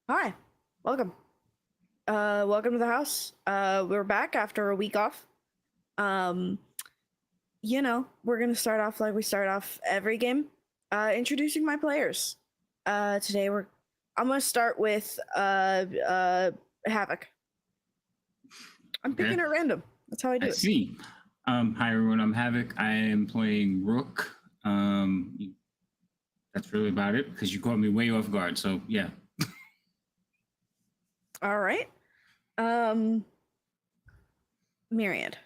Hi, welcome. Welcome to the house. We're back after a week off. Um, we're gonna start off like we start off every game. Introducing my players. Today I'm gonna start with Havoc. I'm Okay. picking at random. That's how I do I it. see. Hi everyone, I'm Havoc. I am playing Rook. That's really about it because you caught me way off guard. So yeah. All right. Myriad.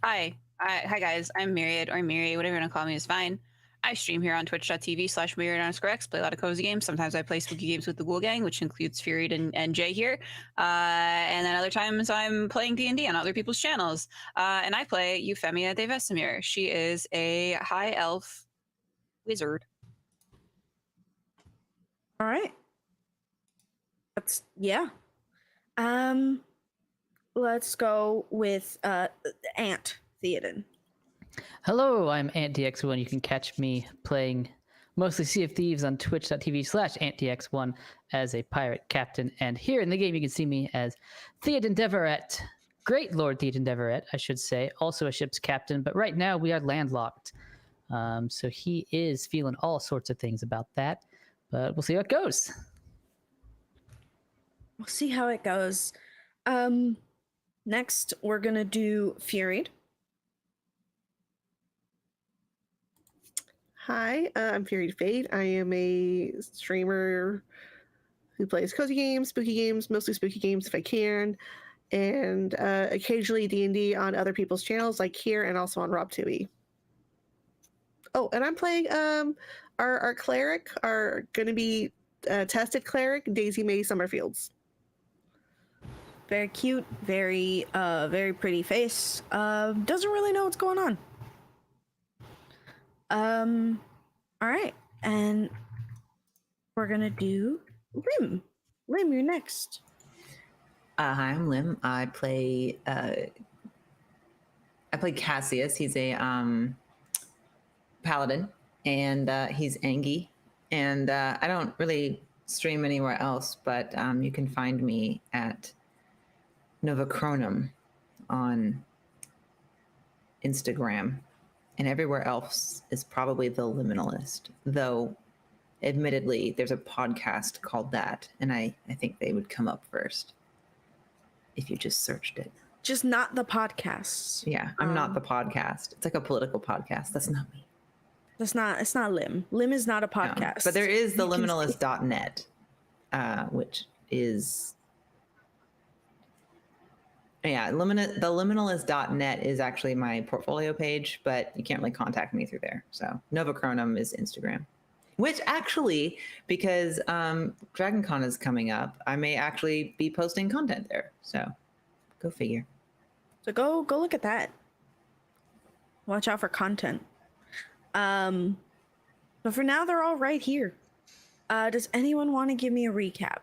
Hi guys. I'm Myriad or Miri, whatever you want to call me is fine. I stream here on twitch.tv/Myriad_X, play a lot of cozy games. Sometimes I play spooky games with the Ghoul Gang, which includes Furied and Jay here. And then other times I'm playing D&D on other people's channels. And I play Euphemia de Vesemir. She is a high elf wizard. All right. Yeah. Let's go with Ant Theoden. Hello, I'm AntDX1. You can catch me playing mostly Sea of Thieves on twitch.tv/AntDX1 as a pirate captain. And here in the game, you can see me as Theoden Deverett, Great Lord Theoden Deverett, I should say, also a ship's captain. But right now, we are landlocked. So he is feeling all sorts of things about that. But we'll see how it goes. We'll see how it goes. Next, we're gonna do Furied. Hi, I'm Fury Fate. I am a streamer who plays cozy games, spooky games, mostly spooky games if I can, and occasionally D&D on other people's channels like here and also on Rob2e. Oh, and I'm playing our cleric, our going to be tested cleric, Daisy Mae Summerfields. Very cute, very pretty face. Doesn't really know what's going on. All right, and we're gonna do Lim. Lim, you're next. Hi, I'm Lim. I play Cassius. He's a paladin, and he's Angie. And I don't really stream anywhere else, but you can find me at Novacronum on Instagram, and everywhere else is probably the Liminalist, though admittedly there's a podcast called that, and I think they would come up first if you just searched it. Just not the podcasts. Yeah, I'm not the podcast. It's like a political podcast. That's not me. It's not Lim. Lim is not a podcast. No, but there is the liminalist.net, which is the liminalist.net is actually my portfolio page, but you can't really contact me through there. So Novacronum is Instagram, which actually, because DragonCon is coming up, I may actually be posting content there. So go figure. So go look at that. Watch out for content. But for now, they're all right here. Does anyone want to give me a recap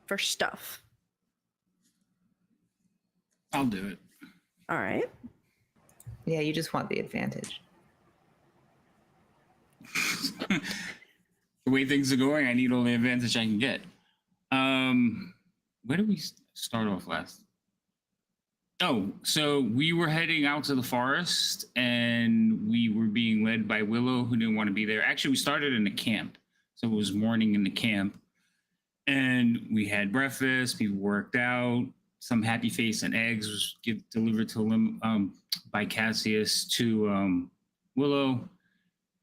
for stuff? I'll do it. All right. Yeah, you just want the advantage. The way things are going, I need all the advantage I can get. Where did we start off last? Oh, so we were heading out to the forest and we were being led by Willow, who didn't want to be there. Actually, we started in the camp. So it was morning in the camp. And we had breakfast, people worked out, some happy face and eggs was delivered to by Cassius to Willow.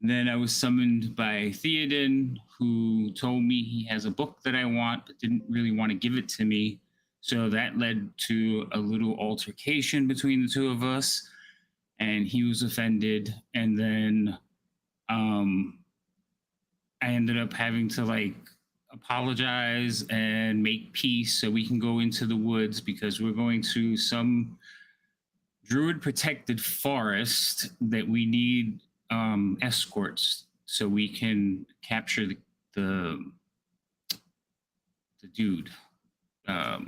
Then I was summoned by Theoden, who told me he has a book that I want, but didn't really want to give it to me. So that led to a little altercation between the two of us, and he was offended. And then I ended up having to apologize and make peace so we can go into the woods, because we're going to some druid protected forest that we need escorts so we can capture the dude. I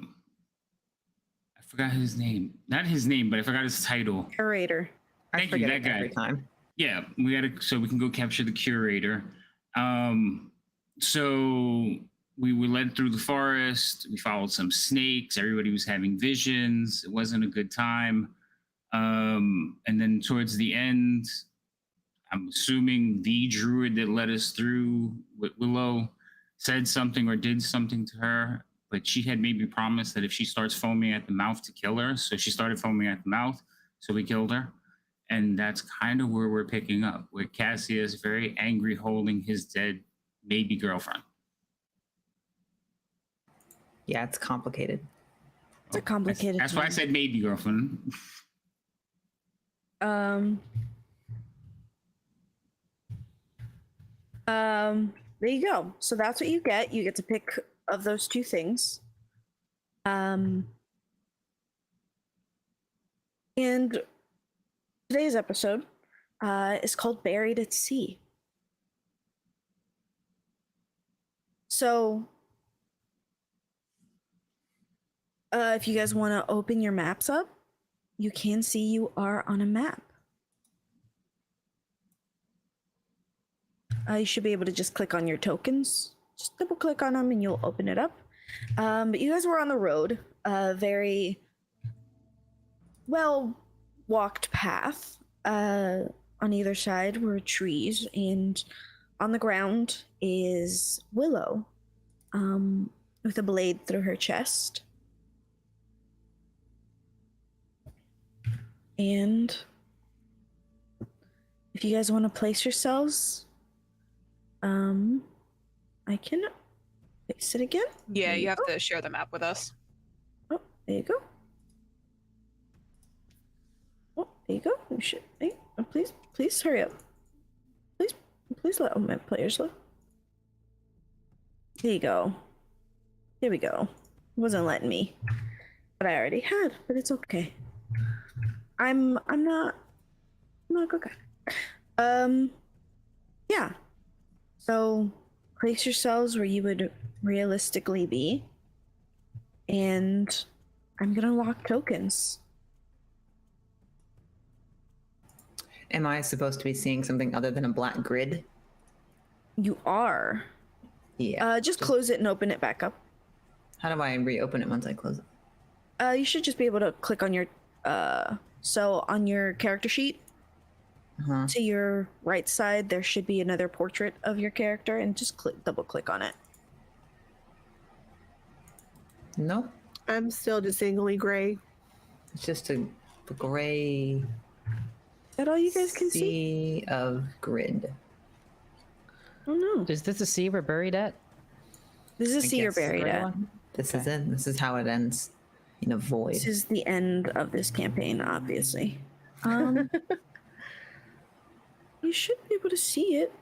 forgot his name. Not his name, but I forgot his title. Curator. Thank you, that guy. Every time. Yeah, so we can go capture the curator. So we were led through the forest. We followed some snakes. Everybody was having visions. It wasn't a good time. And then towards the end, I'm assuming the druid that led us through with Willow said something or did something to her, but she had maybe promised that if she starts foaming at the mouth to kill her. So she started foaming at the mouth. So we killed her. And that's kind of where we're picking up, where Cassius is very angry holding his dead maybe girlfriend. Yeah, it's complicated. It's a complicated. That's why I said maybe girlfriend. There you go. So that's what you get. You get to pick of those two things. And today's episode is called Buried at Sea. So if you guys want to open your maps up, you can see you are on a map. You should be able to just click on your tokens. Just double click on them and you'll open it up. But you guys were on the road, a very well walked path. On either side were trees, and on the ground is Willow with a blade through her chest. And if you guys want to place yourselves, I can fix it again. Yeah, you have to share the map with us. Oh, there you go. Oh, there you go. Oh, shit. Hey, please hurry up. Please let my players look. There you go. Here we go. It wasn't letting me, but I already had. But it's okay. I'm not a good guy. Yeah. So place yourselves where you would realistically be, and I'm gonna lock tokens. Am I supposed to be seeing something other than a black grid? You are. Yeah. Just close it and open it back up. How do I reopen it once I close it? You should just be able to click on your so on your character sheet. Uh-huh. To your right side, there should be another portrait of your character, and just double click on it. Nope. I'm still just seeing only gray. It's just a gray Is that all you guys can see? sea of grid. Oh no. Is this a sea we're buried at? This is a I sea you're guess the buried red at. one. This is Okay. it. This is how it ends. In a void. This is the end of this campaign, obviously. You should be able to see it.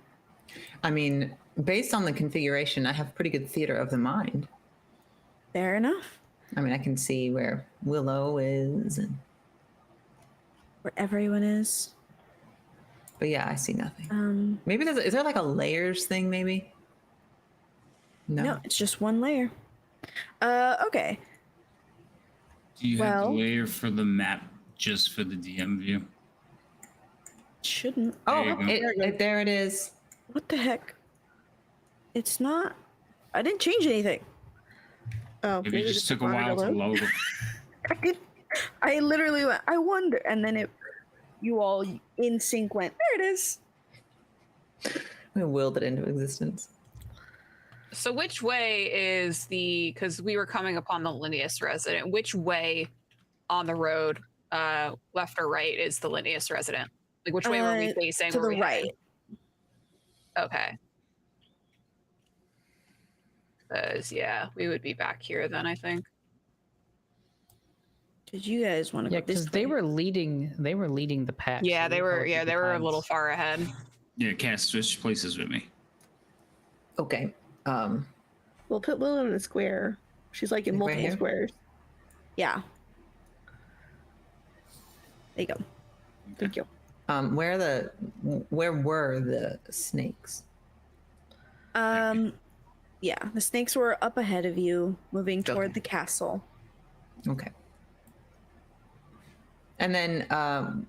I mean, based on the configuration, I have pretty good theater of the mind. Fair enough. I mean, I can see where Willow is, and Where everyone is. but yeah, I see nothing. Maybe is there like a layers thing? Maybe. No, it's just one layer. Okay. Do you have Well- the layer for the map just for the DM view? Shouldn't. Oh, There you go. there it is. What the heck? It's not. I didn't change anything. Oh, Maybe it just took a while to load. I literally went, I wonder. And then you all in sync went, there it is. We willed it into existence. So which way is because we were coming upon the Linnaeus resident, which way on the road, left or right, is the Linnaeus resident? Like which way were we facing? To Were the we right. heading? Okay. Because yeah, we would be back here then, I think. Did you guys want to Yeah, go this because they way? were leading the pack. Yeah, so they we'd were probably be they were a behind. little far ahead. Yeah, Cass, switch places with me. Okay. We'll put Willow in a square. She's like in Like right multiple here? squares. Yeah. There you go. Thank you. Where were the snakes? Yeah, the snakes were up ahead of you, moving toward Okay. the castle. Okay. And then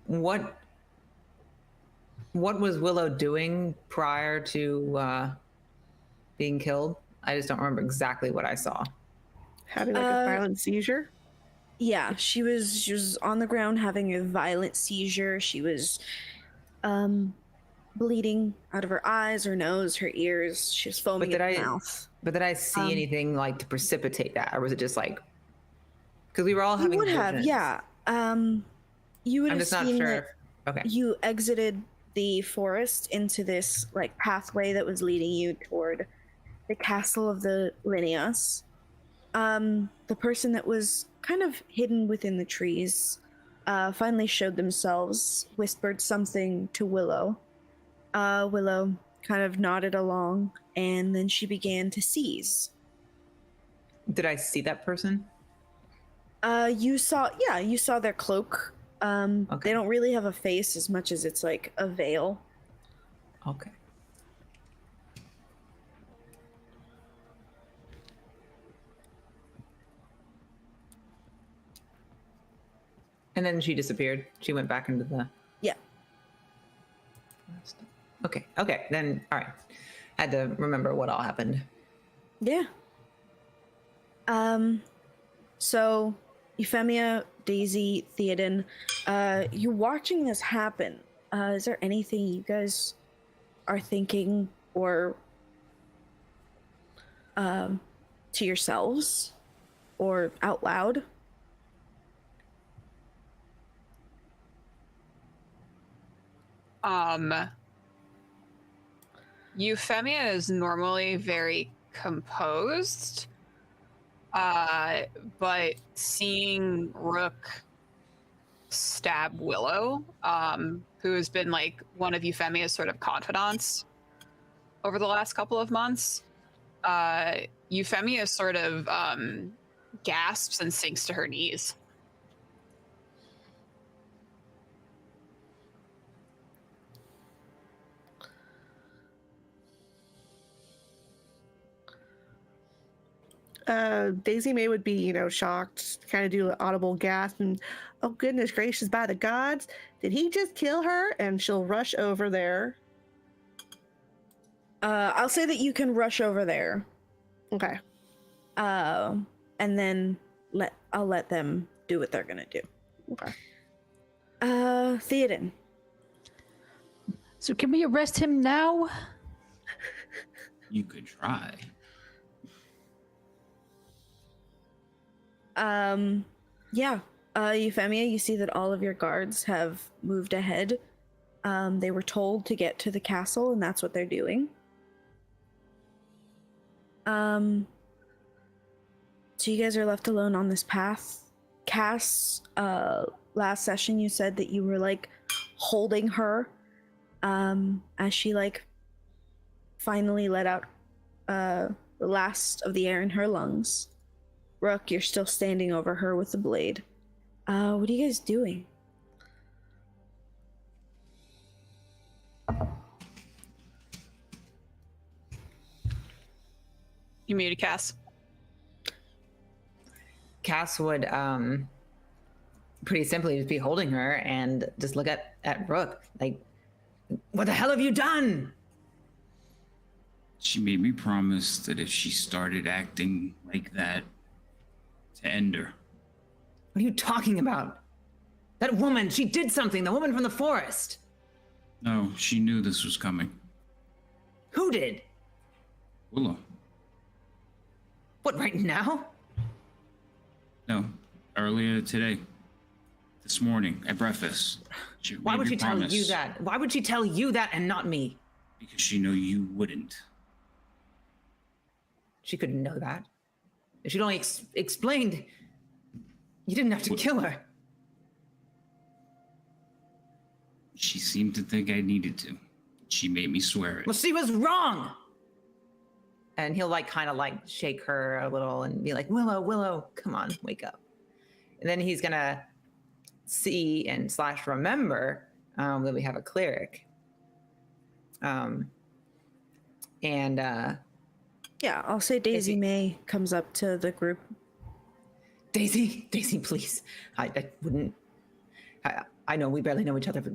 what was Willow doing prior to being killed? I just don't remember exactly what I saw. Having like a violent seizure. Yeah, she was on the ground having a violent seizure. She was bleeding out of her eyes, her nose, her ears. She was foaming did at I- the mouth. But did I see anything like to precipitate that, or was it just like because we were all You having would have, visions. yeah. You would I'm have just not seen sure. that Okay. you exited the forest into this like pathway that was leading you toward the castle of the Linneas. The person that was kind of hidden within the trees finally showed themselves, whispered something to Willow. Willow kind of nodded along, and then she began to seize. Did I see that person? You saw their cloak. Okay. They don't really have a face as much as it's like a veil. Okay. And then she disappeared. She went back into the. Yeah. Okay. Okay. Then, all right. I had to remember what all happened. Yeah. So Euphemia, Daisy, Theoden, you're watching this happen. Is there anything you guys are thinking or to yourselves or out loud? Euphemia is normally very composed, but seeing Rook stab Willow, who has been like one of Euphemia's sort of confidants over the last couple of months, Euphemia sort of gasps and sinks to her knees. Daisy May would be, shocked, kind of do an audible gasp, and oh goodness gracious, by the gods, did he just kill her? And she'll rush over there. I'll say that you can rush over there. Okay. And then I'll let them do what they're gonna do. Okay. Theoden. So can we arrest him now? You could try. Yeah. Euphemia, you see that all of your guards have moved ahead. They were told to get to the castle, and that's what they're doing. So you guys are left alone on this path. Cass, last session you said that you were like holding her, as she like finally let out the last of the air in her lungs. Rook, you're still standing over her with the blade. What are you guys doing? You muted Cass. Cass would pretty simply just be holding her and just look at Rook like, what the hell have you done? She made me promise that if she started acting like that, to end her. What are you talking about? That woman, she did something. The woman from the forest. No, she knew this was coming. Who did? Willow. What, right now? No, earlier today. This morning at breakfast. Why would she tell you that? Why would she tell you that and not me? Because she knew you wouldn't. She couldn't know that. If she'd only explained, you didn't have to kill her. She seemed to think I needed to. She made me swear it. Well, she was wrong. And he'll kind of shake her a little and be like, Willow, come on, wake up. And then he's gonna see and / remember that we have a cleric. Yeah, I'll say Daisy May comes up to the group. Daisy, please. I wouldn't. I know we barely know each other, but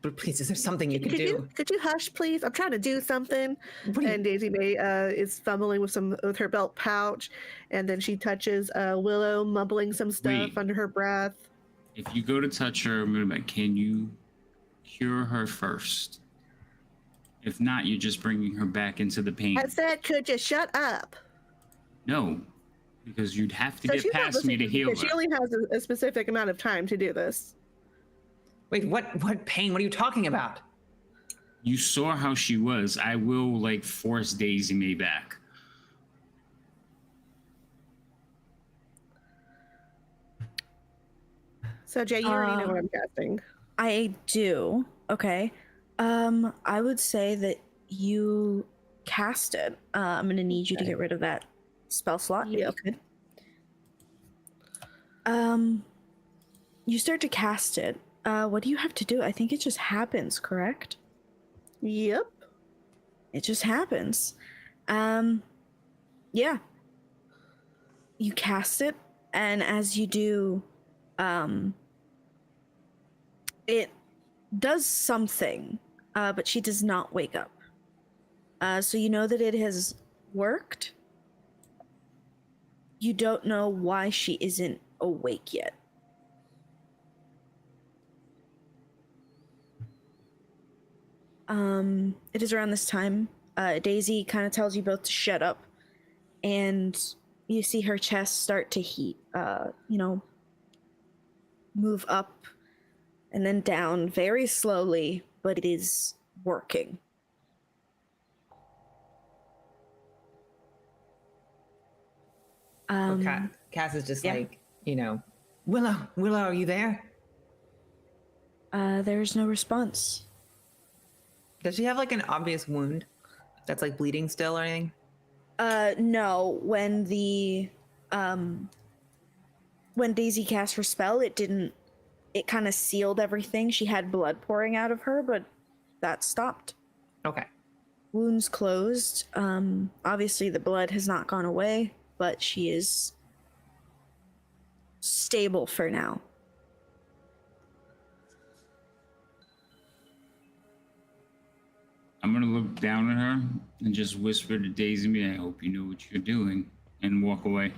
But please, is there something you can do? Could you hush, please? I'm trying to do something. What do you- And Daisy May is fumbling with her belt pouch, and then she touches Willow, mumbling some stuff Wait. under her breath. If you go to touch her, I'm gonna be like, can you cure her first? If not, you're just bringing her back into the pain. I said, could you shut up? No, because you'd have to So get she's not past me to listening heal because her. She only has a specific amount of time to do this. Wait, what pain? What are you talking about? You saw how she was. I will like force Daisy May back. So Jay, you already know what I'm casting. I do. Okay. I would say that you cast it. I'm gonna need you to Okay. get rid of that spell slot if you Yep. could. You start to cast it. What do you have to do? I think it just happens, correct? Yep. It just happens. Yeah. You cast it, and as you do, it does something, but she does not wake up. So you know that it has worked. You don't know why she isn't awake yet. It is around this time. Daisy kind of tells you both to shut up, and you see her chest start to heat. Move up and then down very slowly, but it is working. Cass is just yeah. like, Willow, are you there? There's no response. Does she have like an obvious wound that's like bleeding still or anything? No. When Daisy cast her spell, it didn't. It kind of sealed everything. She had blood pouring out of her, but that stopped. Okay. Wounds closed. Obviously the blood has not gone away, but she is stable for now. I'm gonna look down at her and just whisper to Daisy May, I hope you know what you're doing, and walk away.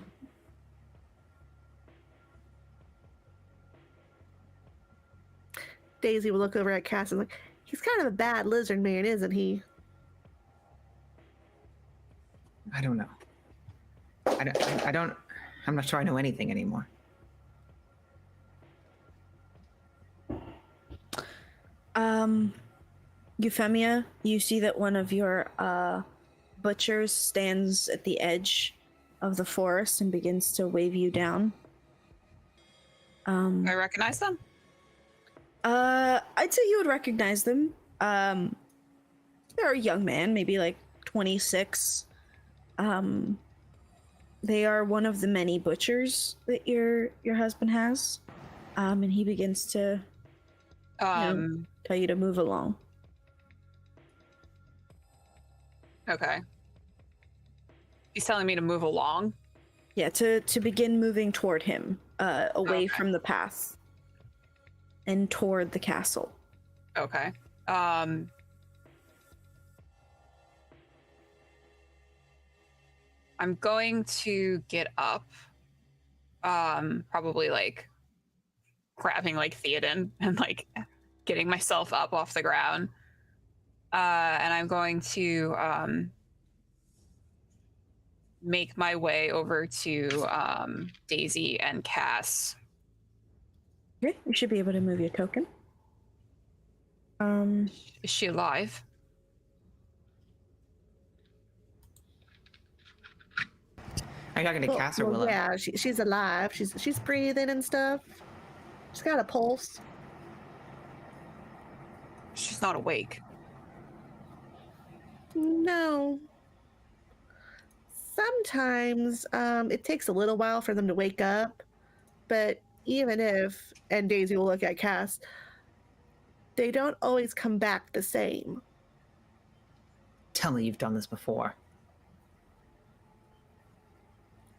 Daisy will look over at Cass and like, he's kind of a bad lizard man, isn't he? I don't know. I'm not sure I know anything anymore. Euphemia, you see that one of your butchers stands at the edge of the forest and begins to wave you down. I recognize them. I'd say you would recognize them. They're a young man, maybe like 26. They are one of the many butchers that your husband has. And he begins to tell you to move along. Okay. He's telling me to move along. Yeah, to begin moving toward him, away Okay. from the path and toward the castle. Okay. I'm going to get up. Probably like grabbing like Theoden and like getting myself up off the ground. And I'm going to make my way over to Daisy and Cass. Okay, you should be able to move your token. Is she alive? Are you talking to Cass or Willow? Yeah, she's alive. She's breathing and stuff. She's got a pulse. She's not awake. No. Sometimes it takes a little while for them to wake up, but even if, and Daisy will look at Cass, they don't always come back the same. Tell me you've done this before.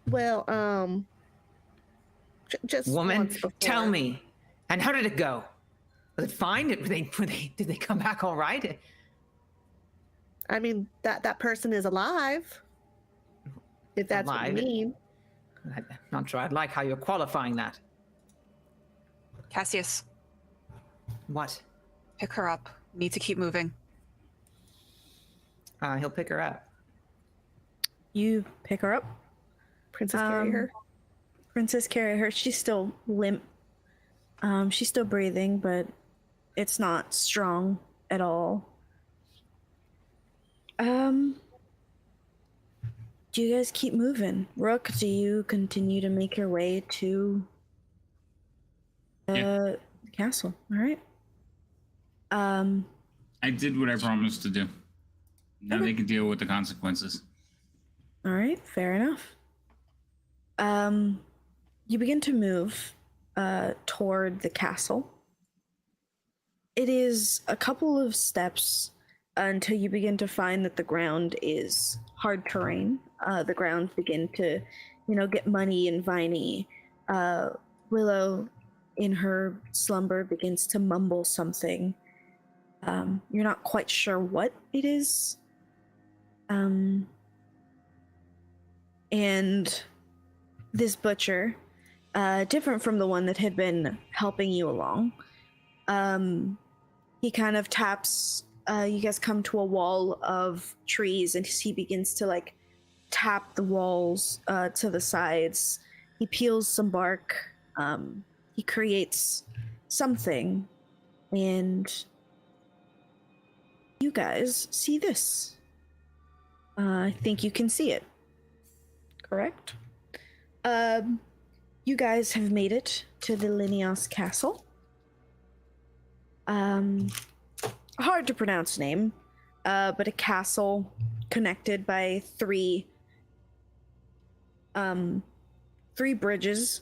Well, just Woman, once before. tell me. And how did it go? Was it fine? Did they come back all right? I mean, that person is alive. If that's what you Alive? mean. I'm not sure. I'd like how you're qualifying that. Cassius, What? pick her up. Need to keep moving. He'll pick her up. You pick her up. Princess carry her. Princess carry her. She's still limp. She's still breathing, but it's not strong at all. Do you guys keep moving? Rook, do you continue to make your way to the castle? All right. I did what I promised to do. Now Okay. they can deal with the consequences. All right, fair enough. You begin to move toward the castle. It is a couple of steps until you begin to find that the ground is hard terrain. The ground begin to, get muddy and viney. Willow, in her slumber, begins to mumble something. You're not quite sure what it is. And this butcher, different from the one that had been helping you along, he kind of taps. You guys come to a wall of trees, and he begins to tap the walls to the sides. He peels some bark. He creates something, and you guys see this. I think you can see it. Correct? You guys have made it to the Linios Castle. Hard to pronounce name, but a castle connected by three bridges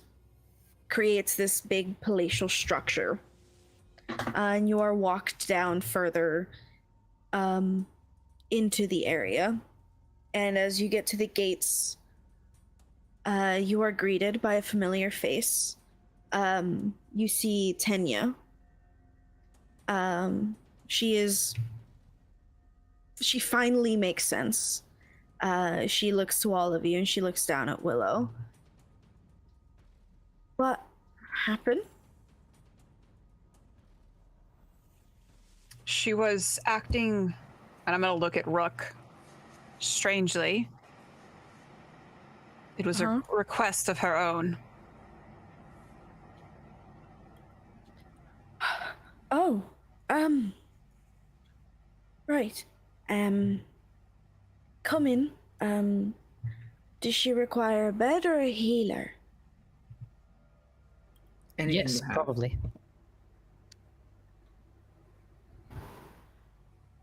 creates this big palatial structure. And you are walked down further into the area. And as you get to the gates, you are greeted by a familiar face. You see Tenya. She finally makes sense. She looks to all of you, and she looks down at Willow. What happened? She was acting, and I'm going to look at Rook, strangely. It was a request of her own. Oh, right. Come in. Does she require a bed or a healer? Anything Yes, you have. probably.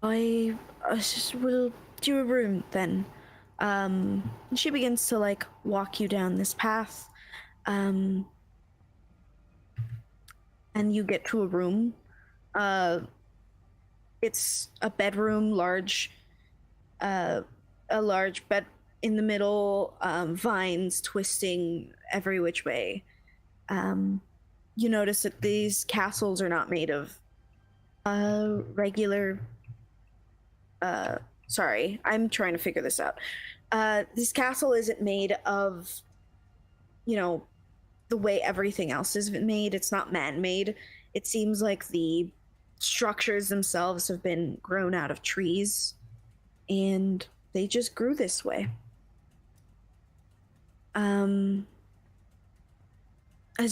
I just will do a room then. She begins to walk you down this path. And you get to a room. It's a bedroom, a large bed in the middle, vines twisting every which way. You notice that these castles are not made of regular. Sorry, I'm trying to figure this out. This castle isn't made of, the way everything else is made. It's not man-made. It seems like the structures themselves have been grown out of trees, and they just grew this way. As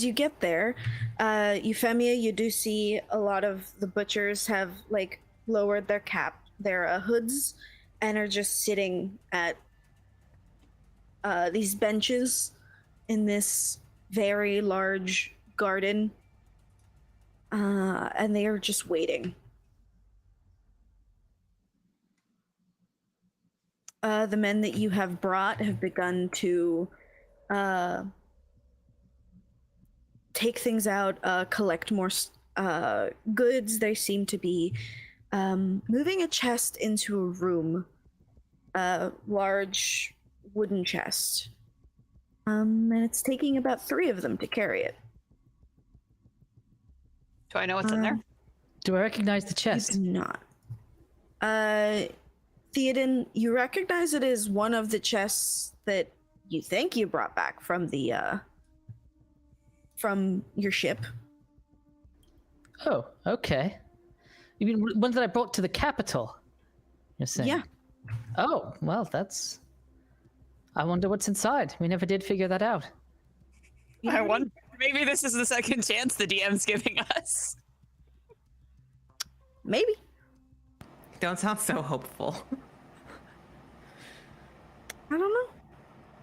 you get there, Euphemia, you do see a lot of the butchers have lowered their hoods, and are just sitting at these benches in this very large garden, and they are just waiting. The men that you have brought have begun to take things out, collect more goods. They seem to be moving a chest into a room, a large wooden chest. And it's taking about 3 of them to carry it. Do I know what's in there? Do I recognize the You chest? do not. Theoden, you recognize it is one of the chests that you think you brought back from the from your ship. Oh, okay. You mean one that I brought to the capital? You're saying? Yeah. Oh, well, that's. I wonder what's inside. We never did figure that out. I wonder. Maybe this is the second chance the DM's giving us. Maybe. Don't sound so hopeful. I don't know.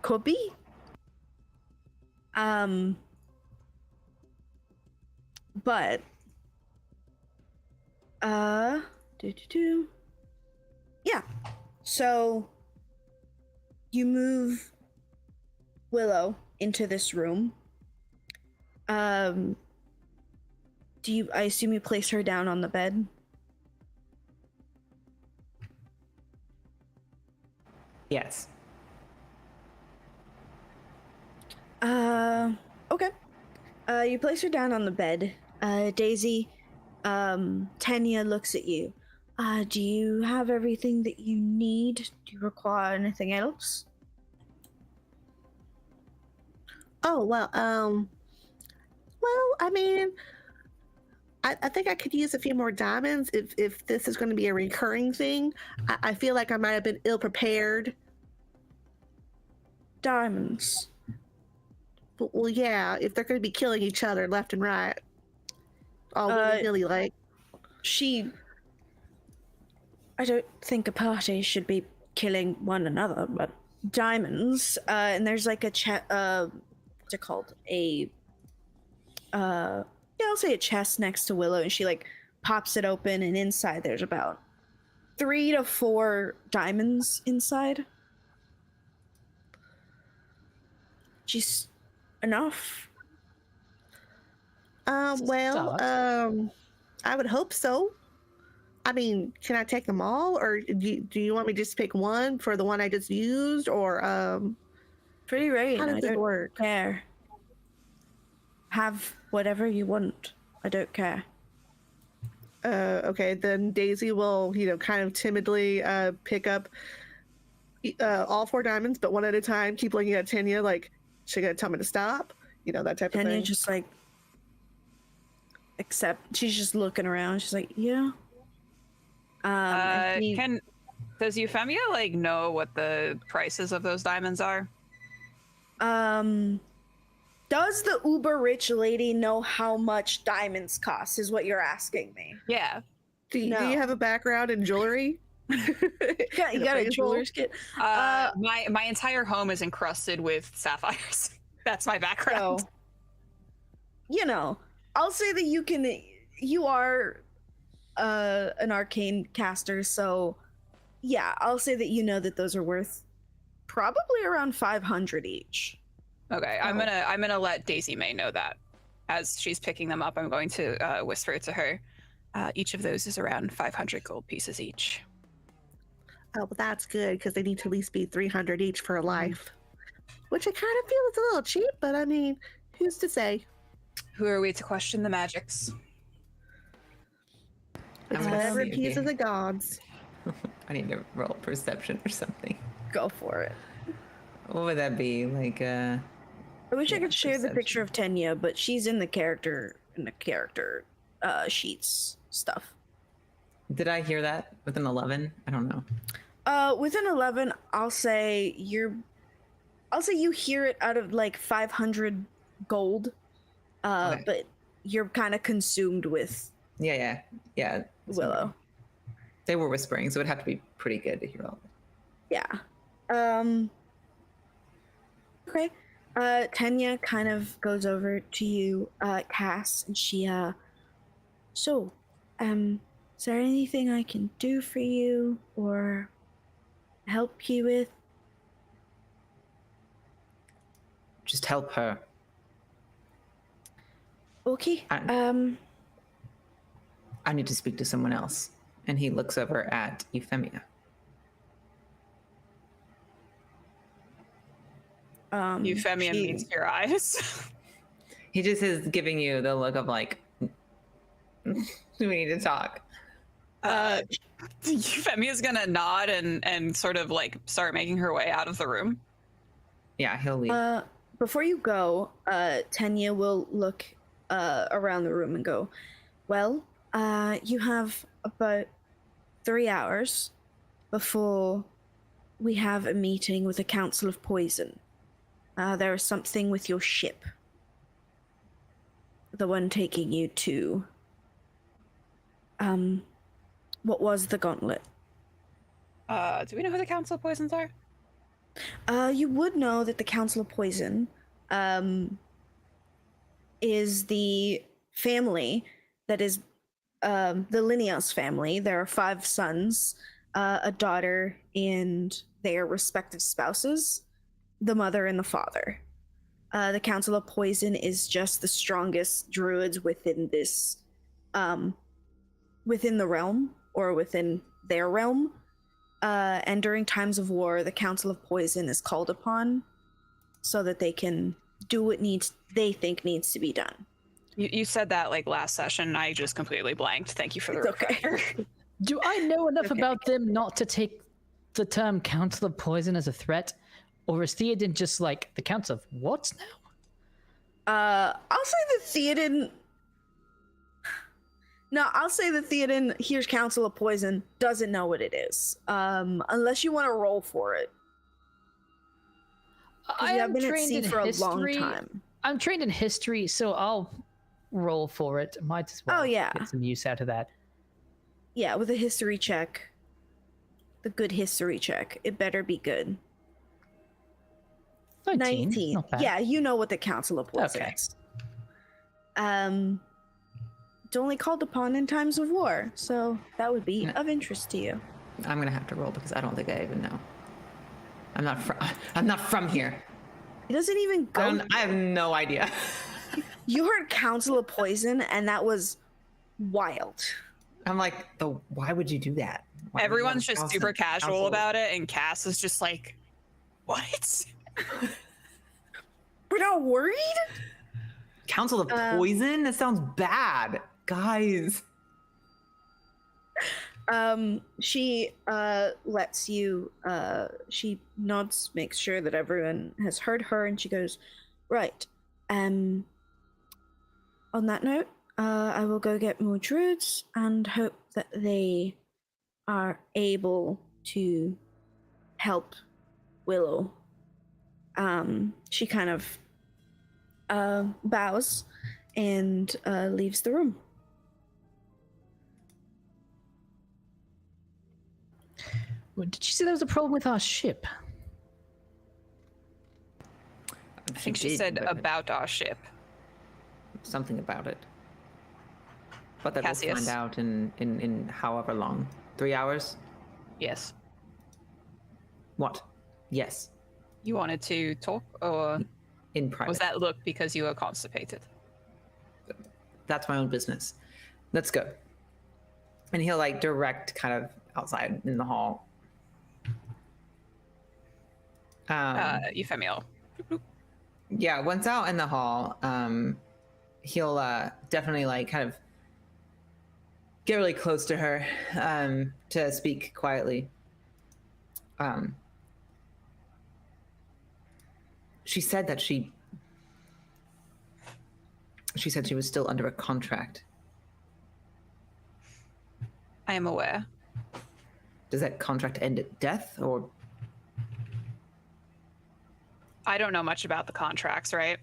Could be. But yeah. So you move Willow into this room. I assume you place her down on the bed? Yes. Okay. You place her down on the bed. Daisy, Tanya looks at you. Do you have everything that you need? Do you require anything else? Oh, well, I mean, I think I could use a few more diamonds if this is going to be a recurring thing. I feel like I might have been ill prepared. Diamonds. Well, yeah, if they're going to be killing each other left and right, all willy-nilly like. I don't think a party should be killing one another, but diamonds. And there's like a what's it called? I'll say a chest next to Willow, and she like pops it open, and inside there's about 3 to 4 diamonds inside. Just enough. I would hope so. I mean, can I take them all, or do you want me to just pick one for the one I just used, or Pretty right. how does I this don't work? care. Have whatever you want. I don't care. Okay, then Daisy will, kind of timidly pick up all 4 diamonds, but one at a time. Keep looking at Tanya, like, she gonna tell me to stop? That type of Tanya thing. just like, except she's just looking around. She's like, yeah. And Does Euphemia like know what the prices of those diamonds are? does the uber rich lady know how much diamonds cost? Is what you're asking me. Yeah. Do you No. have a background in jewelry? You got a Appraisal? jeweler's kit. My entire home is encrusted with sapphires. That's my background. So, I'll say that you are an arcane caster, so yeah, I'll say that you know that those are worth probably around 500 each. Okay, I'm gonna let Daisy May know that. As she's picking them up, I'm going to whisper it to her. Each of those is around 500 gold pieces each. Oh, well, that's good, because they need to at least be 300 each for a life. Which I kind of feel is a little cheap, but I mean, who's to say? Who are we to question the magics? It's gonna whatever see appeases again. the gods. I need to roll perception or something. Go for it. What would that be? Like, I wish I Yeah, could share the perception. picture of Tanya, but she's in the character sheets stuff. did I hear that with an 11? I don't know. With an 11, I'll say you hear it out of like 500 gold. Okay. But you're kind of consumed with Yeah. That's Willow. They were whispering, so it'd have to be pretty good to hear all of it. Yeah. Okay. Tanya kind of goes over to you, Cass, and she, so, is there anything I can do for you or help you with? Just help her. Okay. I need to speak to someone else. And he looks over at Euphemia. Euphemia she- meets your eyes. He just is giving you the look of like, We need to talk. Euphemia's gonna nod and sort of like start making her way out of the room. Yeah, he'll leave. Before you go, Tenya will look around the room and go, well, you have about 3 hours before we have a meeting with the Council of Poison. There is something with your ship. The one taking you to, what was the gauntlet? Do we know who the Council of Poisons are? You would know that the Council of Poison, is the family that is, the Linneos family. There are 5 sons, a daughter, and their respective spouses, the mother and the father. The Council of Poison is just the strongest druids within this, within the realm, or within their realm. And during times of war, the Council of Poison is called upon so that they can do what they think needs to be done. You said that like last session. I just completely blanked. Thank you for the It's okay. refresher. Do I know enough Okay. about them not to take the term Council of Poison as a threat? Or is Theoden just like the Council of what now? I'll say that Theoden. No, I'll say that Theoden hears Council of Poison, doesn't know what it is. Unless you want to roll for it. 'Cause I you have am been at trained sea in for a long history. time. I'm trained in history, so I'll roll for it. Might as well Oh, yeah. get some use out of that. Yeah, with a history check. The good history check. It better be good. 19. Not bad. Yeah, you know what the Council of Poison Okay. is. It's only called upon in times of war, so that would be of interest to you. I'm gonna have to roll because I don't think I even know. I'm not from here. It doesn't even go. I have no idea. You heard Council of Poison, and that was wild. I'm like, why would you do that? Why would you Everyone's have just a super council? casual about it, and Cass is just like, "What?" We're not worried? Council of Poison? That sounds bad, guys. She lets you, she nods, makes sure that everyone has heard her, and she goes, right, on that note, I will go get more druids and hope that they are able to help Willow. She kind of bows and leaves the room. Well, did you say there was a problem with our ship? I think she did, said but about our ship. something about it. But that we'll Cassius. find out in however long. 3 hours? Yes. What? Yes. You wanted to talk, or In private. was that look because you were constipated? That's my own business. Let's go. And he'll like direct kind of outside in the hall. Euphemia. Yeah, once out in the hall, he'll definitely like kind of get really close to her to speak quietly. She said that she said she was still under a contract. I am aware. Does that contract end at death, or I don't know much about the contracts, right?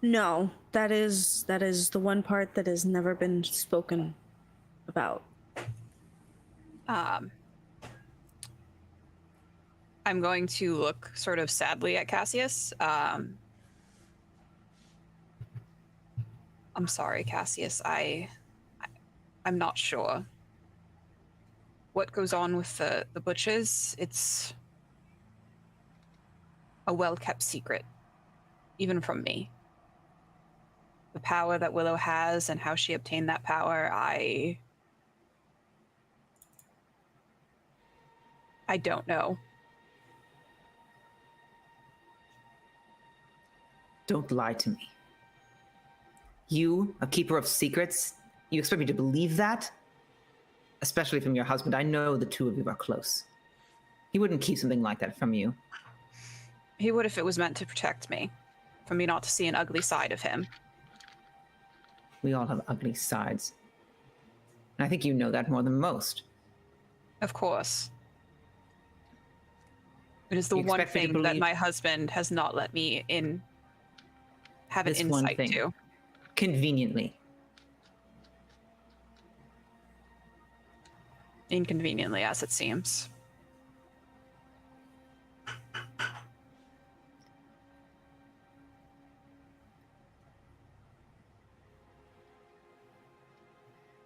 No, that is the one part that has never been spoken about. I'm going to look sort of sadly at Cassius. I'm sorry, Cassius. I'm not sure what goes on with the butchers. It's a well-kept secret, even from me. The power that Willow has and how she obtained that power, I don't know. don't lie to me. You, a keeper of secrets, You expect me to believe that? Especially from your husband. I know the two of you are close. He wouldn't keep something like that from you. He would if it was meant to protect me, for me not to see an ugly side of him. We all have ugly sides. And I think you know that more than most. Of course. It is the You one expect me to thing that believe- my husband has not let me have an This one insight thing. to. Conveniently. Inconveniently, as it seems.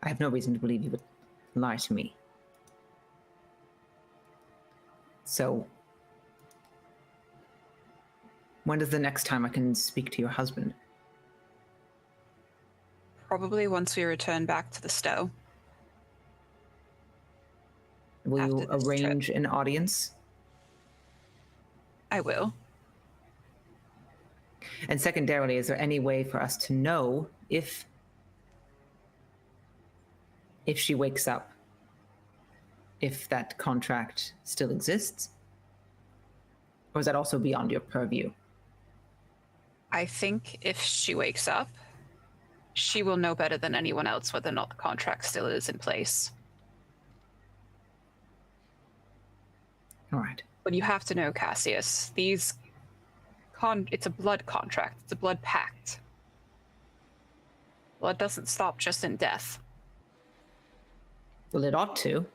I have no reason to believe you would lie to me. So, when is the next time I can speak to your husband? Probably once we return back to the Stowe. Will you After this trip. arrange an audience? I will. And secondarily, is there any way for us to know if she wakes up, if that contract still exists? Or is that also beyond your purview? I think if she wakes up, she will know better than anyone else whether or not the contract still is in place. All right. But you have to know, Cassius, it's a blood contract. It's a blood pact. Blood doesn't stop just in death. Well, it ought to.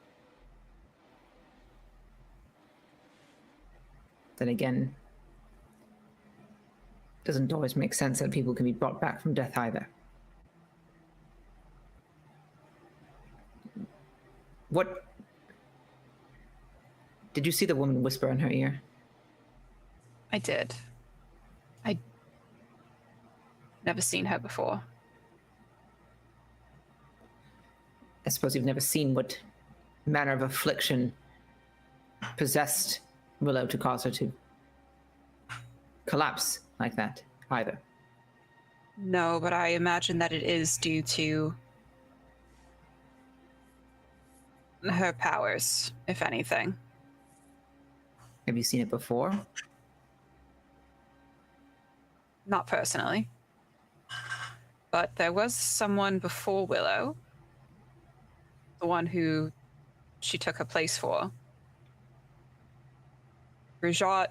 Then again, doesn't always make sense that people can be brought back from death either. What? Did you see the woman whisper in her ear? I did. I never seen her before. I suppose you've never seen what manner of affliction possessed Willow to cause her to collapse like that, either. No, but I imagine that it is due to her powers, if anything. Have you seen it before? Not personally. But there was someone before Willow, the one who she took her place for. Rajat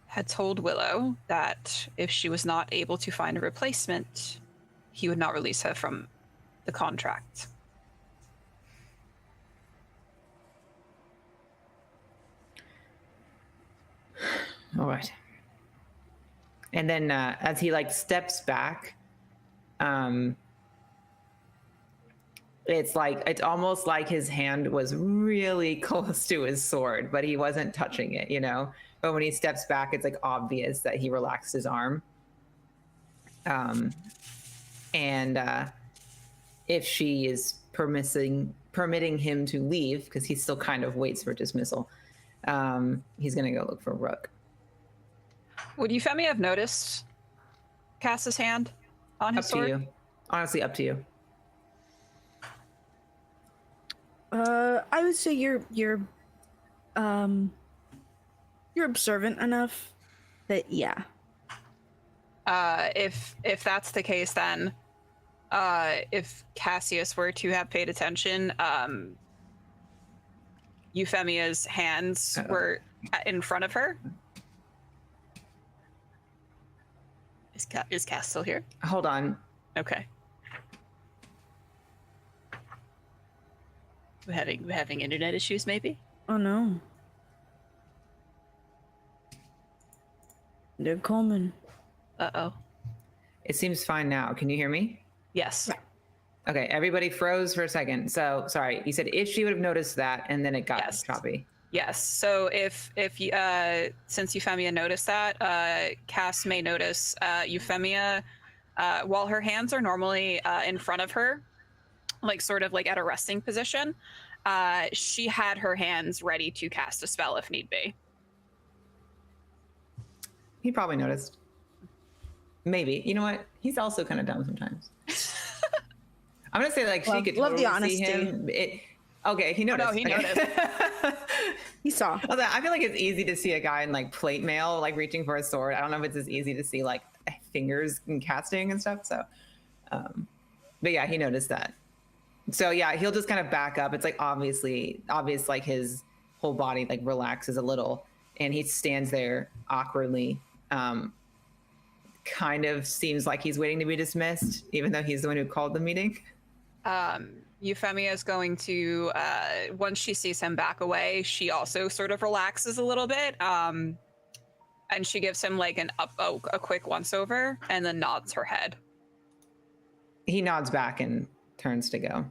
had told Willow that if she was not able to find a replacement, he would not release her from the contract. All right. And then as he steps back, it's almost like his hand was really close to his sword, but he wasn't touching it, But when he steps back, it's obvious that he relaxed his arm. And if she is permitting him to leave, because he still kind of waits for dismissal, he's gonna go look for Rook. Would Euphemia have noticed Cass's hand on his Up sword? to you. Honestly, up to you. I would say you're observant enough that yeah. If that's the case, then if Cassius were to have paid attention, Euphemia's hands were in front of her. Is Cass still here? Hold on. Okay. We're having internet issues, maybe? Oh no. They're Coleman. Uh-oh. It seems fine now. Can you hear me? Yes. Okay, everybody froze for a second. So, sorry, you said if she would have noticed that, and then it got Yes. choppy. Yes. So if since Euphemia noticed that, Cass may notice Euphemia, while her hands are normally in front of her, sort of at a resting position, she had her hands ready to cast a spell if need be. He probably noticed. Maybe. You know what? He's also kind of dumb sometimes. I'm gonna say like she could Love the totally see honesty. him. Okay, he noticed. no, he Okay. noticed. He saw. I feel like it's easy to see a guy in like plate mail, like reaching for a sword. I don't know if it's as easy to see like fingers and casting and stuff. So, but yeah, he noticed that. So yeah, he'll just kind of back up. It's like obvious, like his whole body like relaxes a little, and he stands there awkwardly. Kind of seems like he's waiting to be dismissed, even though he's the one who called the meeting. Euphemia is going to, once she sees him back away, she also sort of relaxes a little bit. And she gives him like a quick once over and then nods her head. He nods back and turns to go.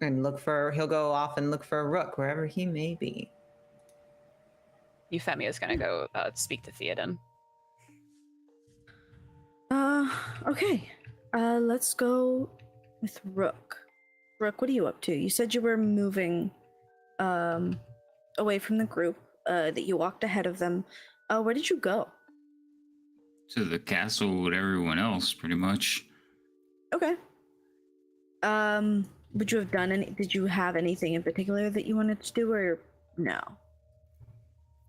And he'll go off and look for Rook wherever he may be. Euphemia is going to go speak to Theoden. Okay. Let's go with Rook. Rook, what are you up to? You said you were moving away from the group, that you walked ahead of them. Where did you go? To the castle with everyone else, pretty much. Okay. Would you have did you have anything in particular that you wanted to do, or no?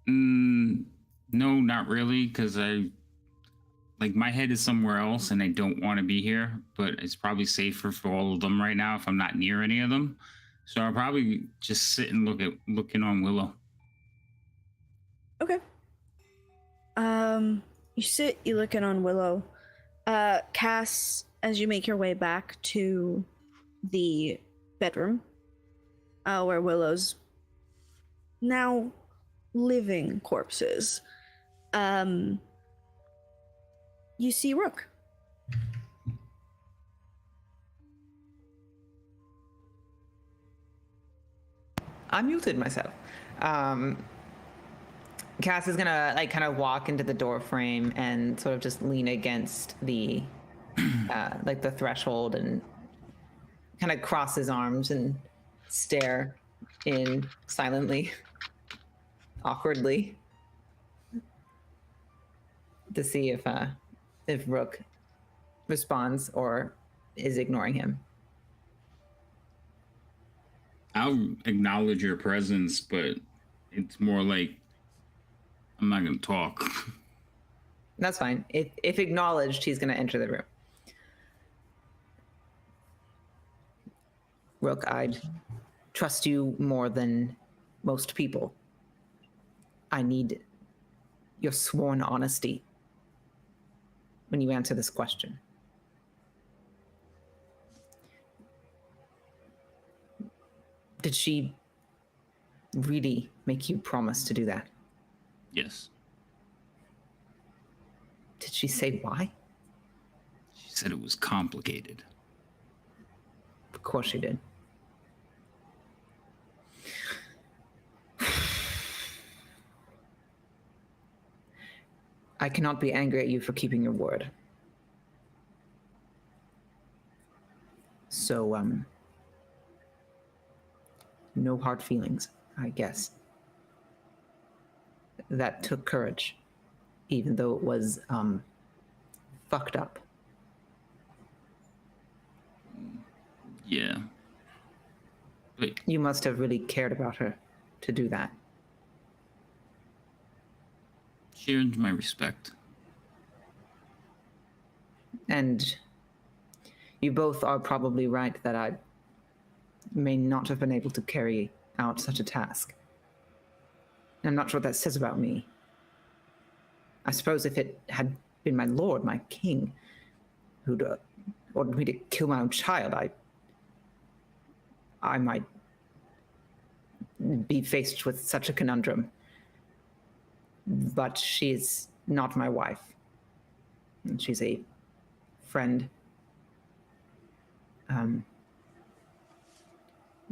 No, not really, because my head is somewhere else and I don't want to be here, but it's probably safer for all of them right now if I'm not near any of them. So I'll probably just sit and looking on Willow. Okay. You sit, you look in on Willow. Cass, as you make your way back to the bedroom, where Willow's now living corpses, you see Rook. I muted myself. Cass is gonna like kind of walk into the door frame and sort of just lean against the like the threshold and kind of cross his arms and stare in silently, awkwardly, to see if Rook responds or is ignoring him. I'll acknowledge your presence, but it's more like I'm not going to talk. That's fine. If acknowledged, he's going to enter the room. Rook, I'd trust you more than most people. I need your sworn honesty when you answer this question. Did she really make you promise to do that? Yes. Did she say why? She said it was complicated. Of course she did. I cannot be angry at you for keeping your word. So, no hard feelings, I guess. That took courage, even though it was, fucked up. Yeah. But You must have really cared about her to do that. she earned my respect. And you both are probably right that I may not have been able to carry out such a task. I'm not sure what that says about me. I suppose if it had been my lord, my king, who'd ordered me to kill my own child, I might be faced with such a conundrum. But she's not my wife. And she's a friend.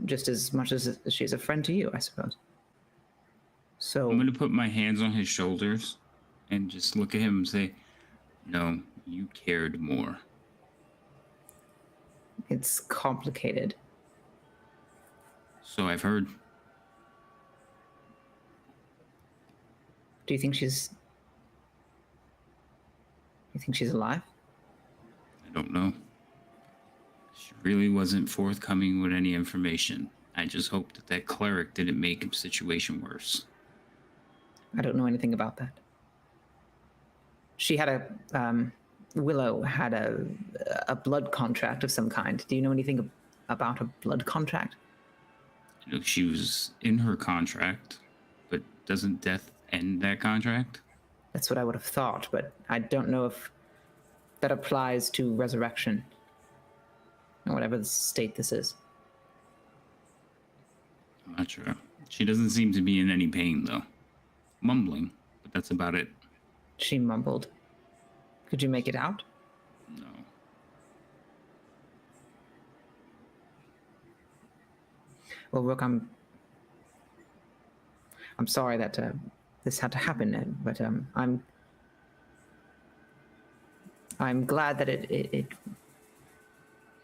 Just as much as she's a friend to you, I suppose. So I'm going to put my hands on his shoulders and just look at him and say, no, you cared more. it's complicated. So I've heard. Do you think she's alive? I don't know. really wasn't forthcoming with any information. I just hoped that that cleric didn't make the situation worse. I don't know anything about that. She had Willow had a blood contract of some kind. Do you know anything about a blood contract? You know, she was in her contract, but doesn't death end that contract? That's what I would have thought, but I don't know if that applies to resurrection. Or whatever the state this is. I'm not sure. She doesn't seem to be in any pain, though. Mumbling, but that's about it. She mumbled. Could you make it out? No. Well, Rook, I'm sorry that this had to happen, but I'm glad that it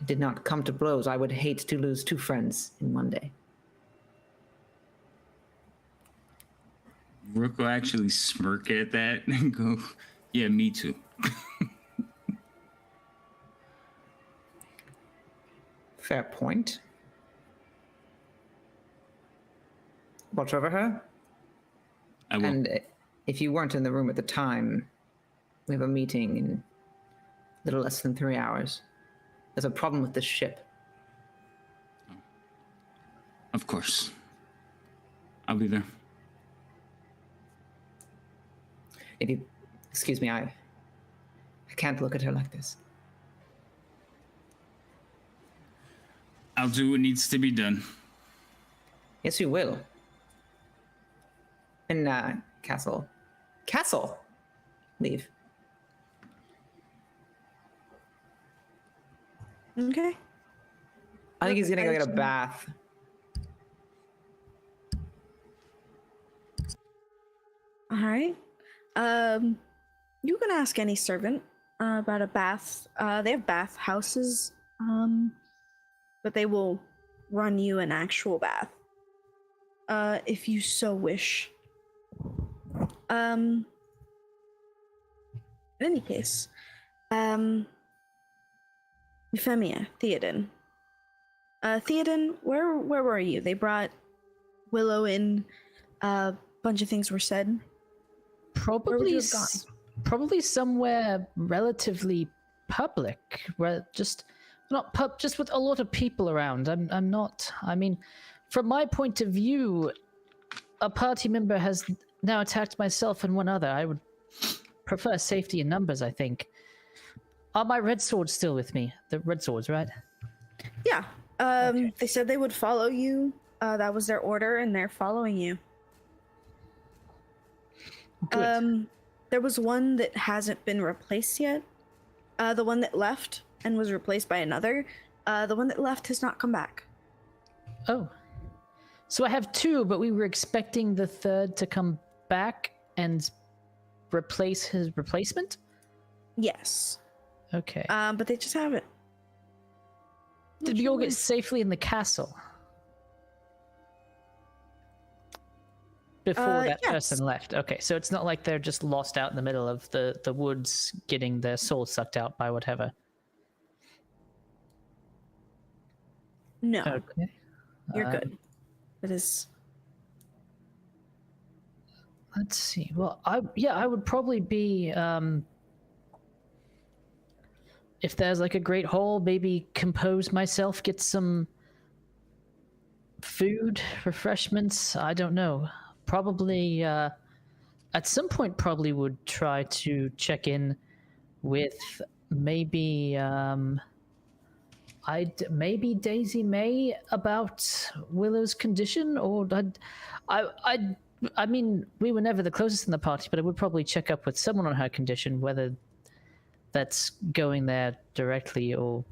did not come to blows. I would hate to lose two friends in one day. Rook will actually smirk at that and go, yeah, me too. Fair point. Watch over her. I will. And if you weren't in the room at the time, we have a meeting in a little less than 3 hours. There's a problem with this ship. Of course. I'll be there. If you excuse me, I can't look at her like this. I'll do what needs to be done. Yes, you will. And Castle, leave. Okay. I think he's gonna go get a bath. All right. You can ask any servant about a bath. They have bath houses, but they will run you an actual bath, if you so wish. In any case, Euphemia, Theoden. Theoden, where were you? They brought Willow in. A bunch of things were said. Probably, have gone? probably somewhere relatively public, where just just with a lot of people around. I'm not. I mean, from my point of view, a party member has now attacked myself and one other. I would prefer safety in numbers, I think. Are my red swords still with me? The red swords, right? Yeah. Okay. They said they would follow you. That was their order, and they're following you. Good. There was one that hasn't been replaced yet. The one that left and was replaced by another. The one that left has not come back. Oh. So I have two, but we were expecting the third to come back and replace his replacement? Yes. Okay. But they just haven't. Did we all get safely in the castle? Before that yes. person left. Okay, so it's not like they're just lost out in the middle of the woods getting their soul sucked out by whatever. No, Okay. you're good. It is. Let's see. Well, I would probably be if there's like a great hole, maybe compose myself, get some food, refreshments. I don't know. Probably at some point probably would try to check in with maybe maybe Daisy May about Willow's condition, or I mean, we were never the closest in the party, but I would probably check up with someone on her condition, whether that's going there directly or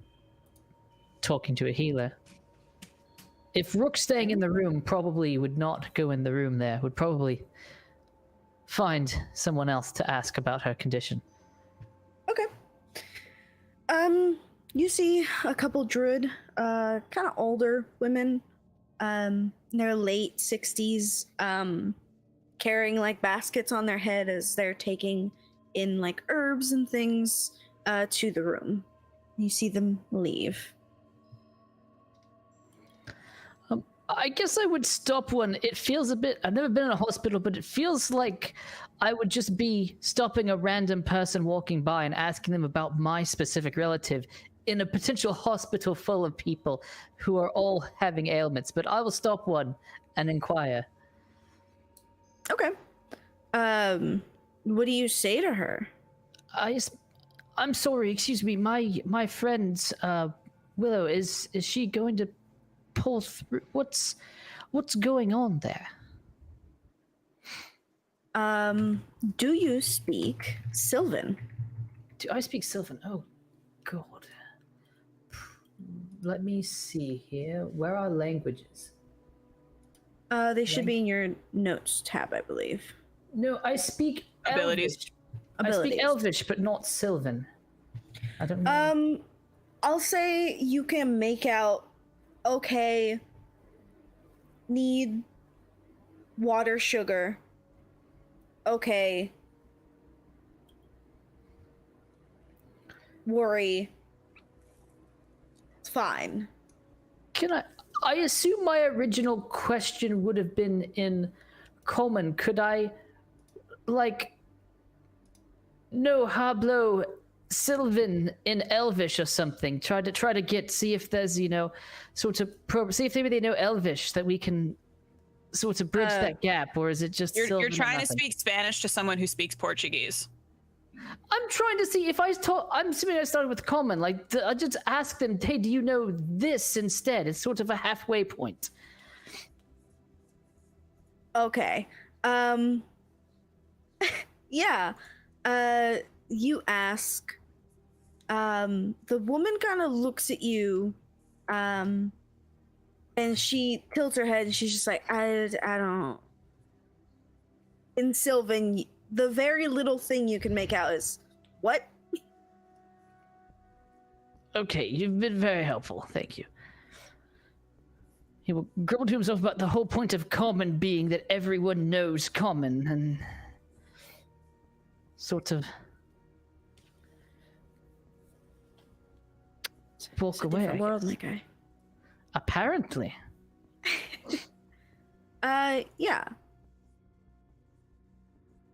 talking to a healer. If Rook's staying in the room, probably would not go in the room there, would probably find someone else to ask about her condition. Okay. You see a couple druid, kind of older women, in their late 60s, carrying like baskets on their head as they're taking in like herbs and things to the room. You see them leave. I guess I would stop one. It feels a bit. I've never been in a hospital, but it feels like I would just be stopping a random person walking by and asking them about my specific relative in a potential hospital full of people who are all having ailments. But I will stop one and inquire. Okay. What do you say to her? I'm sorry. Excuse me. My friend Willow is she going to pull through? What's going on there? Do you speak Sylvan? Do I speak Sylvan? Oh, God. Let me see here. Where are languages? They should be in your notes tab, I believe. No, I speak Abilities. Elvish. I speak Elvish, but not Sylvan. I don't know. I'll say you can make out, okay, need water, sugar. Okay. Worry. It's fine. I assume my original question would have been in common. Could I, like, no hablo Sylvan in Elvish or something? Try to see if there's, see if maybe they know Elvish that we can sort of bridge that gap, or is it just You're Sylvan or trying to nothing? speak Spanish to someone who speaks Portuguese. I'm trying to see if I'm assuming I started with common. Like, I just ask them, hey, do you know this instead? It's sort of a halfway point. Okay. Yeah. You ask. The woman kind of looks at you, and she tilts her head and she's just like, I don't. In Sylvan, the very little thing you can make out is, what? Okay, you've been very helpful. Thank you. He will grumble to himself about the whole point of common being that everyone knows common, and sort of walk It's a away. different I world, guess. my guy. Apparently. Yeah.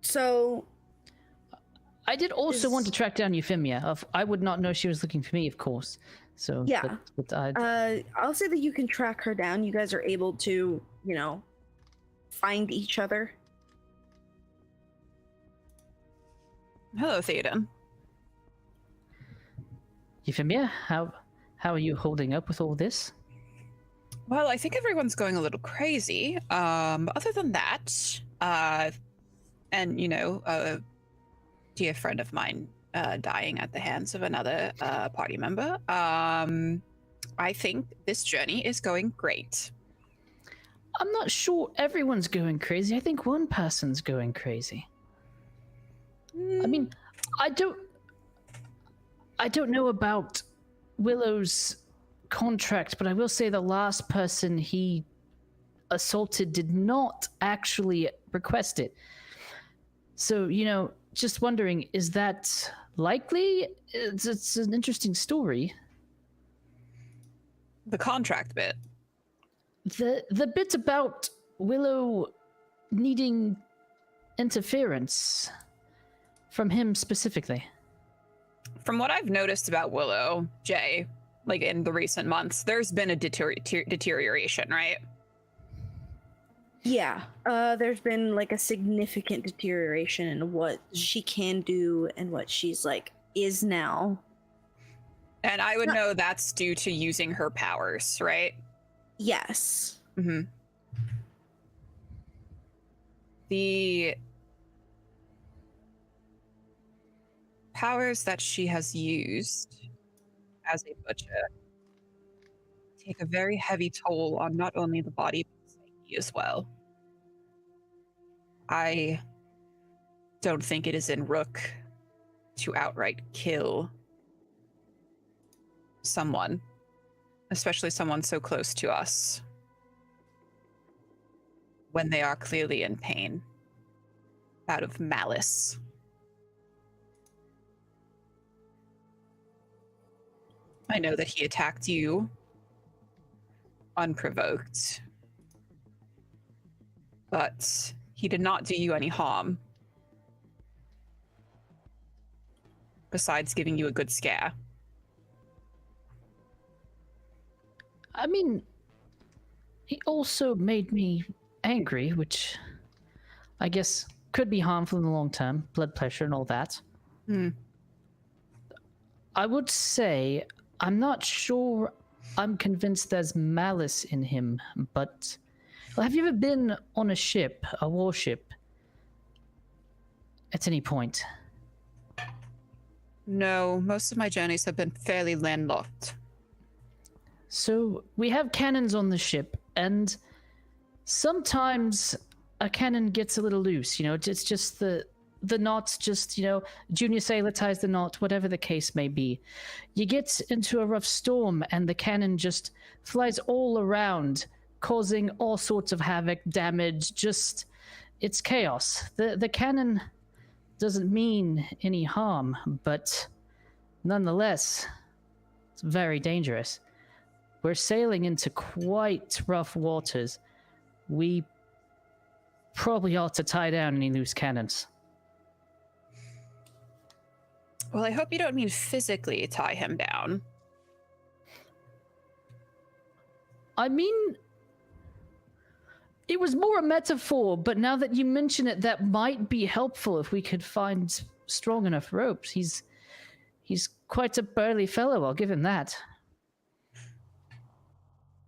So, I did also want to track down Euphemia. I would not know she was looking for me, of course. So Yeah. but I'd... I'll say that you can track her down. You guys are able to, find each other. Hello, Theoden. Euphemia, how are you holding up with all this? Well, I think everyone's going a little crazy. Other than that, and a dear friend of mine dying at the hands of another party member. I think this journey is going great. I'm not sure everyone's going crazy. I think one person's going crazy. I mean, I don't know about Willow's contract, but I will say the last person he assaulted did not actually request it. So, just wondering, is that likely? It's an interesting story. The contract bit. The bit about Willow needing interference from him specifically. From what I've noticed about Willow, Jay, like in the recent months, there's been a deterioration, right? Yeah. There's been like a significant deterioration in what she can do and what she's is now. And I would know that's due to using her powers, right? Yes. Mm-hmm. The powers that she has used as a butcher take a very heavy toll on not only the body but the psyche as well. I don't think it is in Rook to outright kill someone, especially someone so close to us, when they are clearly in pain out of malice. I know that he attacked you unprovoked, but he did not do you any harm. Besides giving you a good scare. I mean, he also made me angry, which I guess could be harmful in the long term, blood pressure and all that. Hmm. I would say I'm not sure I'm convinced there's malice in him, but well, have you ever been on a ship, a warship, at any point? No, most of my journeys have been fairly landlocked. So we have cannons on the ship, and sometimes a cannon gets a little loose. You know, it's just the knots, just, you know, junior sailor ties the knot, whatever the case may be. You get into a rough storm, and the cannon just flies all around, causing all sorts of havoc, damage. Just, it's chaos. The cannon doesn't mean any harm, but nonetheless, it's very dangerous. We're sailing into quite rough waters. We probably ought to tie down any loose cannons. Well, I hope you don't mean physically tie him down. I mean, it was more a metaphor, but now that you mention it, that might be helpful if we could find strong enough ropes. He's quite a burly fellow, I'll give him that.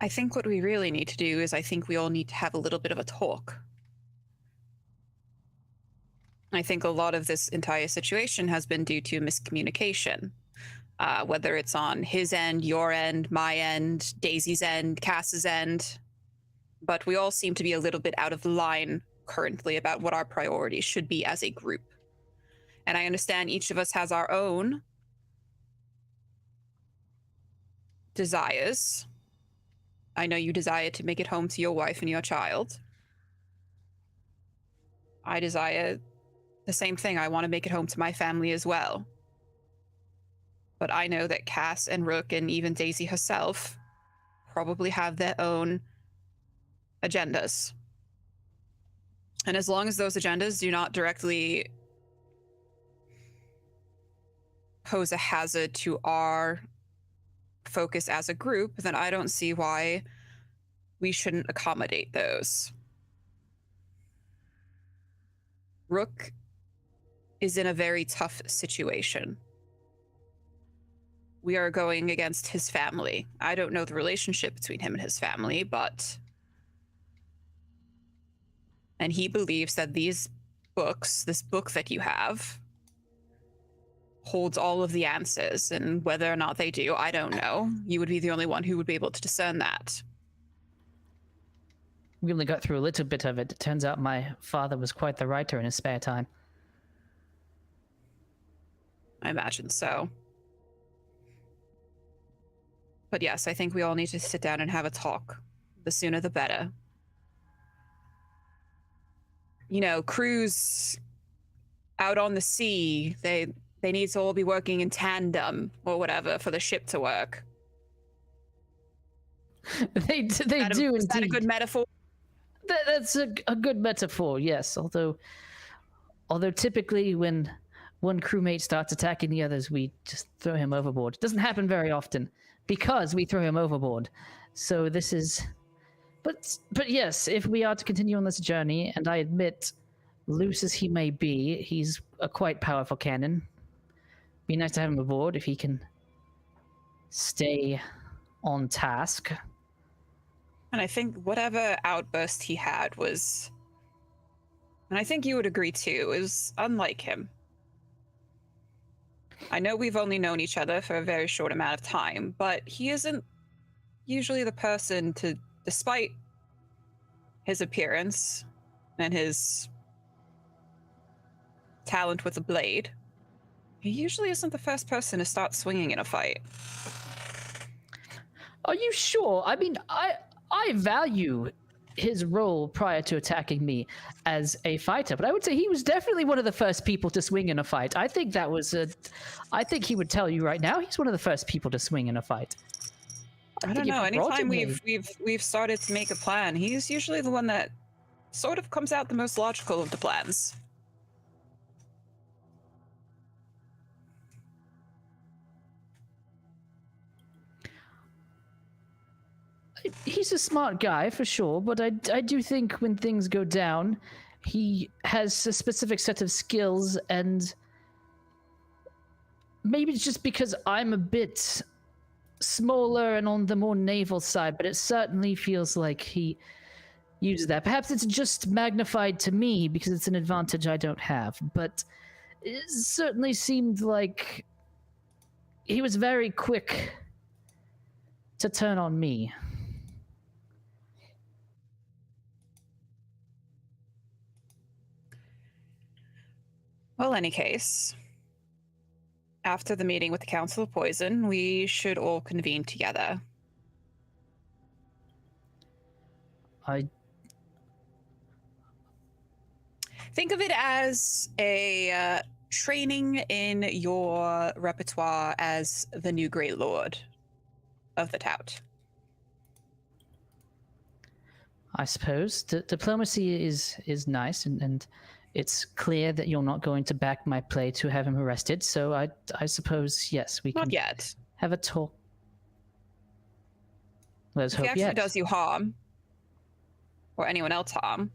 I think what we really need to do is I think we all need to have a little bit of a talk. I think a lot of this entire situation has been due to miscommunication. Whether it's on his end, your end, my end, Daisy's end, Cass's end. But we all seem to be a little bit out of line currently about what our priorities should be as a group. And I understand each of us has our own desires. I know you desire to make it home to your wife and your child. I desire the same thing. I want to make it home to my family as well. But I know that Cass and Rook and even Daisy herself probably have their own agendas. And as long as those agendas do not directly pose a hazard to our focus as a group, then I don't see why we shouldn't accommodate those. Rook is in a very tough situation. We are going against his family. I don't know the relationship between him and his family, but... And he believes that these books, this book that you have, holds all of the answers, and whether or not they do, I don't know. You would be the only one who would be able to discern that. We only got through a little bit of it. It turns out my father was quite the writer in his spare time. I imagine so. But yes, I think we all need to sit down and have a talk. The sooner the better. You know, crews out on the sea, they need to all be working in tandem or whatever for the ship to work. They do indeed. Is that a good metaphor? That's a good metaphor, yes. Although typically when one crewmate starts attacking the others, we just throw him overboard. It doesn't happen very often because we throw him overboard. So this is... But yes, if we are to continue on this journey, and I admit, loose as he may be, he's a quite powerful cannon. Be nice to have him aboard if he can stay on task. And I think whatever outburst he had was, and I think you would agree too, is unlike him. I know we've only known each other for a very short amount of time, but he isn't usually the person to, despite his appearance and his talent with a blade, he usually isn't the first person to start swinging in a fight. Are you sure? I mean, I value his role prior to attacking me as a fighter, but I would say he was definitely one of the first people to swing in a fight. I think that was I think he would tell you right now he's one of the first people to swing in a fight. I don't know. Anytime we've started to make a plan, he's usually the one that sort of comes out the most logical of the plans. He's a smart guy for sure, but I do think when things go down, he has a specific set of skills, and maybe it's just because I'm a bit smaller and on the more naval side, but it certainly feels like he uses that. Perhaps it's just magnified to me because it's an advantage I don't have, but it certainly seemed like he was very quick to turn on me. Well, any case, after the meeting with the Council of Poison, we should all convene together. Think of it as a training in your repertoire as the new Great Lord of the Tout. I suppose diplomacy is nice, and it's clear that you're not going to back my play to have him arrested. So I suppose yes, we can Not yet. have a talk. Let's If he hope actually yes. does you harm, or anyone else harm,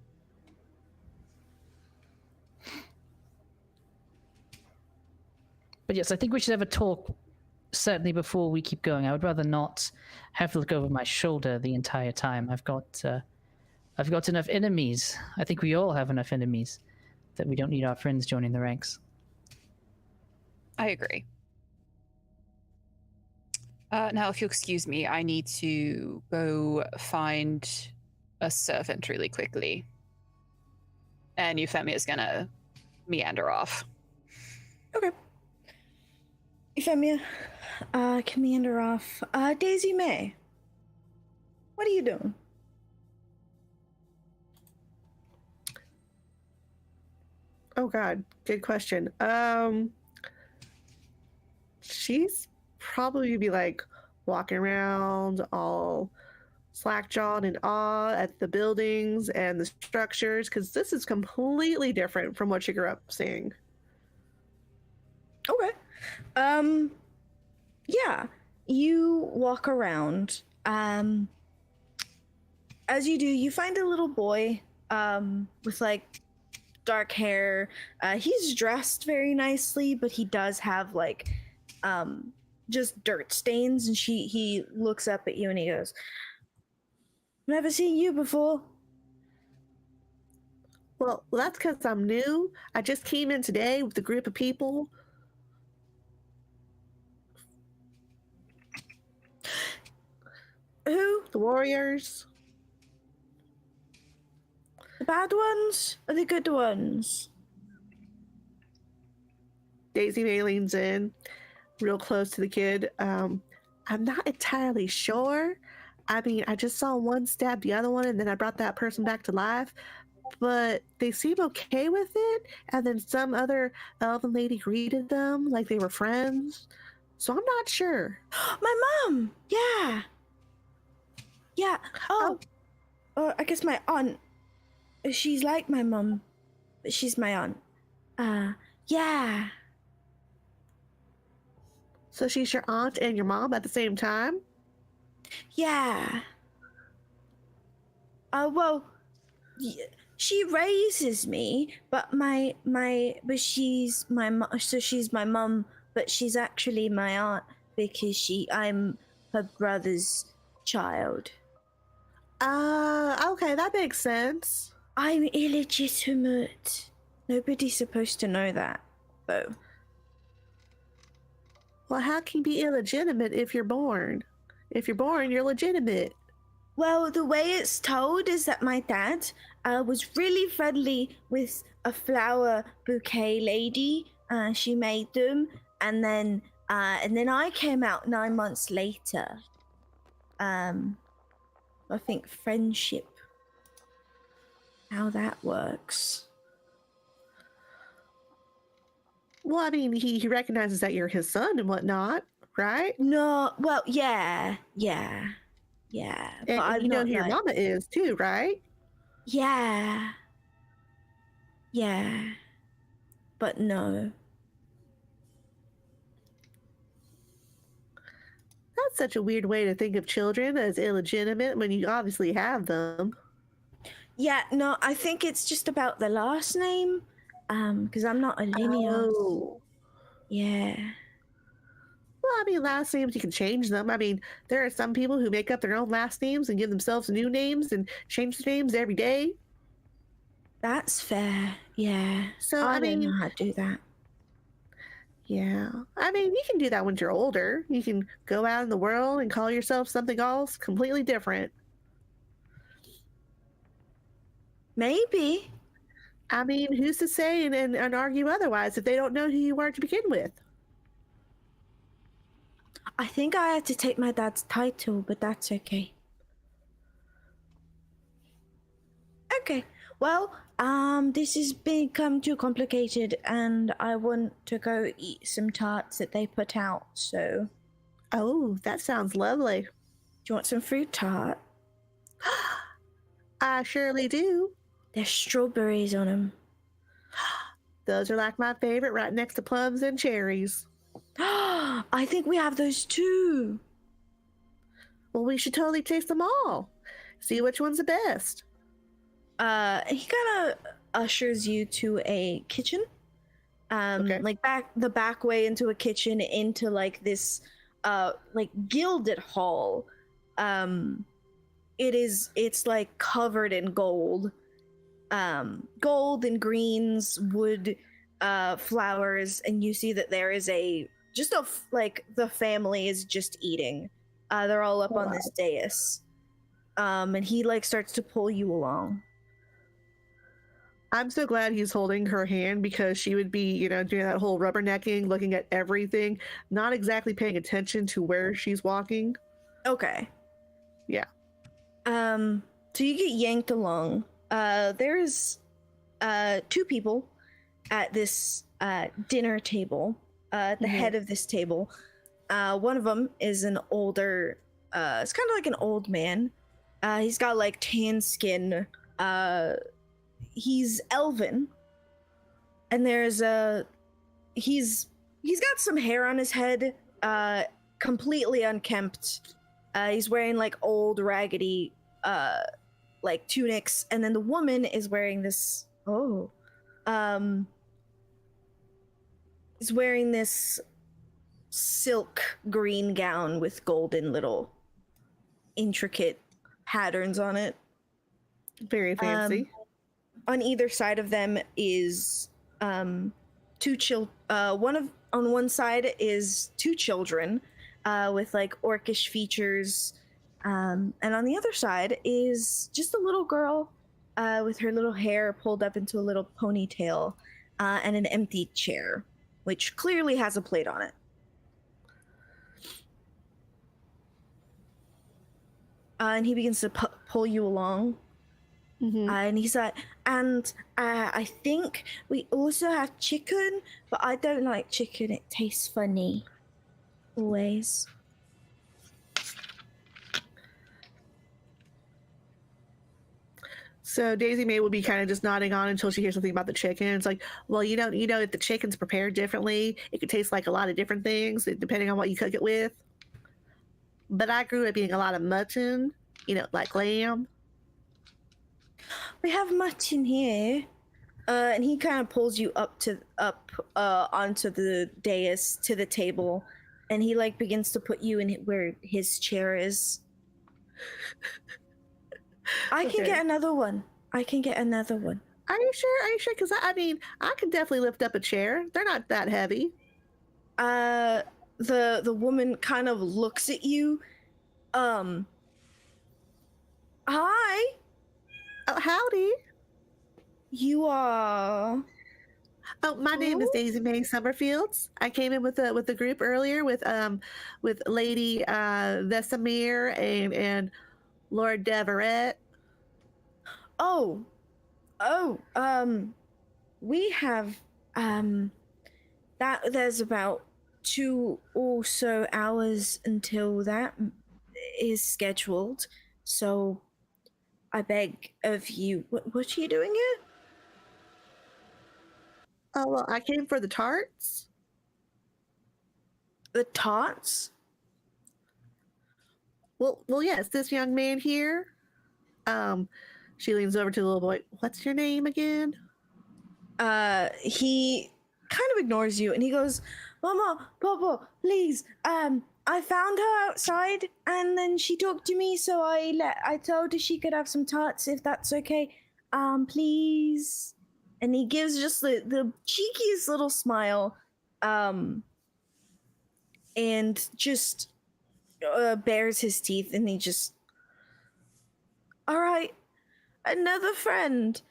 But yes, I think we should have a talk certainly before we keep going. I would rather not have to look over my shoulder the entire time. I've got enough enemies. I think we all have enough enemies that we don't need our friends joining the ranks. I agree. Now, if you'll excuse me, I need to go find a servant really quickly. And Euphemia is gonna meander off. Okay. Euphemia, commander off. Daisy May, what are you doing? Oh God, good question. She's probably gonna be like walking around all slack-jawed in awe at the buildings and the structures, because this is completely different from what she grew up seeing. Okay. Yeah, you walk around. As you do, you find a little boy, with like dark hair. He's dressed very nicely, but he does have like, just dirt stains. And he looks up at you and he goes, "Never seen you before." Well, that's because I'm new. I just came in today with a group of people. Who? The Warriors. The bad ones or the good ones? Daisy May leans in real close to the kid. I'm not entirely sure. I mean, I just saw one stab the other one and then I brought that person back to life. But they seem okay with it. And then some other elven lady greeted them like they were friends. So I'm not sure. My mom. Yeah. Yeah. Oh. I guess my aunt. She's like my mom, but she's my aunt. Yeah. So she's your aunt and your mom at the same time? Yeah. Well, she raises me, but but she's my mom. So she's my mom, but she's actually my aunt because I'm her brother's child. Okay, that makes sense. I'm illegitimate. Nobody's supposed to know that, though. Well, how can you be illegitimate if you're born? If you're born, you're legitimate. Well, the way it's told is that my dad was really friendly with a flower bouquet lady. She made them, and then I came out 9 months later. I think friendship. How that works. Well, I mean, he recognizes that you're his son and whatnot, right? No, well, yeah. And I'm you know not who your like- mama is too, right? Yeah. Yeah. But no. That's such a weird way to think of children as illegitimate when you obviously have them. Yeah, no, I think it's just about the last name. Because I'm not a lineage. Oh. Yeah. Well, I mean, last names, you can change them. I mean, there are some people who make up their own last names and give themselves new names and change their names every day. That's fair. Yeah. So, I I don't mean, know how to do that. yeah. I mean, you can do that when you're older. You can go out in the world and call yourself something else completely different. Maybe. I mean, who's to say and argue otherwise if they don't know who you are to begin with? I think I had to take my dad's title, but that's okay. Okay. Well, this has become too complicated and I want to go eat some tarts that they put out, so Oh, that sounds lovely. do you want some fruit tart? I surely do. There's strawberries on them. Those are like my favorite, right next to plums and cherries. I think we have those too. Well, we should totally taste them all. See which one's the best. He kind of ushers you to a kitchen. Okay. Like the back way into a kitchen into like this like gilded hall. It's like covered in gold. Gold and greens, wood, flowers, and you see that there is like the family is just eating. They're all up on this dais. And he like starts to pull you along. I'm so glad he's holding her hand because she would be, doing that whole rubbernecking, looking at everything, not exactly paying attention to where she's walking. Okay. Yeah. So you get yanked along. There's two people at this dinner table, at the head of this table. One of them is an older, it's kind of like an old man. He's got like tan skin. He's elven. And there's he's got some hair on his head, completely unkempt. He's wearing like old raggedy like tunics, and then the woman is wearing this is wearing this silk green gown with golden little intricate patterns on it. Very fancy. On either side of them is on one side is two children with like orcish features, and on the other side is just a little girl with her little hair pulled up into a little ponytail, and an empty chair which clearly has a plate on it. And he begins to pull you along. And he's like, and I think we also have chicken, but I don't like chicken. It tastes funny. Always. So Daisy May will be kind of just nodding on until she hears something about the chicken. It's like, well, if the chicken's prepared differently, it could taste like a lot of different things depending on what you cook it with. But I grew up eating a lot of mutton, like lamb. We have mutton here. And he kind of pulls you up onto the dais to the table, and he like begins to put you in where his chair is. I can get another one. Are you sure? Because I can definitely lift up a chair. They're not that heavy. The woman kind of looks at you. Hi. Oh, howdy. You are. Oh, my name is Daisy May Summerfields. I came in with the group earlier with Lady Vesemir and Lord Deverett. We have that there's about 2 or so hours until that is scheduled, so I beg of you. What are you doing here? Oh, well, I came for the tarts. The tarts? Well, yes, this young man here. She leans over to the little boy. What's your name again? He kind of ignores you and he goes, Mama, Papa, please, I found her outside and then she talked to me, so I told her she could have some tarts if that's okay. Please. And he gives just the cheekiest little smile, and just bares his teeth, and he just, all right, another friend.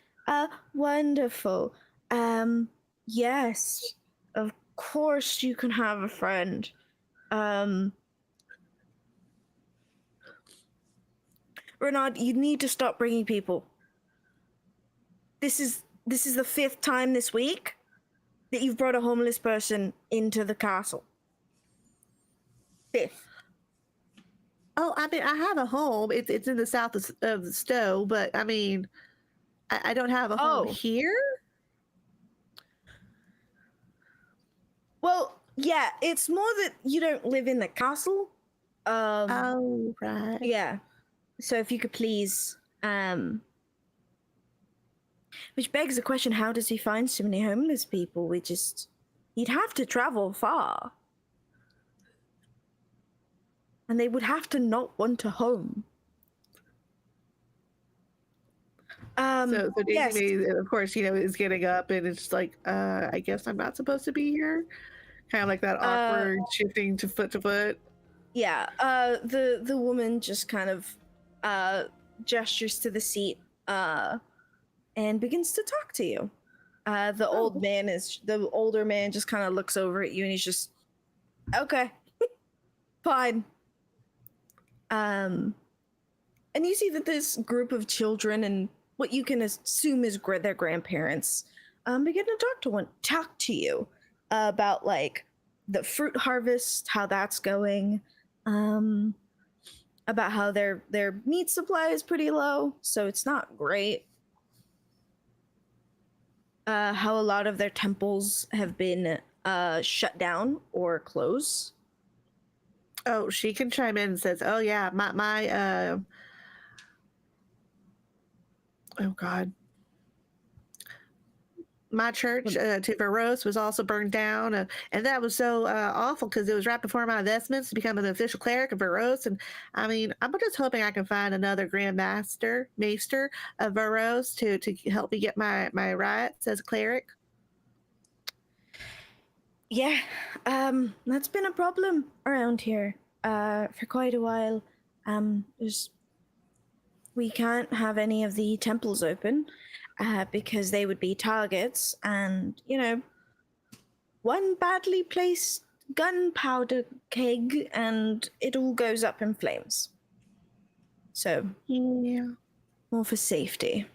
Wonderful. Yes, of course you can have a friend. Renard, you need to stop bringing people. This is the 5th time this week that you've brought a homeless person into the castle. 5th. Oh, I mean, I have a home. It's in the south of the Stowe, but I mean, I don't have a home Oh. here. Well, yeah, it's more that you don't live in the castle. Oh, right. Yeah. So if you could please, which begs the question, how does he find so many homeless people? He'd have to travel far. And they would have to not want a home. So Daisy yes. May, of course, is getting up and it's like, I guess I'm not supposed to be here. Kind of like that awkward shifting to foot. Yeah, the woman just kind of gestures to the seat and begins to talk to you. The older man just kind of looks over at you and he's just, okay, fine. And you see that this group of children and what you can assume is their grandparents begin to talk to you about like the fruit harvest, how that's going, about how their meat supply is pretty low, so it's not great. How a lot of their temples have been shut down or closed. Oh, she can chime in and says, "Oh yeah, my oh god, my church to Varos was also burned down, and that was so awful because it was right before my investments to become an official cleric of Varos. And I mean, I'm just hoping I can find another maester of Varos to help me get my rights as a cleric." Yeah, that's been a problem around here for quite a while. We can't have any of the temples open because they would be targets, and one badly placed gunpowder keg and it all goes up in flames. So Yeah. more for safety.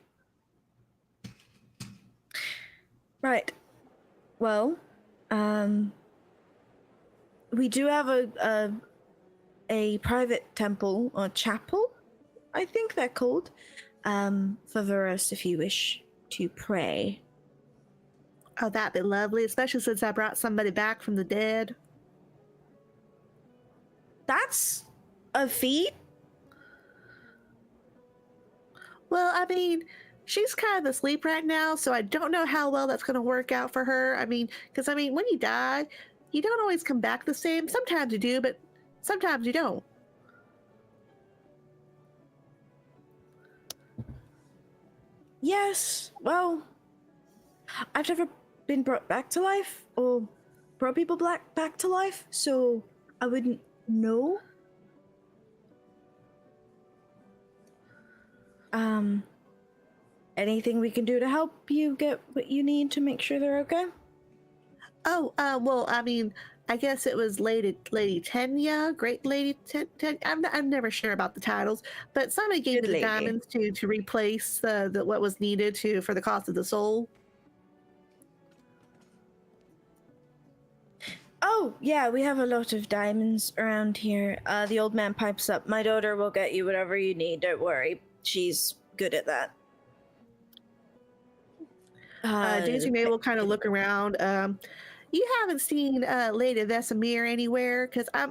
Right. Well, we do have a private temple or chapel, I think they're called, for Varos if you wish to pray. Oh, that'd be lovely, especially since I brought somebody back from the dead. That's a feat. Well, I mean, she's kind of asleep right now, so I don't know how well that's going to work out for her. I mean, because when you die, you don't always come back the same. Sometimes you do, but sometimes you don't. Yes, well, I've never been brought back to life or brought people back to life, so I wouldn't know. Anything we can do to help you get what you need to make sure they're okay? Oh, well, I mean, I guess it was Lady Tenya, Great Lady Tenya. I'm never sure about the titles, but somebody gave Good me the lady. diamonds to replace the what was needed for the cost of the soul. Oh, yeah, we have a lot of diamonds around here. The old man pipes up. My daughter will get you whatever you need, don't worry. She's good at that. Daisy May will kind of look around. You haven't seen Lady Vesemir anywhere? Because I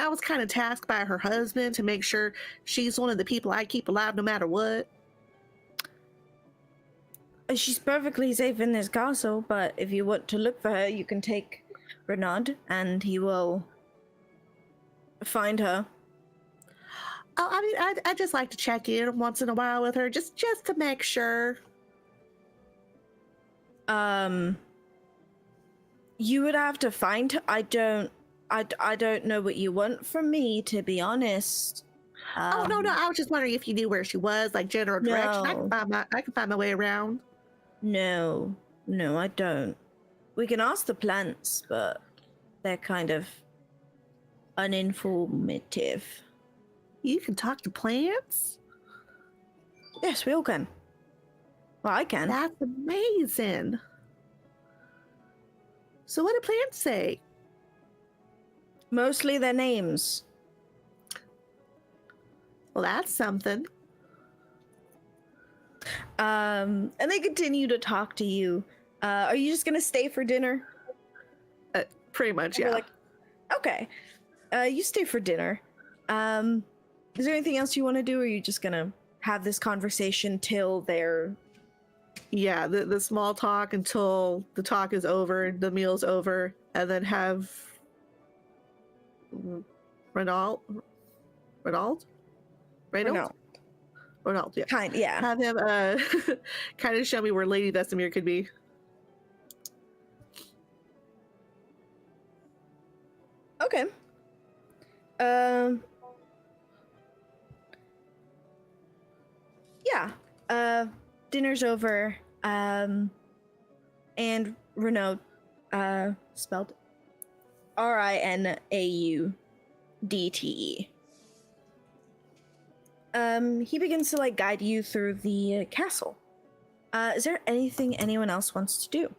was kind of tasked by her husband to make sure she's one of the people I keep alive no matter what. She's perfectly safe in this castle, but if you want to look for her, you can take Renaud, and he will find her. Oh, I mean, I just like to check in once in a while with her, just to make sure. You would have to find her. I don't know what you want from me, to be honest. Oh no, I was just wondering if you knew where she was, like general direction. I can find my way around. No, I don't. We can ask the plants, but they're kind of uninformative. You can talk to plants? Yes, we all can. Well, I can. That's amazing. So what do plants say? Mostly their names. Well, that's something. And they continue to talk to you. Are you just gonna stay for dinner? Pretty much, We're yeah. like, okay. You stay for dinner. Is there anything else you want to do, or are you just gonna have this conversation till they're... Yeah, the small talk until the talk is over, the meal's over, and then have Renaud, yeah. Kind, yeah. Have him kind of show me where Lady Vesemir could be. Okay. Yeah. Dinner's over. And Renaud, spelled Rinaudte. He begins to like guide you through the castle. Is there anything anyone else wants to do?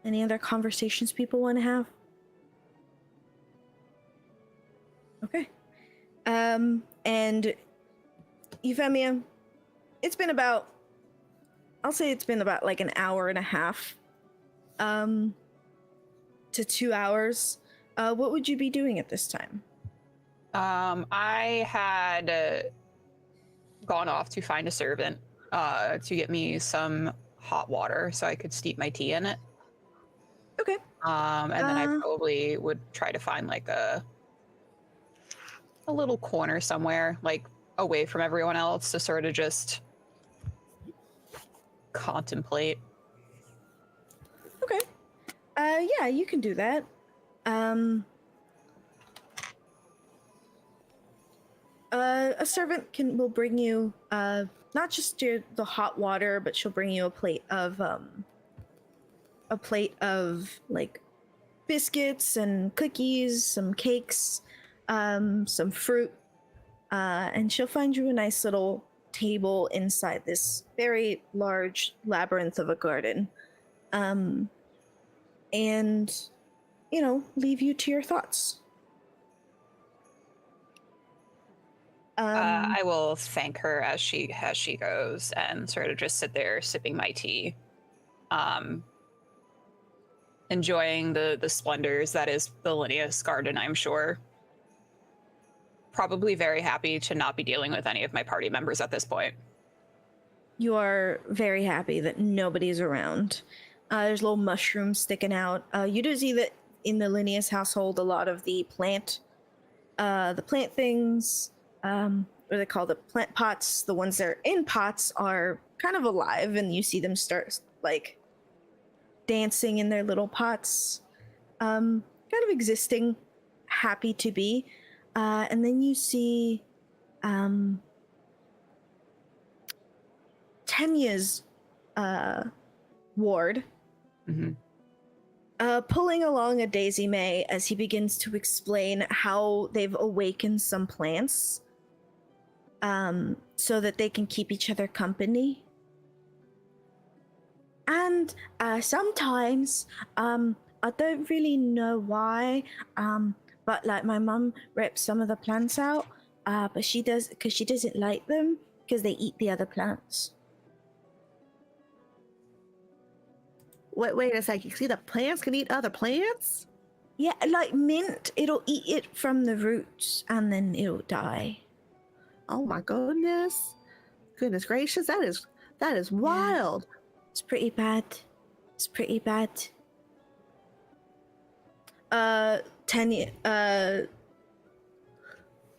Any other conversations people want to have? Okay. And Euphemia, it's been about like an hour and a half to 2 hours. What would you be doing at this time? I had gone off to find a servant to get me some hot water so I could steep my tea in it. Okay. And then I probably would try to find like a little corner somewhere, like away from everyone else, to sort of just contemplate. Okay. Yeah, you can do that. A servant will bring you not just the hot water, but she'll bring you a plate of like biscuits and cookies, some cakes, some fruit, and she'll find you a nice little table inside this very large labyrinth of a garden, and leave you to your thoughts. I will thank her as she goes and sort of just sit there sipping my tea, enjoying the splendors that is the Linnaeus garden, I'm sure. Probably very happy to not be dealing with any of my party members at this point. You are very happy that nobody's around. There's little mushrooms sticking out. You do see that in the Linnaeus household, a lot of the plant things, what they call the plant pots, the ones that are in pots, are kind of alive, and you see them start like dancing in their little pots, kind of existing, happy to be. And then you see Tenya's ward pulling along a Daisy May as he begins to explain how they've awakened some plants so that they can keep each other company. And sometimes, I don't really know why, but like my mum rips some of the plants out But she does, because she doesn't like them because they eat the other plants. Wait a second. See, the plants can eat other plants? Yeah, like mint, it'll eat it from the roots and then it'll die. Oh my goodness. Goodness gracious, that is wild. It's pretty bad. It's pretty bad.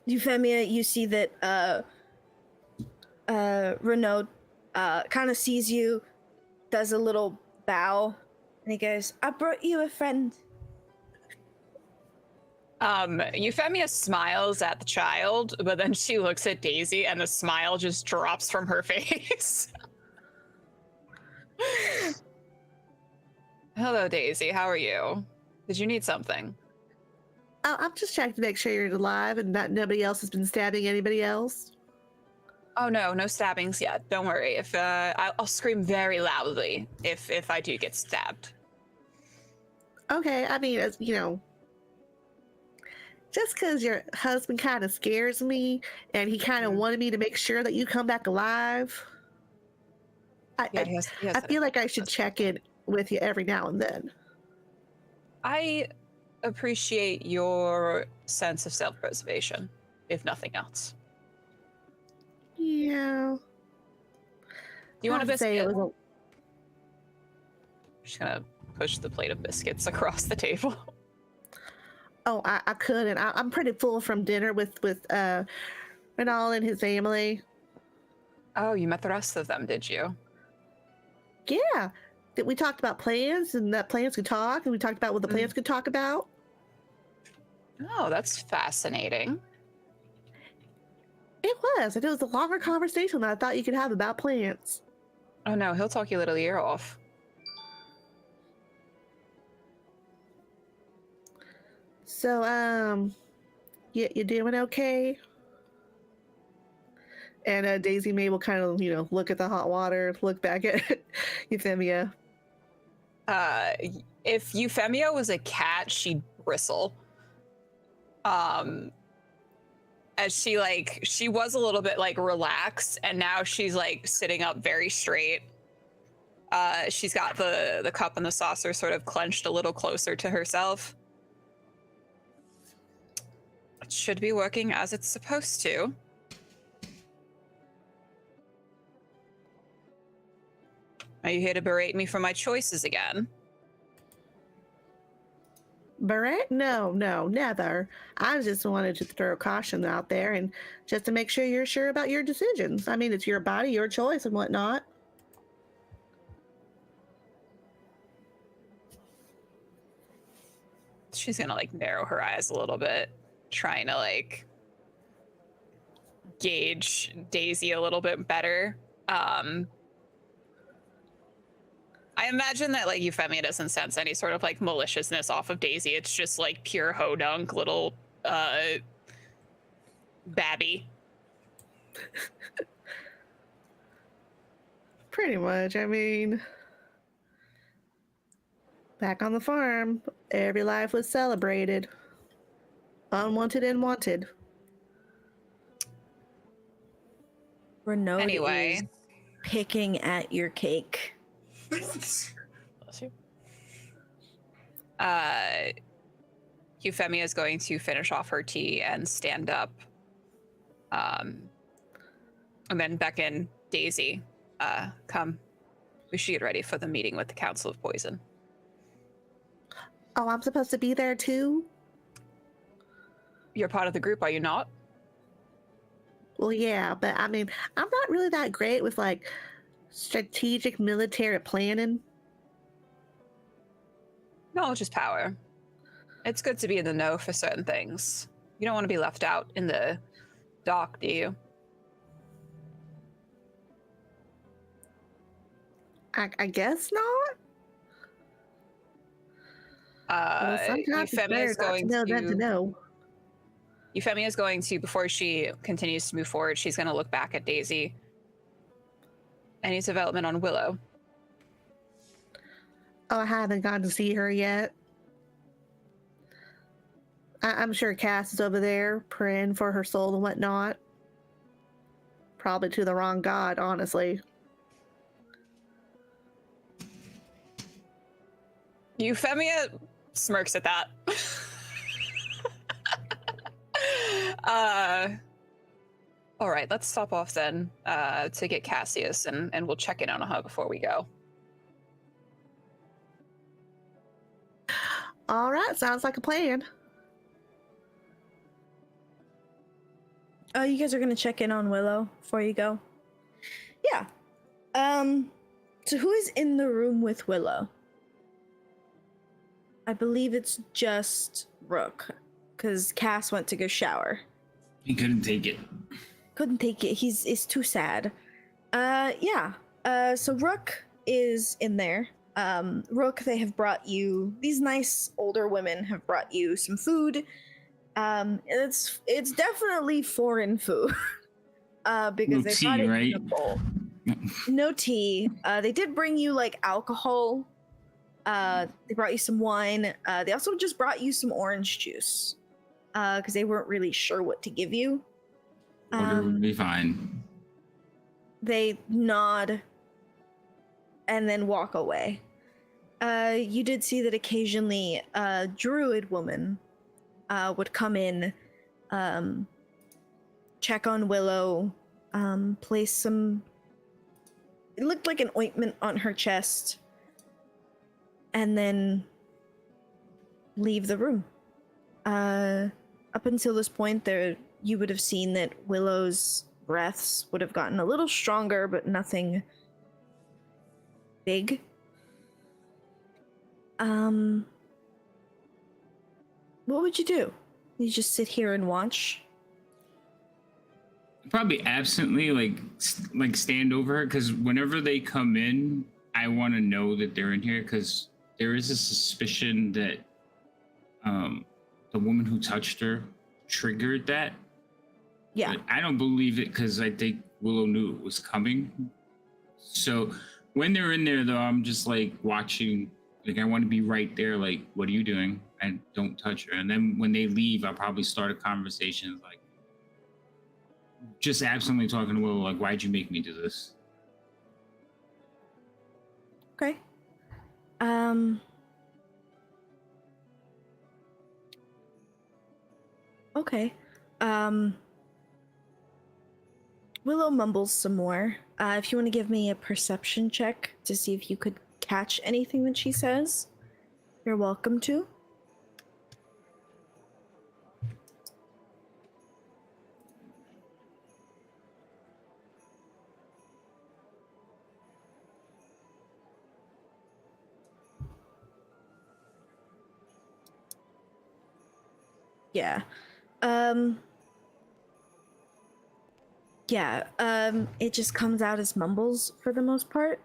Euphemia, you see that Renaud kind of sees you, does a little bow, and he goes, I brought you a friend. Euphemia smiles at the child, but then she looks at Daisy and the smile just drops from her face. Hello, Daisy. How are you? Did you need something? Oh, I'm just checking to make sure you're alive and that nobody else has been stabbing anybody else. Oh no, no stabbings yet. Don't worry. If I'll scream very loudly if I do get stabbed. Okay, I mean, as you know, just because your husband kind of scares me and he kind of wanted me to make sure that you come back alive, I feel like I should check in with you every now and then. I appreciate your sense of self-preservation, if nothing else. Yeah. Do you want a biscuit? It was I'm just gonna push the plate of biscuits across the table. Oh, I couldn't. I'm pretty full from dinner with Renal and his family. Oh, you met the rest of them, did you? Yeah. We talked about plans and that plans could talk, and we talked about what the plans could talk about. Oh, that's fascinating. It was. And it was a longer conversation than I thought you could have about plants. Oh no, he'll talk your little ear off. So, you doing okay? And Daisy May will kind of, look at the hot water, look back at Euphemia. If Euphemia was a cat, she'd bristle. As she was a little bit relaxed, and now she's sitting up very straight. She's got the cup and the saucer sort of clenched a little closer to herself. It should be working as it's supposed to. Are you here to berate me for my choices again? Barrett? No, never. I just wanted to throw caution out there and just to make sure you're sure about your decisions. I mean, it's your body, your choice, and whatnot. She's gonna narrow her eyes a little bit, trying to gauge Daisy a little bit better. I imagine that Euphemia doesn't sense any sort of maliciousness off of Daisy. It's just pure hodunk little babby. Pretty much. I mean, back on the farm, every life was celebrated. Unwanted and wanted. Renaud Anyway. is picking at your cake. Bless you. Euphemia is going to finish off her tea and stand up. And then beckon Daisy. Come. We should get ready for the meeting with the Council of Poison. Oh, I'm supposed to be there too? You're part of the group, are you not? Well, yeah, but I mean, I'm not really that great with strategic military planning. Knowledge is power. It's good to be in the know for certain things. You don't want to be left out in the dark, do you? I guess not. Well, sometimes it's better not to know than to know. Euphemia is going to, before she continues to move forward, she's going to look back at Daisy. Any development on Willow? Oh, I haven't gone to see her yet. I'm sure Cass is over there praying for her soul and whatnot. Probably to the wrong god, honestly. Euphemia smirks at that. All right, let's stop off then to get Cassius, and we'll check in on her before we go. All right, sounds like a plan. You guys are gonna check in on Willow before you go? Yeah. So who is in the room with Willow? I believe it's just Rook, because Cass went to go shower. He couldn't take it. Couldn't take it. It's too sad. Yeah. So Rook is in there. Rook, they have brought you, these nice older women have brought you some food. It's definitely foreign food. Because No they tea, brought it right? in a bowl. No tea. They did bring you like alcohol. They brought you some wine. They also just brought you some orange juice. Because they weren't really sure what to give you. Order would be fine. They nod and then walk away. You did see that occasionally a druid woman would come in, check on Willow, place some, it looked like an ointment on her chest, and then leave the room. Up until this point, you would have seen that Willow's breaths would have gotten a little stronger, but nothing big. What would you do? You just sit here and watch? Probably absently, like stand over her, because whenever they come in, I want to know that they're in here, because there is a suspicion that the woman who touched her triggered that. Yeah. But I don't believe it, because I think Willow knew it was coming. So when they're in there, though, I'm just like watching. Like, I want to be right there. Like, what are you doing? And don't touch her. And then when they leave, I'll probably start a conversation, like, just absently talking to Willow, like, why'd you make me do this? Okay. Okay. Willow mumbles some more. If you want to give me a perception check to see if you could catch anything that she says, you're welcome to. Yeah. It just comes out as mumbles for the most part.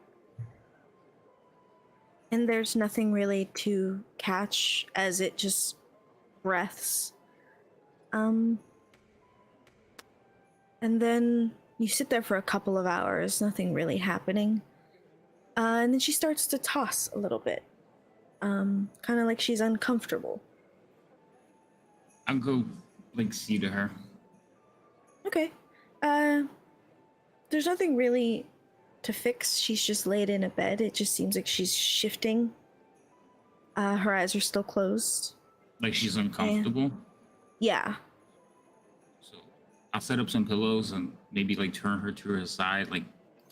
And there's nothing really to catch as it just breaths. And then you sit there for a couple of hours, nothing really happening. And then she starts to toss a little bit. Kind of like she's uncomfortable. I'll go, like, see to her. Okay. There's nothing really to fix. She's just laid in a bed. It just seems like she's shifting. Her eyes are still closed. Like, she's uncomfortable. Yeah. So I'll set up some pillows and maybe, like, turn her to her side, like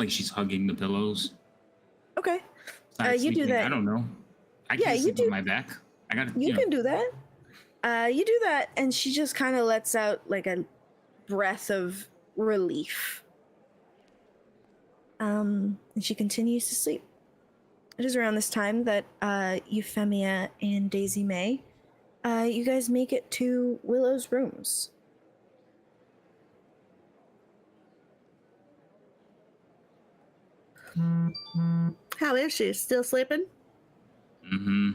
she's hugging the pillows. Okay. Side You do sleeping. that. I don't know. I Yeah, can't you sleep do- on my back. I got You can do that. You do that, and she just kind of lets out like a breath of relief. And she continues to sleep. It is around this time that Euphemia and Daisy May, you guys make it to Willow's rooms. How is she? Still sleeping? Mm-hmm.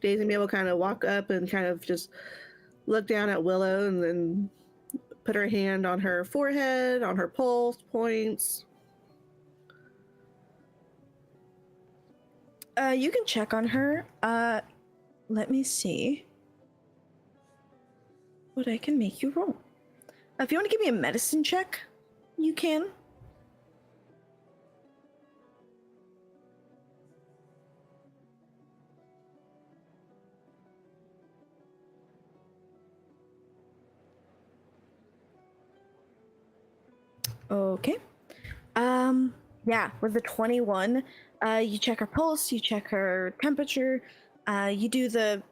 Daisy May will kind of walk up and kind of just look down at Willow and then put her hand on her forehead, on her pulse points. You can check on her. let me see what I can make you roll. If you want to give me a medicine check, you can. Okay. Yeah, with the 21, you check her pulse, you check her temperature, you do the,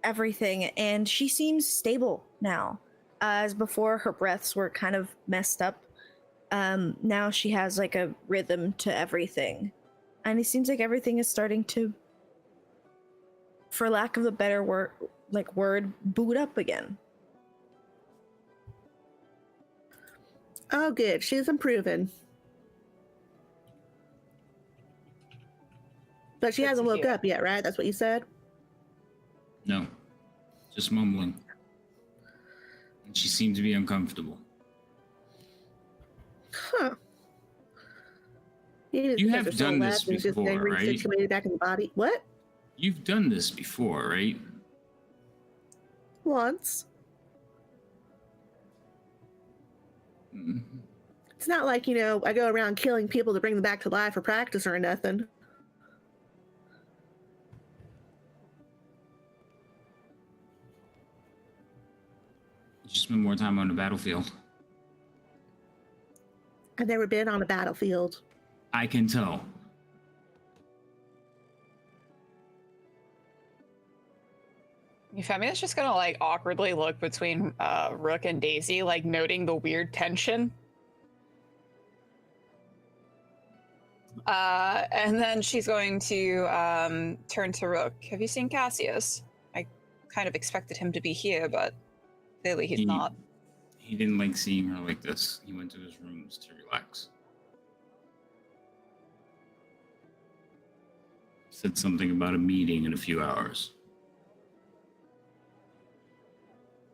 everything, and she seems stable now. As before, her breaths were kind of messed up. Now she has like a rhythm to everything. And it seems like everything is starting to, for lack of a better word, boot up again. Oh, good. She's improving. But she Good hasn't to woke hear. up yet, right? That's what you said? No, just mumbling. And she seemed to be uncomfortable. Huh. Maybe it's You because have her soul done this left and it's just before, getting right? resituated back in the body. What? You've done this before, right? Once. Mhm. It's not like, I go around killing people to bring them back to life for practice or nothing. You just spend more time on the battlefield. I've never been on a battlefield. I can tell. Euphemia's just gonna like awkwardly look between Rook and Daisy, like noting the weird tension. And then she's going to turn to Rook. Have you seen Cassius? I kind of expected him to be here, but clearly he's not. He didn't like seeing her like this. He went to his rooms to relax. Said something about a meeting in a few hours.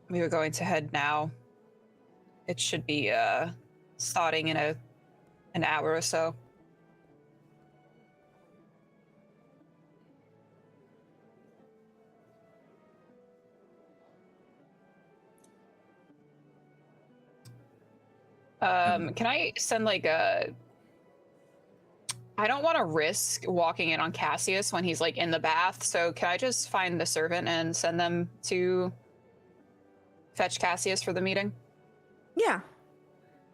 We were going to head now. It should be starting in an hour or so. Can I send like a... I don't want to risk walking in on Cassius when he's like in the bath, so can I just find the servant and send them to fetch Cassius for the meeting? Yeah.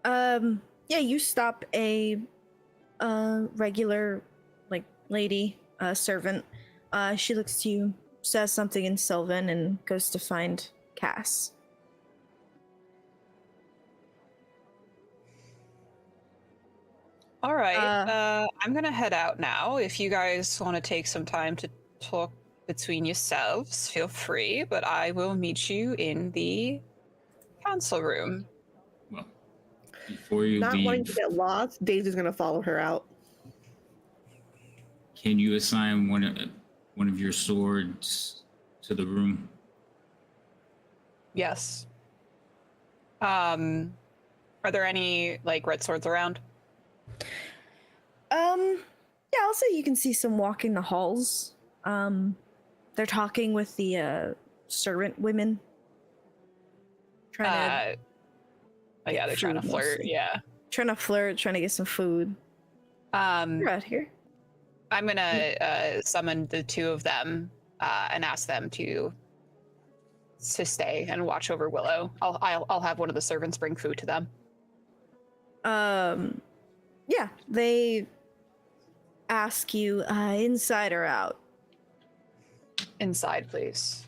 Yeah, you stop a regular lady servant. She looks to you, says something in Sylvan, and goes to find Cass. All right. I'm gonna head out now. If you guys want to take some time to talk between yourselves, feel free, but I will meet you in the council room. Well, before you Not wanting to leave, get lost, Daisy's going to follow her out. can you assign one of your swords to the room? Yes. Are there any like red swords around? Yeah, I'll say you can see some walking the halls. They're talking with the servant women. Trying Oh yeah, they're trying to food flirt. mostly. Yeah. trying to flirt, trying to get some food. You're out here. I'm gonna summon the two of them and ask them to stay and watch over Willow. I'll have one of the servants bring food to them. Yeah, they ask you inside or out. Inside, please.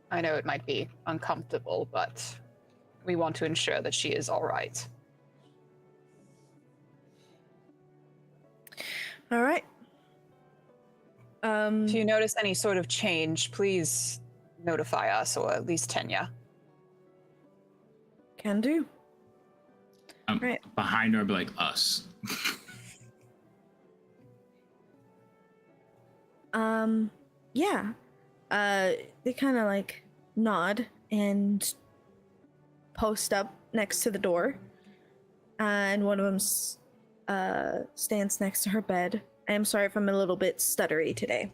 I know it might be uncomfortable, but we want to ensure that she is all right. All right. If you notice any sort of change, please notify us, or at least Tenya. Can do. Right. Behind her, I'd be like, us. Yeah. They kind of nod and post up next to the door. And one of them stands next to her bed. I am sorry if I'm a little bit stuttery today.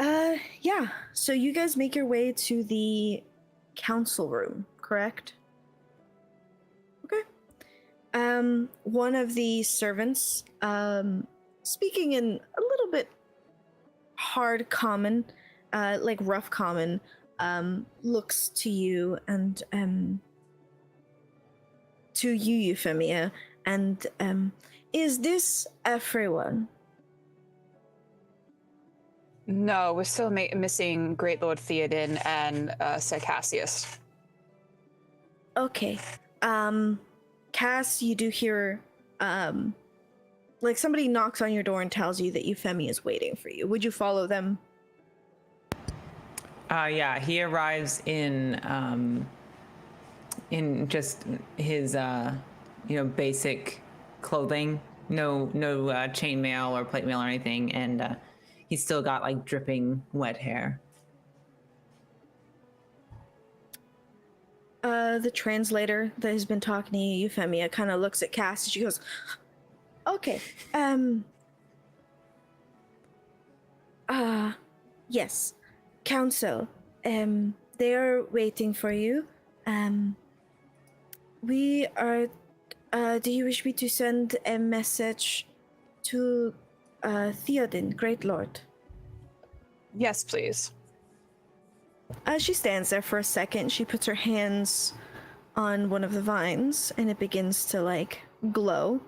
Yeah. So you guys make your way to the council room, correct? Okay. One of the servants, speaking in a little bit hard common, like rough common, looks to you and, to you, Euphemia, and, is this everyone? No, we're still missing Great Lord Theoden and Sir Cassius. Okay. Cass, you do hear, like somebody knocks on your door and tells you that Euphemia is waiting for you. Would you follow them? Yeah, he arrives in just his basic clothing, no chainmail or plate mail or anything, and he's still got like dripping wet hair. The translator that has been talking to you, Euphemia, kind of looks at Cass and she goes, okay, yes, council, they are waiting for you. We are, do you wish me to send a message to, Theoden, Great Lord? Yes, please. She stands there for a second. She puts her hands on one of the vines and it begins to like glow.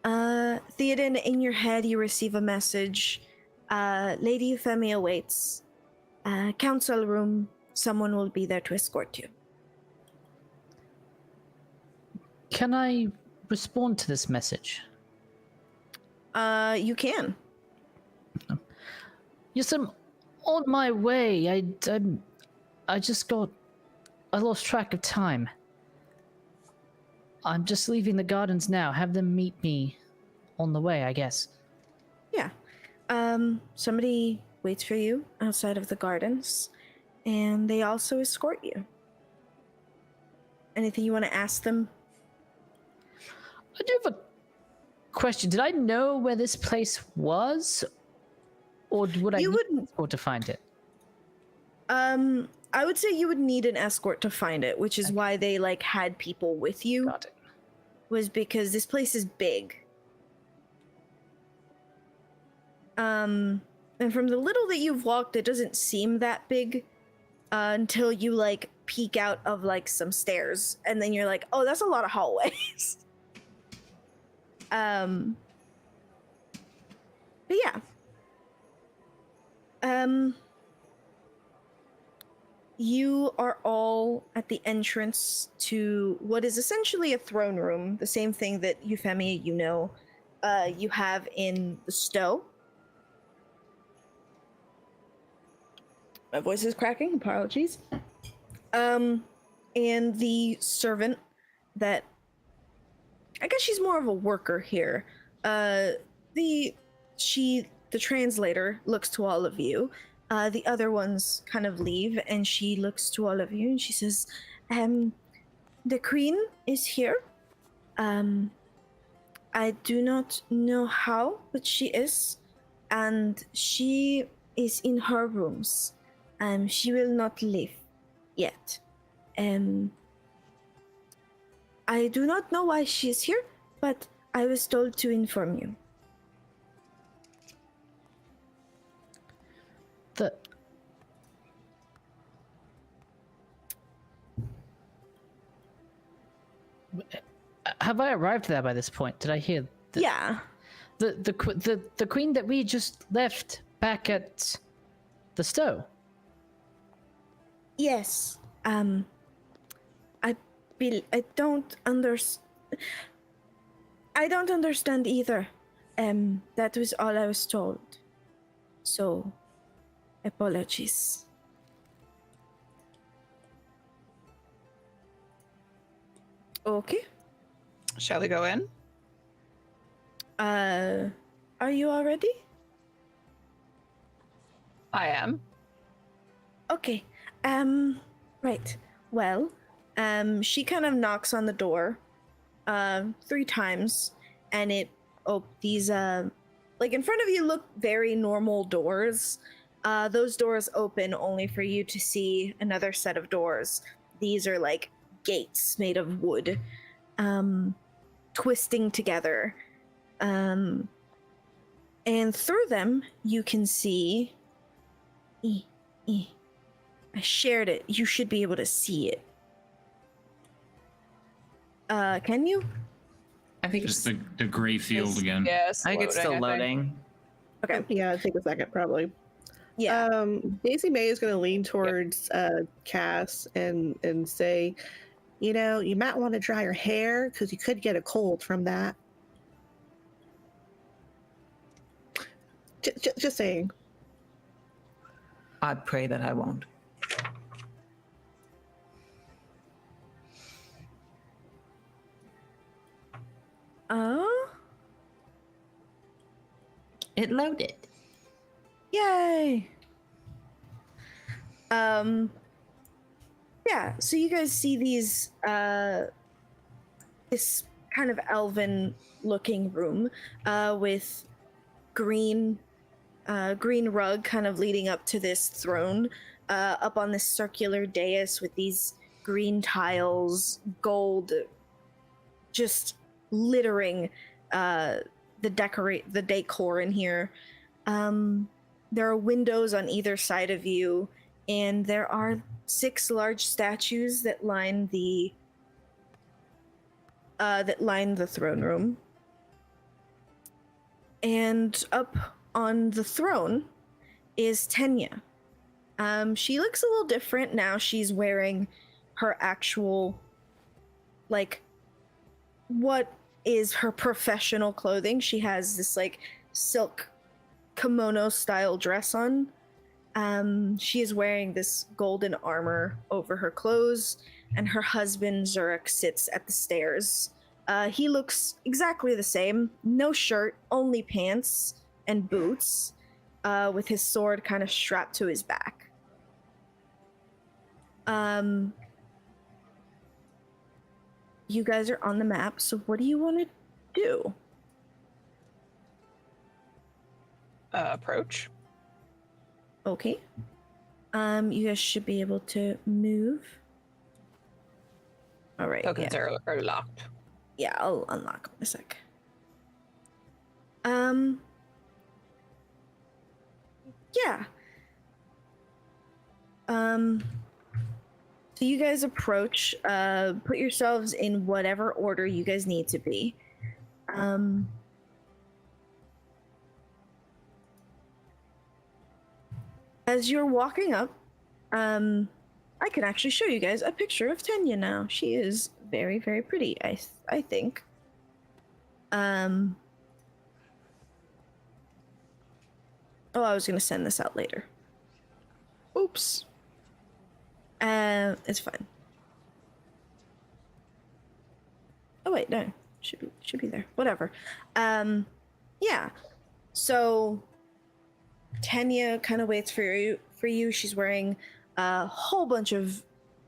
Theoden, in your head you receive a message. Lady Euphemia waits. Council room, someone will be there to escort you. Can I respond to this message? You can. Yes, I'm on my way. I lost track of time. I'm just leaving the gardens now. Have them meet me on the way, I guess. Yeah. Somebody waits for you outside of the gardens, and they also escort you. Anything you want to ask them? I do have a question. Did I know where this place was? Or would I need an escort to find it? I would say you would need an escort to find it, which is why they like had people with you. Got it. Was because this place is big. And from the little that you've walked, it doesn't seem that big until you like peek out of like some stairs, and then you're like, oh, that's a lot of hallways. But yeah. You are all at the entrance to what is essentially a throne room, the same thing that Euphemia, you have in the Stowe. My voice is cracking, apologies. And the servant that, I guess she's more of a worker here. The translator looks to all of you. The other ones kind of leave, and she looks to all of you and she says, the queen is here. I do not know how, but she is. And she is in her rooms. She will not leave yet. I do not know why she is here, but I was told to inform you. Have I arrived there by this point? Did I hear? Yeah. The queen that we just left back at the Stowe. Yes. I don't understand either. That was all I was told. So, apologies. Okay. Shall we go in? Are you all ready? I am. Okay. Right. Well, she kind of knocks on the door, 3 times, and these, like in front of you look very normal doors, those doors open only for you to see another set of doors. These are like gates made of wood, twisting together. And through them, you can see. I shared it. You should be able to see it. Can you? I think Just the gray field again. Yes. I think it's still loading. Okay. Yeah, take a second, probably. Yeah. Daisy May is going to lean towards Cass and say, you know, you might want to dry your hair because you could get a cold from that. Just saying. I pray that I won't. It loaded. Yay. Yeah, so you guys see these this kind of elven looking room with green rug kind of leading up to this throne, up on this circular dais with these green tiles, gold just littering the decor in here. There are windows on either side of you, and there are 6 large statues that line the throne room. And up on the throne is Tenya. She looks a little different now. She's wearing her actual, like, what is her professional clothing. She has this like silk kimono style dress on. She is wearing this golden armor over her clothes, and her husband Zurich sits at the stairs. He looks exactly the same. No shirt, only pants and boots, with his sword kind of strapped to his back. You guys are on the map, so what do you want to do? Approach. Okay. You guys should be able to move. All right. Tokens Yeah. are locked. Yeah, I'll unlock them in a sec. Yeah. So you guys approach, put yourselves in whatever order you guys need to be. As you're walking up, I can actually show you guys a picture of Tenya now. She is very, very pretty, I think. Oh, I was gonna send this out later. Oops. It's fine. Oh wait, no. Should be there. Whatever. Yeah. So Tenya kind of waits for you. She's wearing a whole bunch of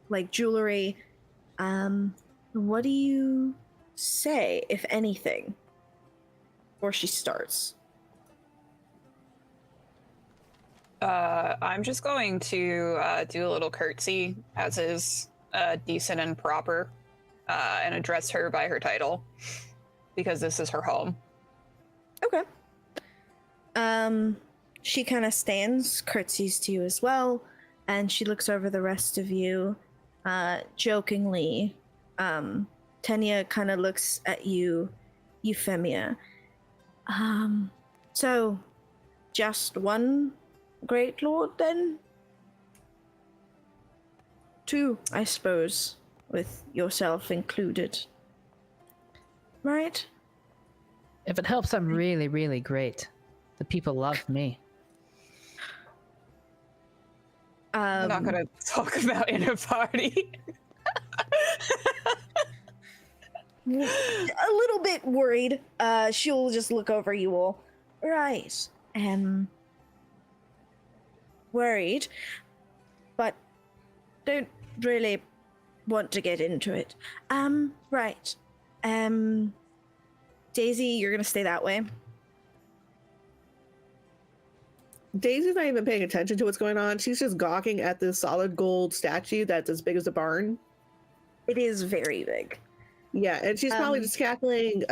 like jewelry. What do you say, if anything, before she starts? I'm just going to do a little curtsy, as is decent and proper, and address her by her title, because this is her home. Okay. She kind of stands, curtsies to you as well, and she looks over the rest of you, jokingly. Tenya kind of looks at you, Euphemia. So, just one Great Lord, then? 2, I suppose, with yourself included. Right? If it helps, I'm really, really great. The people love me. I'm not going to talk about in a party. A little bit worried. She'll just look over you all. Right. Worried, but don't really want to get into it. Right. Daisy, you're gonna stay that way. Daisy's not even paying attention to what's going on. She's just gawking at this solid gold statue that's as big as a barn. It is very big. Yeah, and she's probably Um, just calculating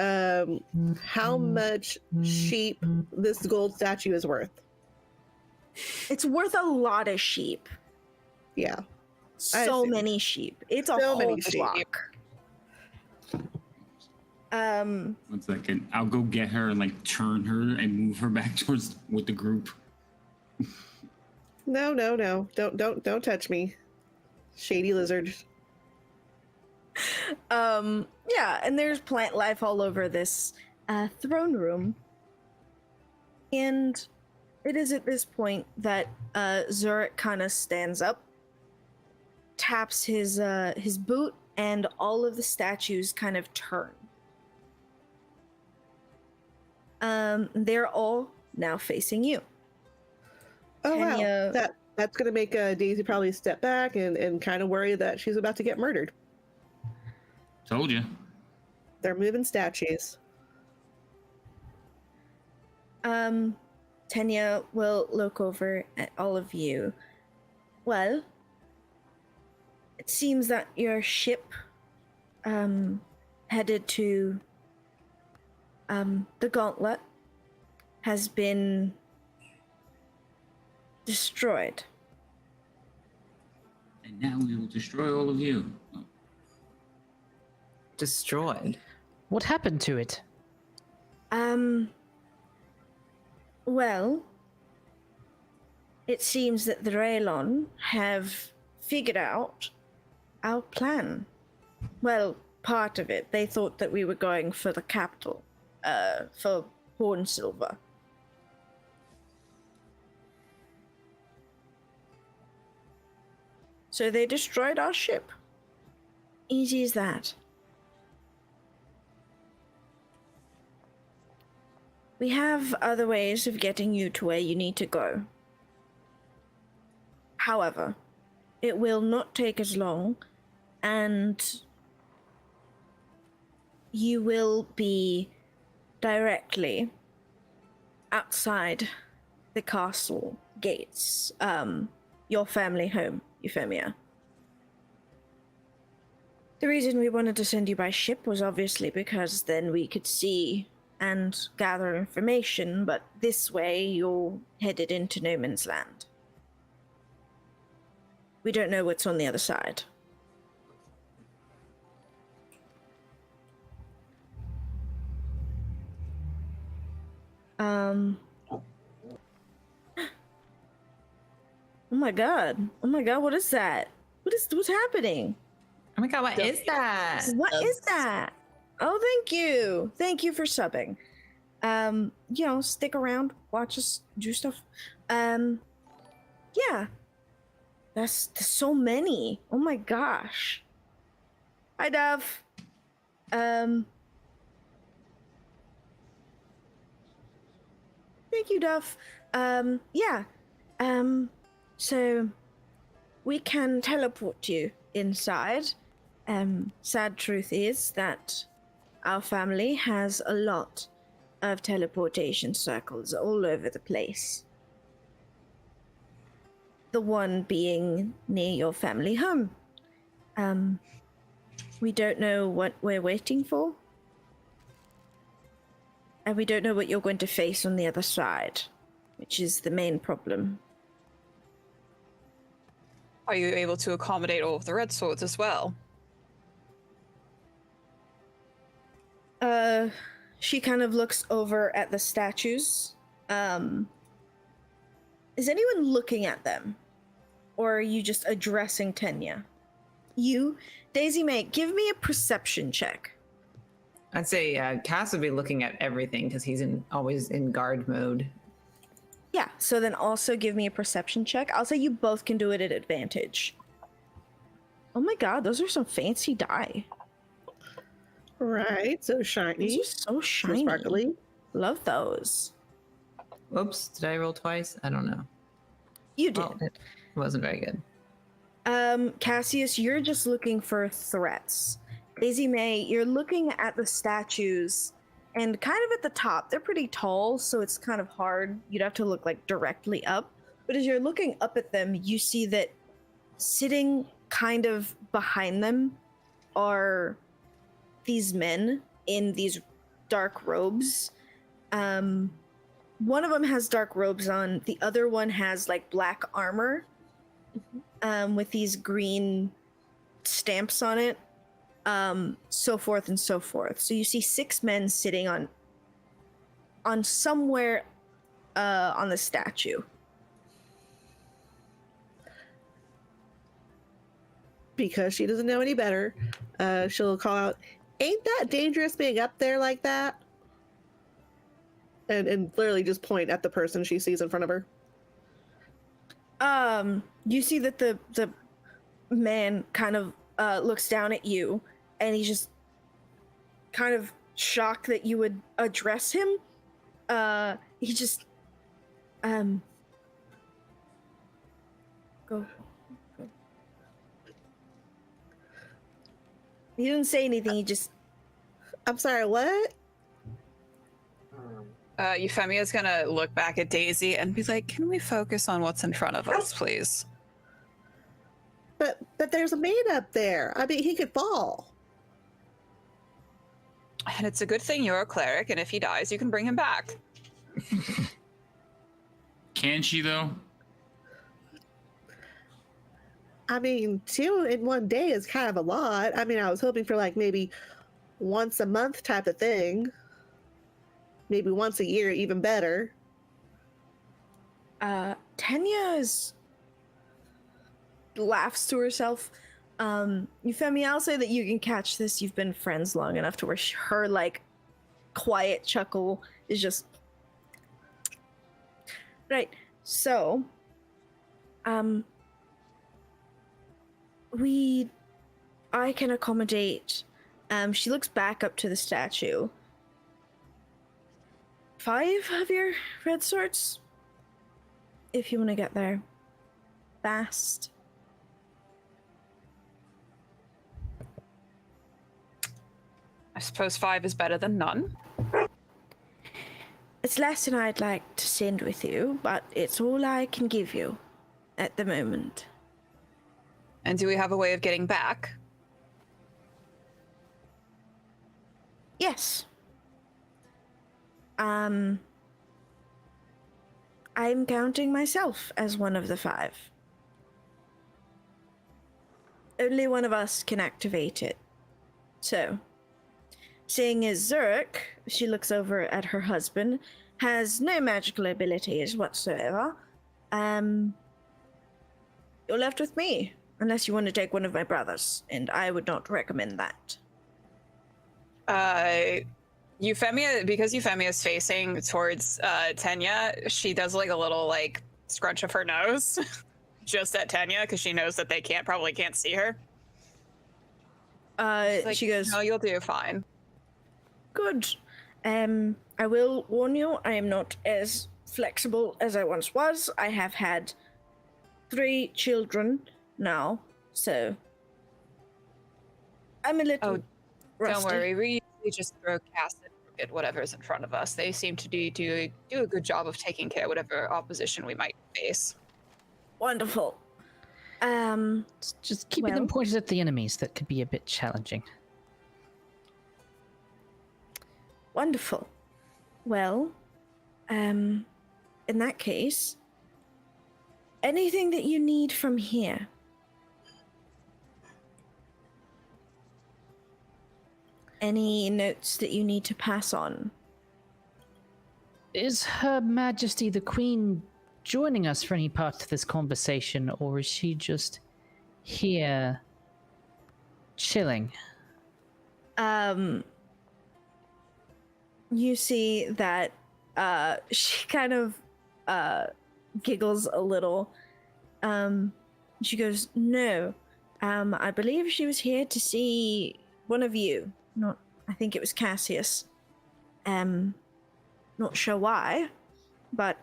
how much sheep this gold statue is worth. It's worth a lot of sheep. Yeah. So see. many sheep. It's a So whole many sheep. block. 1 second. I'll go get her and like turn her and move her back towards with the group. No. Don't touch me. Shady lizard. Yeah, and there's plant life all over this throne room. And it is at this point that Zurich kind of stands up, taps his boot, and all of the statues kind of turn. They're all now facing you. Oh Kenya- wow. That's gonna make Daisy probably step back and kind of worry that she's about to get murdered. Told you. They're moving statues. Tenya will look over at all of you. Well, it seems that your ship headed to the Gauntlet has been destroyed. And now we will destroy all of you. Oh, Destroyed. What happened to it? Well, it seems that the Raylon have figured out our plan. Well, part of it. They thought that we were going for the capital, for Hornsilver. So they destroyed our ship. Easy as that. We have other ways of getting you to where you need to go. However, it will not take as long, and you will be directly outside the castle gates, your family home, Euphemia. The reason we wanted to send you by ship was obviously because then we could see and gather information, but this way you're headed into no man's land. We don't know what's on the other side. Oh my god. Oh my god, what is that? What's happening? Oh my god, what is that? What is that? Oh, thank you. Thank you for subbing. Stick around, watch us do stuff. Yeah. There's so many. Oh my gosh. Hi, Dove. Thank you, Dove. Yeah. So we can teleport you inside. Sad truth is that our family has a lot of teleportation circles all over the place. The one being near your family home. We don't know what we're waiting for. And we don't know what you're going to face on the other side, which is the main problem. Are you able to accommodate all of the red swords as well? She kind of looks over at the statues. Is anyone looking at them? Or are you just addressing Tenya? You, Daisy May, give me a perception check. I'd say Cass would be looking at everything because he's always in guard mode. Yeah, so then also give me a perception check. I'll say you both can do it at advantage. Oh my god, those are some fancy die. Right, so These shiny. are so So shiny. sparkly. Love those. Oops, did I roll twice? I don't know. You did. Well, it wasn't very good. Cassius, you're just looking for threats. Daisy May, you're looking at the statues and kind of at the top. They're pretty tall, so it's kind of hard. You'd have to look like directly up. But as you're looking up at them, you see that sitting kind of behind them are these men in these dark robes. One of them has dark robes on. The other one has like black armor with these green stamps on it. So forth and so forth. So you see 6 men sitting on somewhere on the statue. Because she doesn't know any better, she'll call out, "Ain't that dangerous being up there like that?" And literally just point at the person she sees in front of her. You see that the man kind of looks down at you, and he's just kind of shocked that you would address him. He just go. He didn't say anything. He just. I'm sorry, what? Euphemia's gonna look back at Daisy and be like, "Can we focus on what's in front of us, please?" But there's a man up there. I mean, he could fall. And it's a good thing you're a cleric, and if he dies, you can bring him back. Can she though? I mean, 2 in one day is kind of a lot. I mean, I was hoping for like maybe once a month type of thing. Maybe once a year, even better. Tanya laughs to herself. Euphemia, I'll say that you can catch this. You've been friends long enough to where her like quiet chuckle is just right. So, I can accommodate. She looks back up to the statue. 5 of your red swords, if you want to get there fast. I suppose 5 is better than none. It's less than I'd like to send with you, but it's all I can give you at the moment. And do we have a way of getting back? Yes. I'm counting myself as one of the 5. Only one of us can activate it. So, seeing as Zurich, she looks over at her husband, has no magical abilities whatsoever, you're left with me, unless you want to take one of my brothers, and I would not recommend that. Euphemia, because Euphemia's facing towards Tanya, she does like a little like scrunch of her nose just at Tanya because she knows that they probably can't see her. Like, she goes, "No, you'll do fine." good. I will warn you, I am not as flexible as I once was. I have had 3 children now, so I'm a little rusty. Don't worry, we usually just throw cast at whatever's in front of us. They seem to do a good job of taking care of whatever opposition we might face. Wonderful. Just keeping them Well- pointed at the enemies. That could be a bit challenging. Wonderful. Well, in that case, anything that you need from here? Any notes that you need to pass on? Is Her Majesty the Queen joining us for any part of this conversation, or is she just here chilling? You see that she kind of giggles a little. She goes, no, I believe she was here to see one of you. Not, I think it was Cassius. Not sure why, but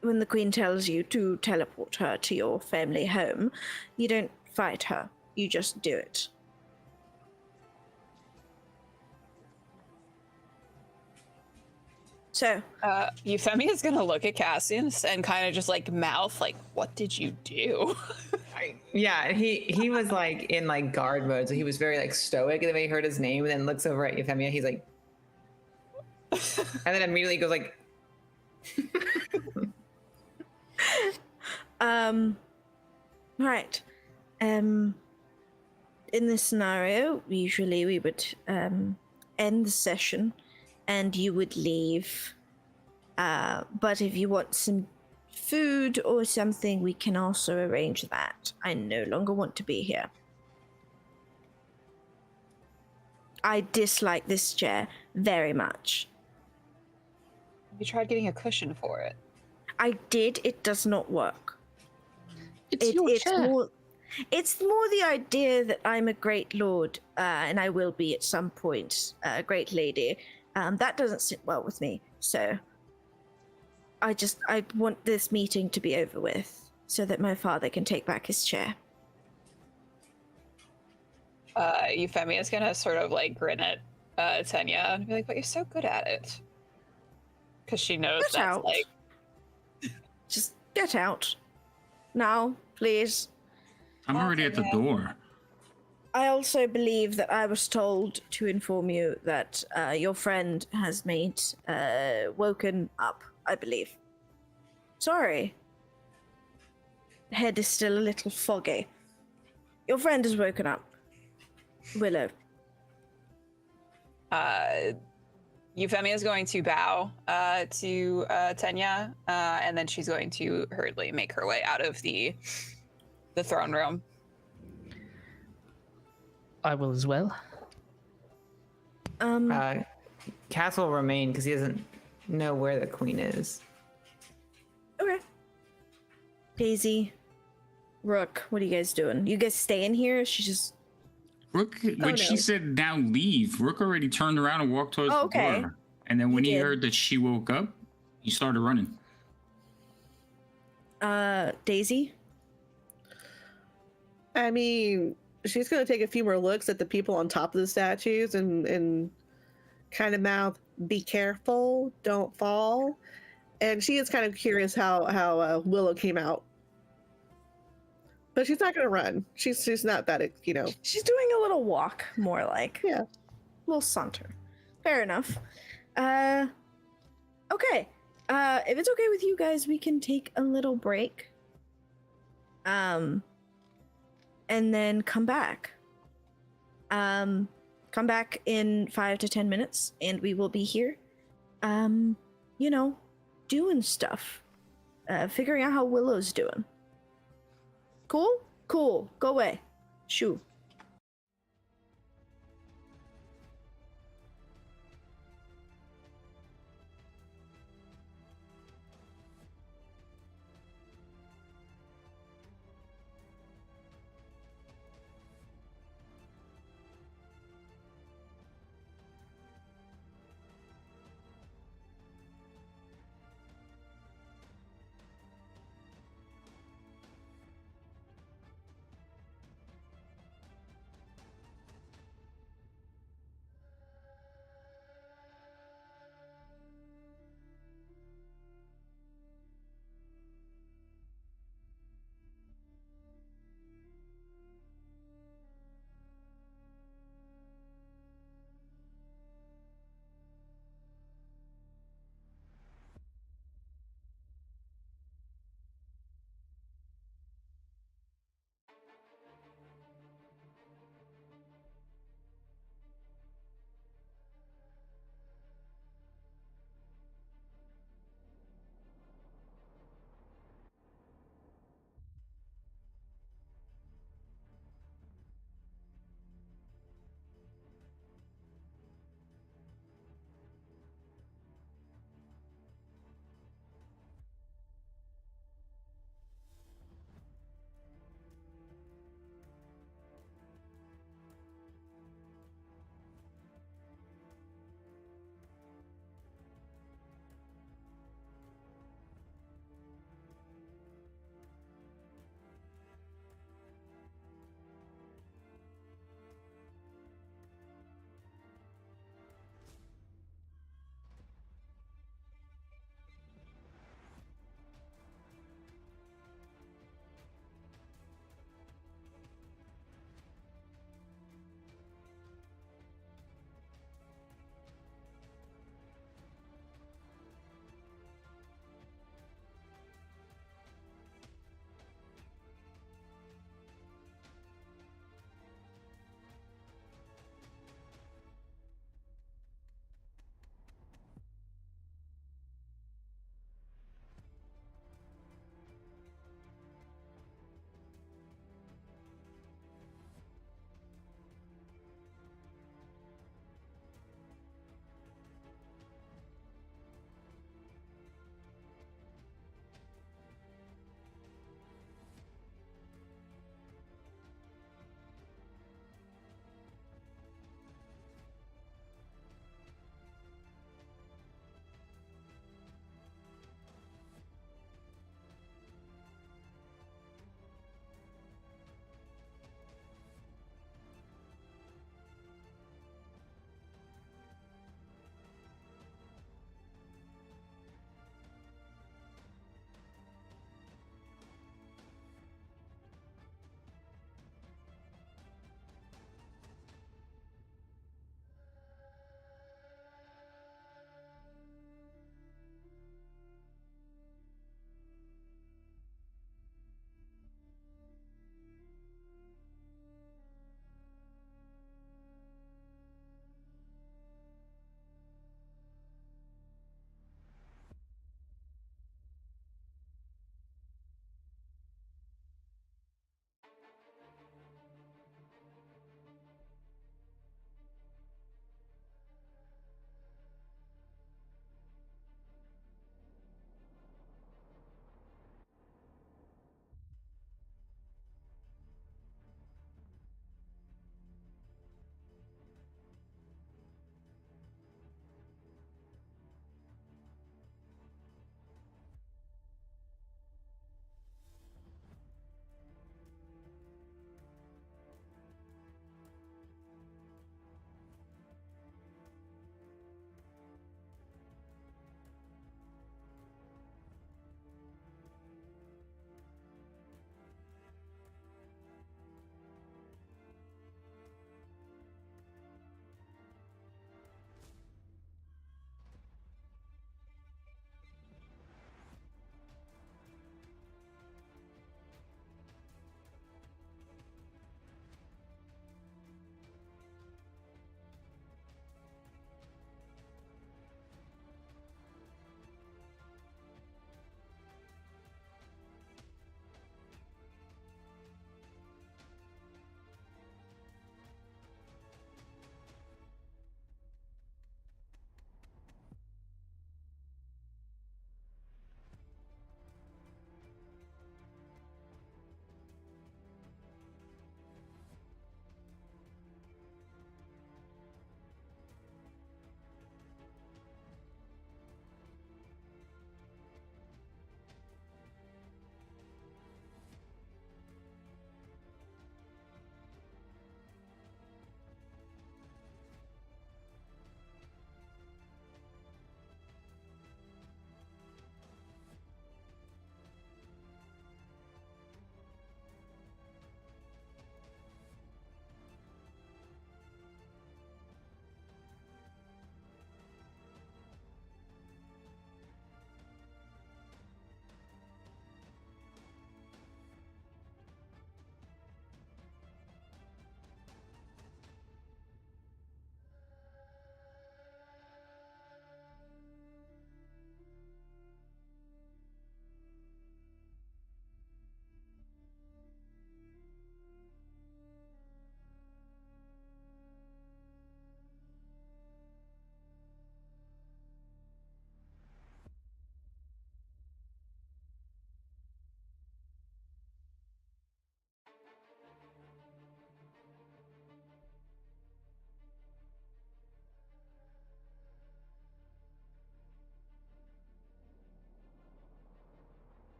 when the Queen tells you to teleport her to your family home, you don't fight her, you just do it. So, Euphemia is gonna look at Cassian and kind of just like mouth, like, "What did you do?" Yeah, he was like in like guard mode, so he was very like stoic. And then when he heard his name, and then looks over at Euphemia, he's like, and then immediately goes like, right. In this scenario, usually we would end the session and you would leave. But if you want some food or something, we can also arrange that. I no longer want to be here. I dislike this chair very much. You tried getting a cushion for it. I did. It does not work. It's your chair. It's more the idea that I'm a great lord, and I will be at some point, a great lady. That doesn't sit well with me. So I want this meeting to be over with so that my father can take back his chair. Euphemia's gonna sort of like grin at Tenya and be like, "But you're so good at it," because she knows Get that's out. like. Just get out. Now, please. I'm already at the door. I also believe that I was told to inform you that your friend has woken up, I believe. Sorry. Head is still a little foggy. Your friend has woken up. Willow. Euphemia is going to bow to Tenya, and then she's going to hurriedly make her way out of the throne room. I will as well. Cass will remain because he doesn't know where the queen is. Okay. Daisy, Rook, what are you guys doing? You guys staying here? She's just... Rook, when she said now leave, Rook already turned around and walked towards the door. And then when he heard that she woke up, he started running. Daisy? I mean, she's going to take a few more looks at the people on top of the statues and kind of be careful, don't fall. And she is kind of curious how Willow came out. But she's not going to run. She's not that, She's doing a little walk, more like. Yeah. A little saunter. Fair enough. Okay. If it's okay with you guys, we can take a little break. And then come back. Come back in 5 to 10 minutes, and we will be here. Doing stuff. Figuring out how Willow's doing. Cool? Cool. Go away. Shoo.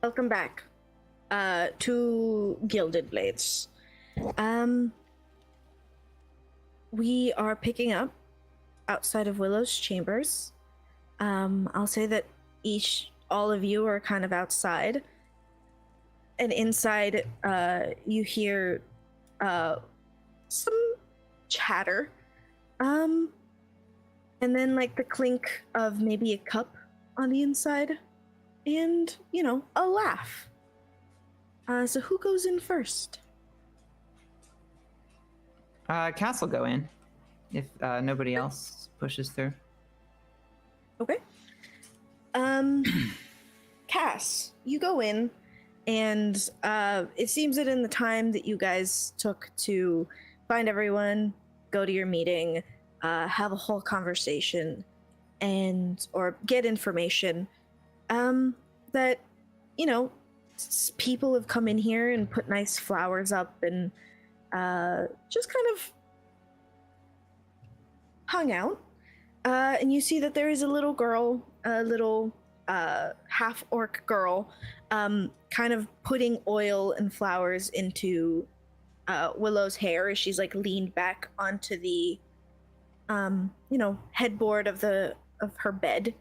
welcome back to Gilded Blades. We are picking up outside of Willow's chambers. I'll say that all of you are kind of outside, and inside you hear some chatter, and then like the clink of maybe a cup on the inside, and a laugh. So who goes in first? Cass will go in if nobody else pushes through. Okay. Cass, you go in, and it seems that in the time that you guys took to find everyone, go to your meeting, have a whole conversation, or get information, that people have come in here and put nice flowers up and just kind of hung out. And you see that there is a little girl, a little half-orc girl, kind of putting oil and flowers into Willow's hair as she's like leaned back onto the headboard of her bed.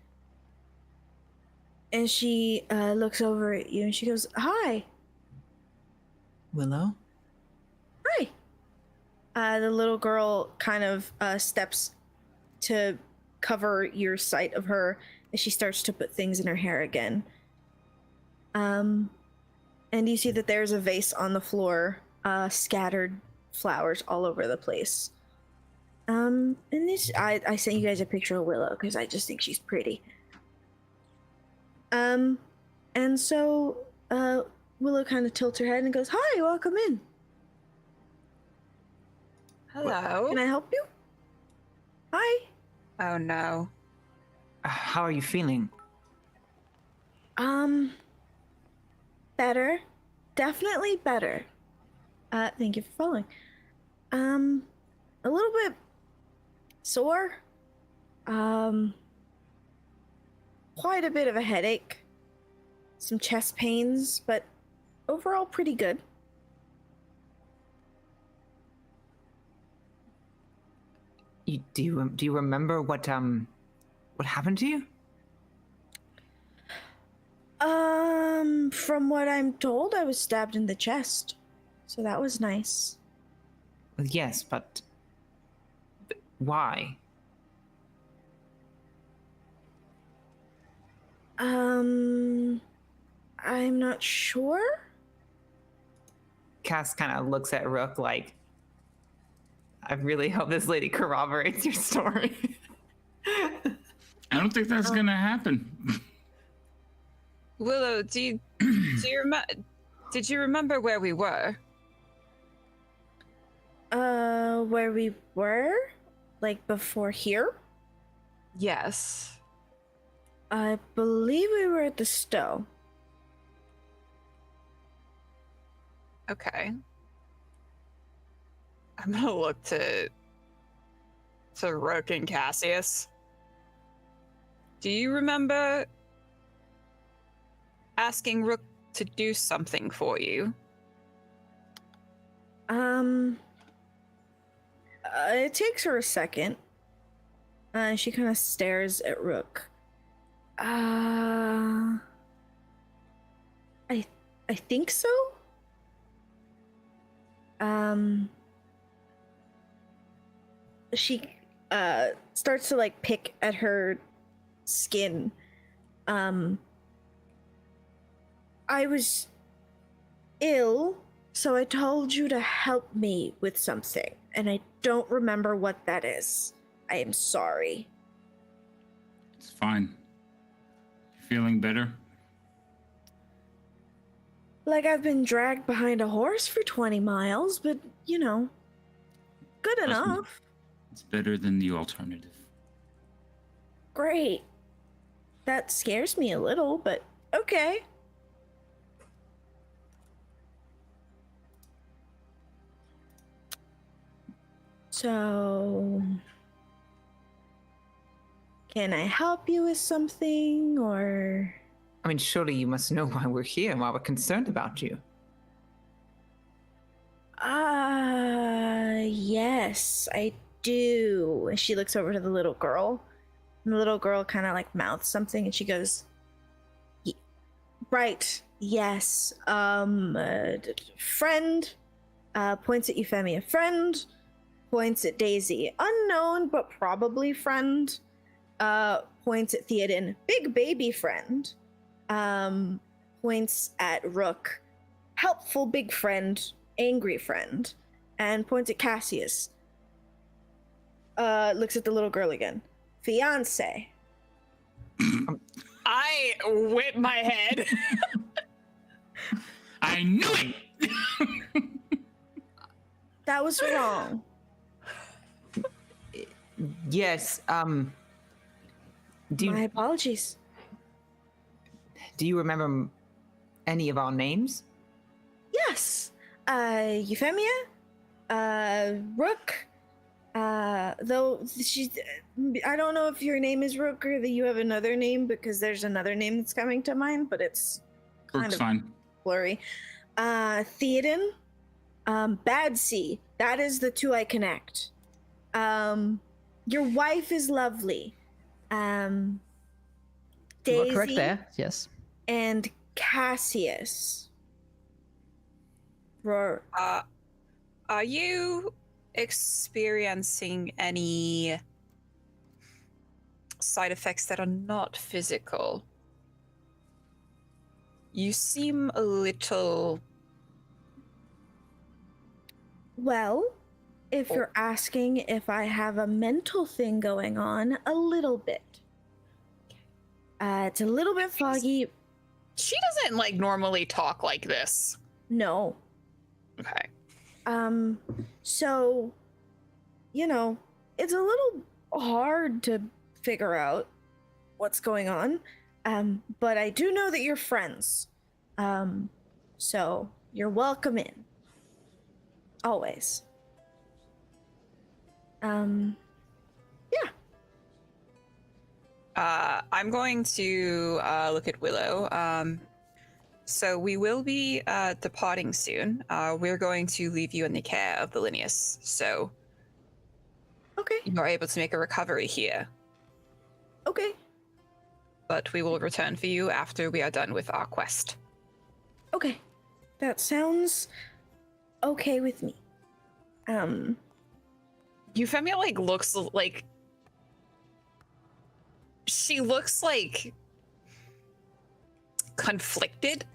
And she looks over at you and she goes, "Hi." Willow? Hi. The little girl kind of steps to cover your sight of her as she starts to put things in her hair again. And you see that there's a vase on the floor, scattered flowers all over the place. And I sent you guys a picture of Willow because I just think she's pretty. And so Willow kind of tilts her head and goes, "Hi, welcome in. Hello. Can I help you?" "Hi." Oh no. How are you feeling? Better. Definitely better. Thank you for following. A little bit sore. Quite a bit of a headache. Some chest pains, but overall pretty good. Do you remember what happened to you? From what I'm told, I was stabbed in the chest. So that was nice. Well, yes, but why? I'm not sure. Cass kind of looks at Rook like, I really hope this lady corroborates your story. I don't think that's gonna happen. Willow, did you remember where we were? Where we were? Like before here? Yes. I believe we were at the Stowe. Okay. I'm gonna look to Rook and Cassius. Do you remember asking Rook to do something for you? It takes her a second. She kind of stares at Rook. I think so. She starts to like pick at her skin. I was ill, so I told you to help me with something, and I don't remember what that is. I am sorry. It's fine. Feeling better? Like I've been dragged behind a horse for 20 miles, but, good enough. It's better than the alternative. Great. That scares me a little, but okay. So, can I help you with something, or I mean, surely you must know why we're here and why we're concerned about you. Yes, I do. And she looks over to the little girl. And the little girl kind of like mouths something and she goes, right, yes. Friend, points at Euphemia. Friend, points at Daisy. Unknown, but probably friend. Points at Theoden. Big baby friend. Points at Rook. Helpful big friend. Angry friend. And points at Cassius. Looks at the little girl again. Fiance. I whip my head. I knew it. That was wrong. Yes. My apologies. Do you remember any of our names? Yes. Euphemia. Rook. Though she's, I don't know if your name is Rook or that you have another name because there's another name that's coming to mind, but it's kind Rook's of fine. blurry. Theoden. Bad Sea. That is the two I connect. Your wife is lovely. You Daisy are correct there. Yes. and Cassius. Roar. Are you experiencing any side effects that are not physical? You seem a little... Well, if you're asking if I have a mental thing going on, a little bit. It's a little bit foggy. She doesn't like normally talk like this. No. Okay. So, you know, it's a little hard to figure out what's going on. But I do know that you're friends. So you're welcome in. Always. Yeah. I'm going to look at Willow. So we will be departing soon. We're going to leave you in the care of the Linnaeus. So Okay. you are able to make a recovery here. Okay. But we will return for you after we are done with our quest. Okay. That sounds okay with me. Euphemia like looks like she looks like conflicted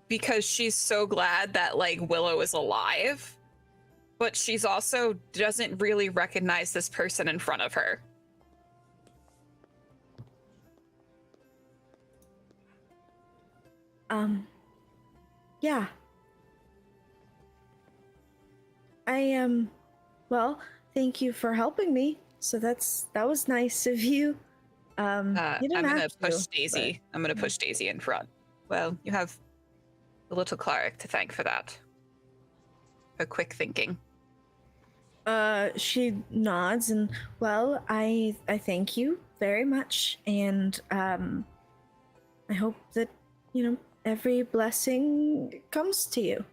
because she's so glad that like Willow is alive, but she's also doesn't really recognize this person in front of her. Yeah. Well, thank you for helping me. So that was nice of you. You I'm didn't gonna have push to, Daisy. I'm gonna push Daisy in front. Well, you have the little cleric to thank for that. For quick thinking. She nods and well, I thank you very much, and I hope that every blessing comes to you.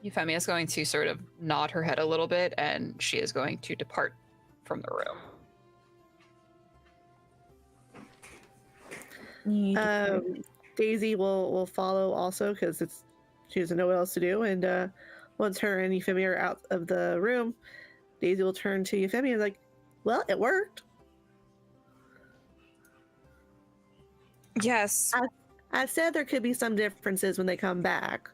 Euphemia is going to sort of nod her head a little bit, and she is going to depart from the room. Daisy will follow also because she doesn't know what else to do. And once her and Euphemia are out of the room, Daisy will turn to Euphemia and like, "Well, it worked." Yes. I said there could be some differences when they come back.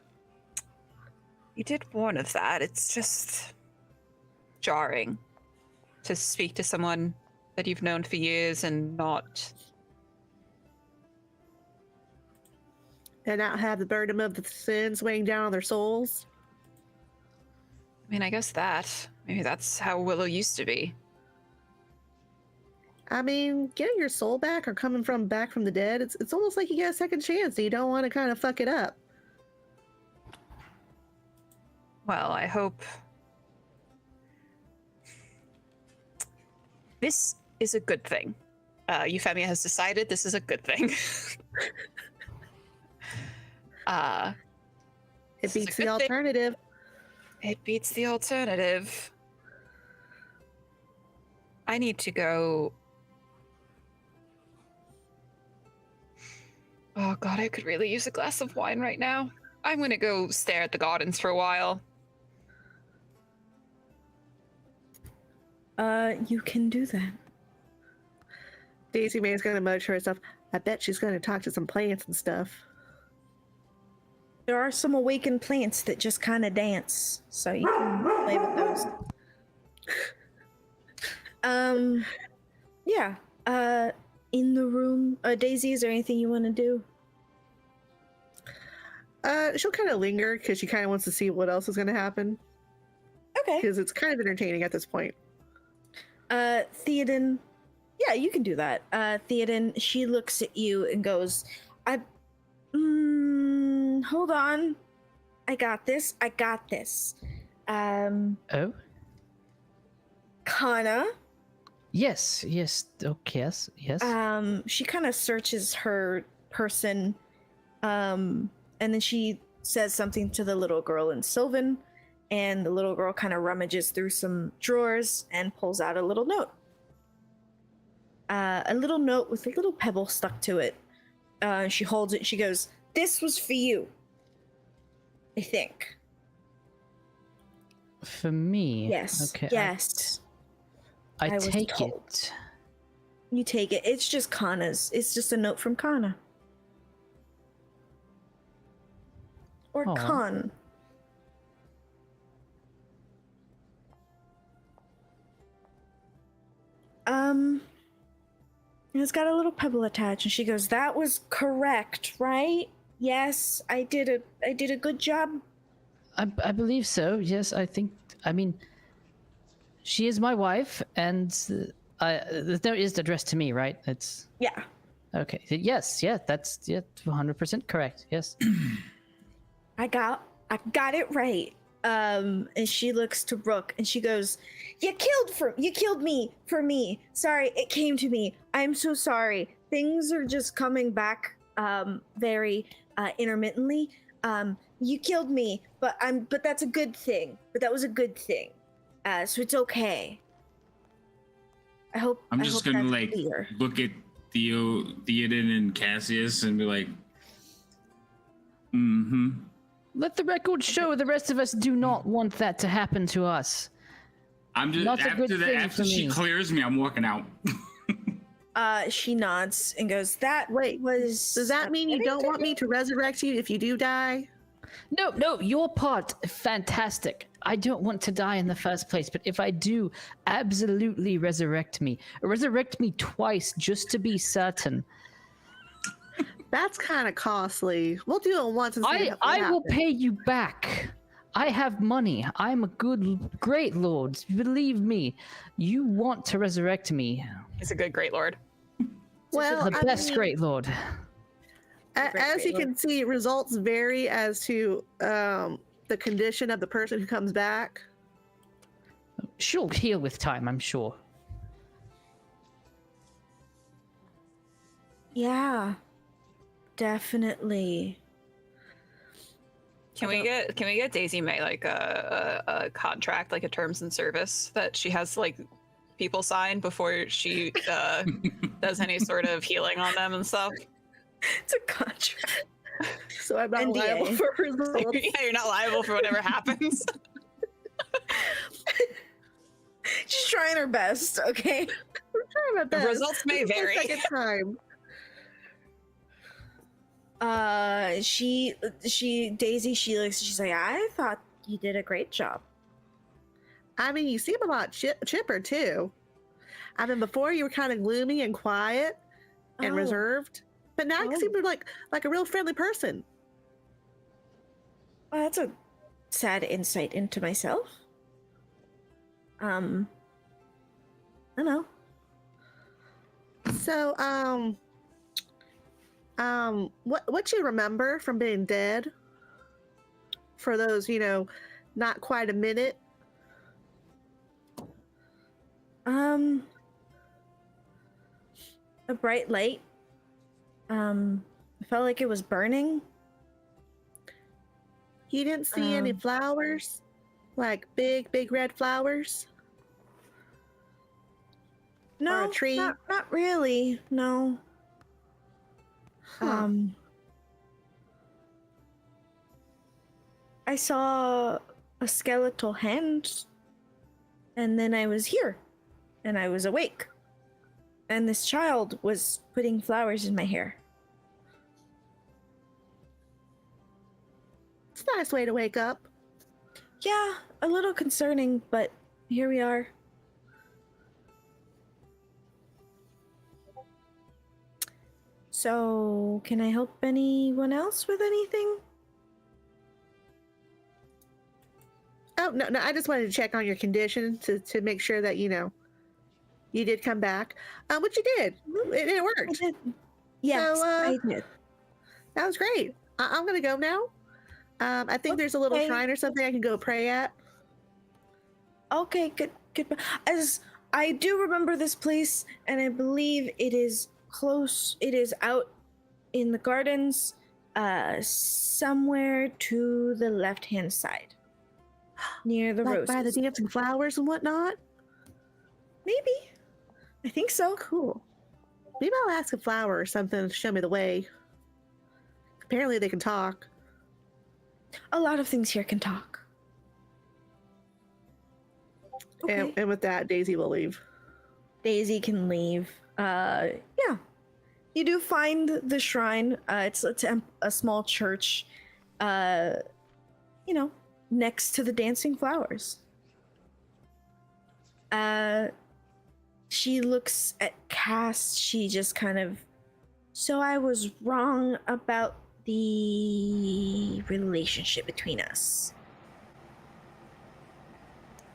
You did warn of that. It's just jarring to speak to someone that you've known for years and not... And not have the burden of the sins weighing down on their souls. I mean, I guess maybe that's how Willow used to be. I mean, getting your soul back or coming back from the dead, it's almost like you get a second chance and you don't want to kind of fuck it up. Well, I hope... This is a good thing. Euphemia has decided this is a good thing. It This is a beats the good thing. alternative. It beats the alternative. I need to go. Oh god, I could really use a glass of wine right now. I'm gonna go stare at the gardens for a while. You can do that. Daisy May's gonna mutter to herself, I bet she's gonna talk to some plants and stuff. There are some awakened plants that just kind of dance, so you can play with those. Yeah. In the room, Daisy, is there anything you want to do? She'll kind of linger because she kind of wants to see what else is gonna happen Okay. because it's kind of entertaining at this point. Theoden, yeah, you can do that. Theoden, she looks at you and goes, hold on. I got this. Oh? Kana, Yes. Okay. Yes. she kind of searches her person, and then she says something to the little girl in Sylvan, and the little girl kind of rummages through some drawers and pulls out a little note. A little note with a little pebble stuck to it. She holds it. She goes, "This was for you. I think." For me. Yes. Okay. Yes. I was take told. it. You take it. It's just Kana's. It's just a note from Kana. Or Aw. Khan. And it's got a little pebble attached, and she goes, "That was correct, right? Yes, I did a good job." I believe so. Yes, I think. I mean, she is my wife, and the note is addressed to me, right? It's Yeah. okay. Yes, that's 100% correct. Yes. I got it right. And she looks to Rook and she goes, you killed me for me. Sorry, it came to me. I'm so sorry. Things are just coming back very intermittently. You killed me, but that's a good thing. But that was a good thing. So it's okay. I'm just gonna that's like clear. look at Theoden and Cassius and be like, Let the record show the rest of us do not want that to happen to us. I'm just Not a good thing after for she me. clears me, I'm walking out. She nods and goes, "That Wait, was." Does that mean you don't want me to resurrect you if you do die? No, your part, fantastic. I don't want to die in the first place, but if I do, absolutely resurrect me. Resurrect me twice just to be certain. That's kind of costly. We'll do it once and see what I will happens. pay you back. I have money. I'm a great lord. Believe me, you want to resurrect me. He's a good great lord. Well, The best great lord. As you can see, results vary as to the condition of the person who comes back. She'll heal with time, I'm sure. Yeah, definitely. Can we get Daisy May like a contract, like a terms and service that she has like people sign before she does any sort of healing on them and stuff? It's a contract. So I'm not NDA. liable for results. Yeah, you're not liable for whatever happens. She's trying her best, okay? I'm trying my The best. results may This is my vary. second time. Daisy, she looks, she's like, I thought you did a great job. I mean, you seem a lot chipper too. I mean, before you were kind of gloomy and quiet and Oh. reserved, but now you Oh. seem like a real friendly person. Well, that's a sad insight into myself. I don't know. So, what you remember from being dead for those, not quite a minute? a bright light. I felt like it was burning. You didn't see any Um, flowers? Like big red flowers? No, a tree? not really. No. Huh. I saw a skeletal hand, and then I was here, and I was awake. And this child was putting flowers in my hair. It's a nice way to wake up. Yeah, a little concerning, but here we are. So, can I help anyone else with anything? Oh, no, I just wanted to check on your condition to make sure that, you did come back. Which you did. It I worked. did. Yes, I did. That was great. I'm going to go now. I think there's a little Okay. shrine or something I can go pray at. Okay, good. As I do remember this place, and I believe it is close. It is out in the gardens, somewhere to the left-hand side, near the Like roses. by the dancing flowers and whatnot. Maybe. I think so. Cool. Maybe I'll ask a flower or something to show me the way. Apparently they can talk. A lot of things here can talk. Okay. And with that, Daisy will leave. Daisy can leave. Yeah. You do find the shrine. It's a small church. Next to the dancing flowers. She looks at Cass. She just kind of. So I was wrong about the relationship between us.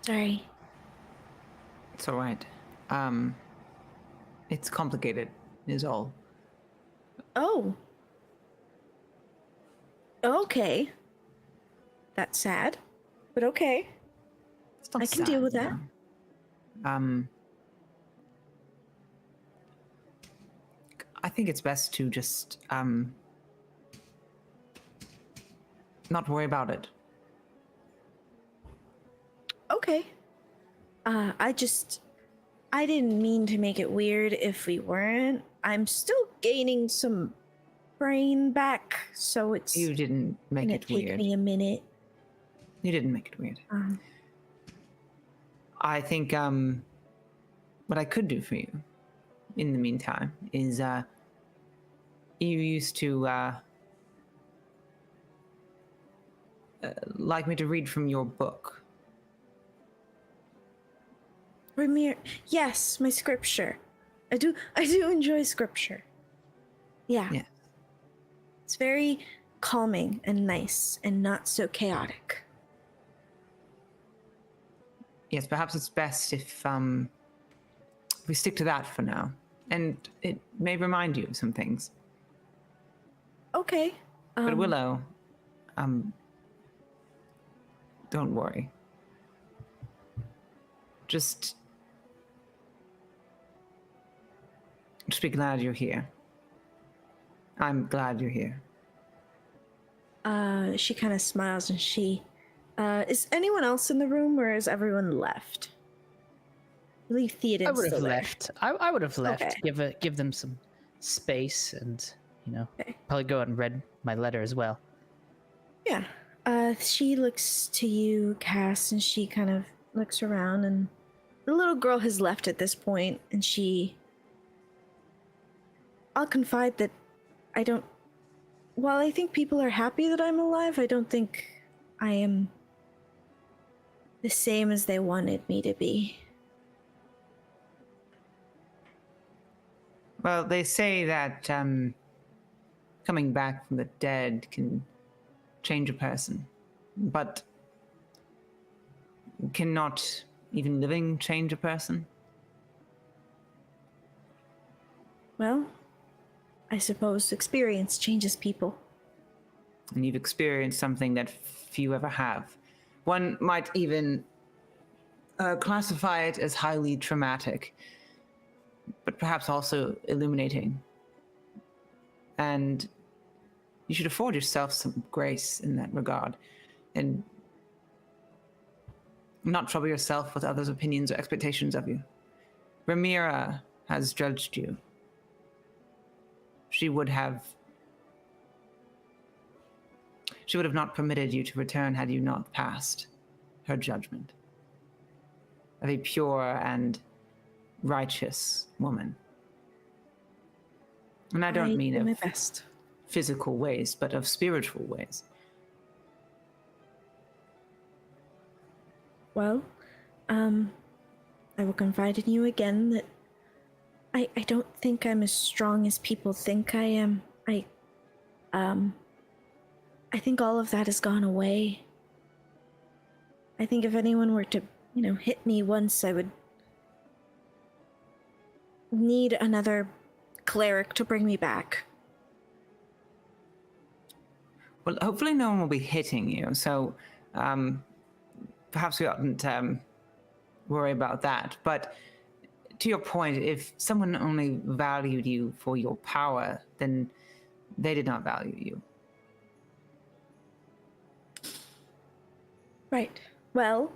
Sorry. It's all right. It's complicated, is all. Oh. Okay. That's sad, but okay. It's not I can deal with that. no. I think it's best to just not worry about it. Okay. I didn't mean to make it weird if we weren't. I'm still gaining some brain back, so it's You didn't make gonna it take weird. me a minute. You didn't make it weird. I think what I could do for you in the meantime is you used to like me to read from your book. Ramir, yes, my scripture. I do enjoy scripture. Yeah. Yeah. It's very calming and nice and not so chaotic. Yes, perhaps it's best if we stick to that for now. And it may remind you of some things. Okay. But Willow, don't worry. Just be glad you're here. I'm glad you're here. She kind of smiles and she, is anyone else in the room or is everyone left? I believe Theoden's I would still have there. left. I would have left. Okay. Give them some space, and Okay. probably go out and read my letter as well. Yeah. She looks to you, Cass, and she kind of looks around, and the little girl has left at this point, and I'll confide that while I think people are happy that I'm alive, I don't think I am the same as they wanted me to be. Well, they say that coming back from the dead can change a person, but cannot even living change a person? Well, I suppose experience changes people. And you've experienced something that few ever have. One might even classify it as highly traumatic. but perhaps also illuminating. And you should afford yourself some grace in that regard, and not trouble yourself with others' opinions or expectations of you. Ramira has judged you. She would have not permitted you to return had you not passed her judgment of a pure and righteous woman. And I don't mean do of my best. physical ways, but of spiritual ways. Well, I will confide in you again that I don't think I'm as strong as people think I am. I think all of that has gone away. I think if anyone were to, hit me once, I would need another cleric to bring me back. Well, hopefully no one will be hitting you, so perhaps we oughtn't worry about that. But to your point, if someone only valued you for your power, then they did not value you. Right. Well,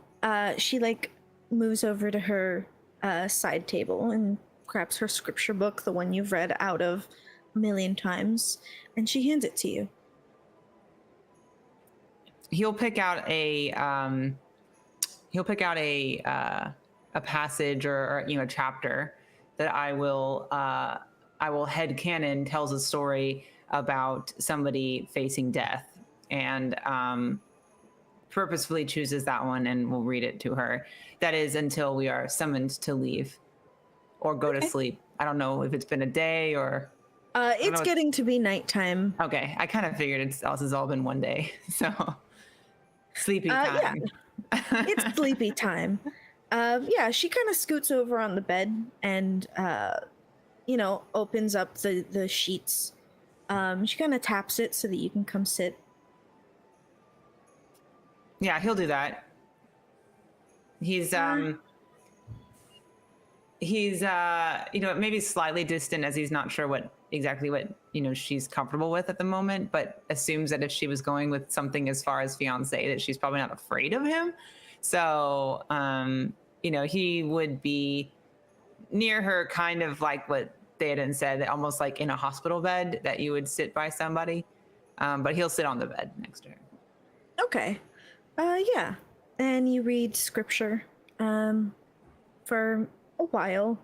she moves over to her side table and grabs her scripture book, the one you've read out of a million times, and she hands it to you. He'll pick out a passage or a chapter that I will headcanon tells a story about somebody facing death, and purposefully chooses that one and will read it to her. That is until we are summoned to leave or go to sleep. I don't know if it's been a day or... It's getting to be nighttime. Okay, I kind of figured this has all been one day, so sleepy time. Yeah. It's sleepy time. Yeah, she kind of scoots over on the bed and, opens up the sheets. She kind of taps it so that you can come sit. Yeah, he'll do that. He's maybe slightly distant, as he's not sure what she's comfortable with at the moment, but assumes that if she was going with something as far as fiance, that she's probably not afraid of him. So, he would be near her, kind of like what Theoden said, almost like in a hospital bed that you would sit by somebody. But he'll sit on the bed next to her. Okay. Yeah. And you read scripture for a while.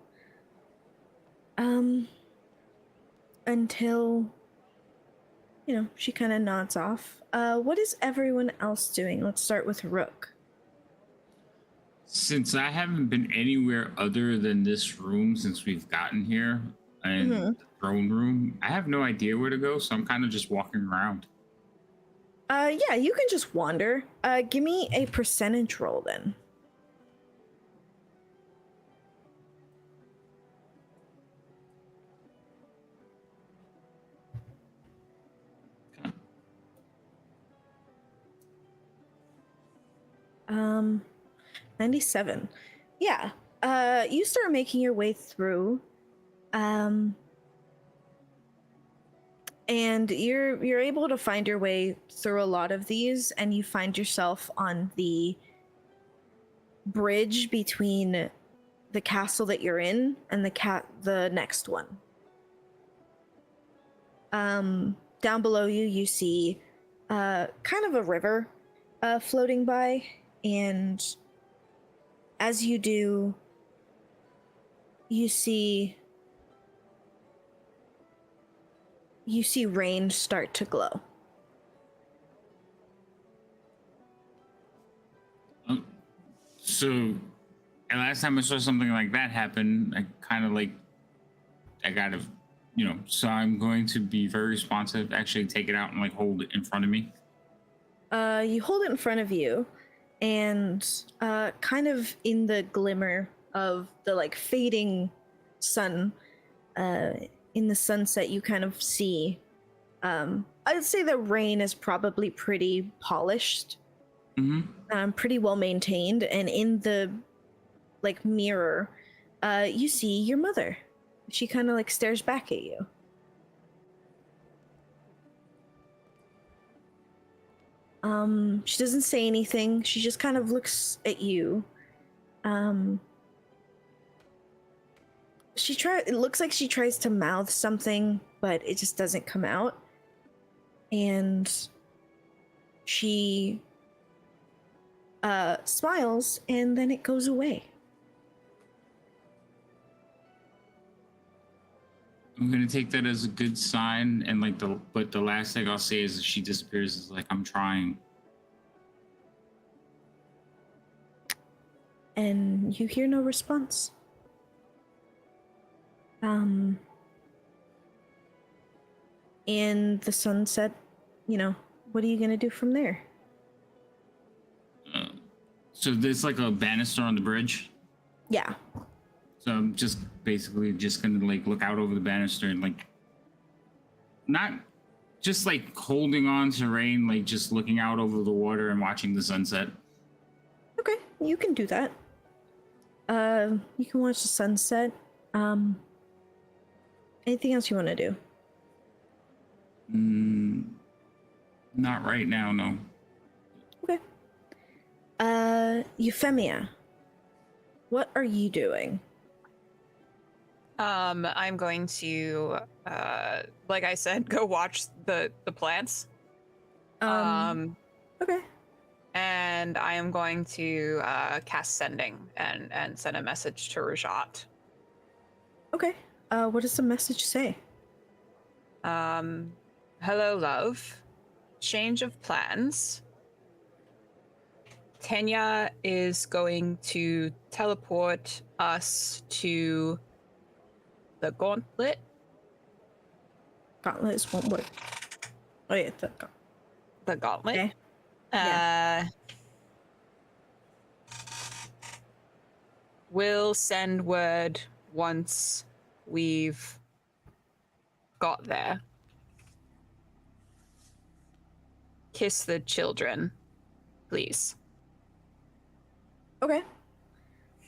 Until, she kind of nods off. What is everyone else doing? Let's start with Rook. Since I haven't been anywhere other than this room since we've gotten here and the throne room, I have no idea where to go, so I'm kind of just walking around. Yeah, you can just wander. Give me a percentage roll then. Okay. 97. Yeah. You start making your way through. And you're able to find your way through a lot of these, and you find yourself on the bridge between the castle that you're in and the next one. Down below you see kind of a river floating by, and as you do, you see rain start to glow. So, and last time I saw something like that happen, so I'm going to be very responsive, actually take it out and hold it in front of me. You hold it in front of you, and kind of in the glimmer of the fading sun, in the sunset, you kind of see, I'd say the rain is probably pretty polished, pretty well maintained, and in the mirror, you see your mother, She kind of like stares back at you. She doesn't say anything. She just kind of looks at you. It looks like she tries to mouth something, but it just doesn't come out. And she smiles, and then it goes away. I'm gonna take that as a good sign, and like the last thing I'll say is if she disappears is like I'm trying. And you hear no response. And the sunset, what are you gonna do from there? So there's like a banister on the bridge. Yeah. So I'm just basically just gonna like look out over the banister and like not just like holding on to rain, like just looking out over the water and watching the sunset. Okay, you can do that. You can watch the sunset. Anything else you want to do? Not right now, no. Okay. Euphemia, what are you doing? I'm going to, like I said, go watch the plants. Okay. And I am going to cast sending and send a message to Rajat. Okay. What does the message say? Hello, love. Change of plans. Tenya is going to teleport us to the gauntlet. Gauntlet is one word. Oh yeah, The gauntlet. Okay. We'll send word once we've got there. Kiss the children, please. Okay.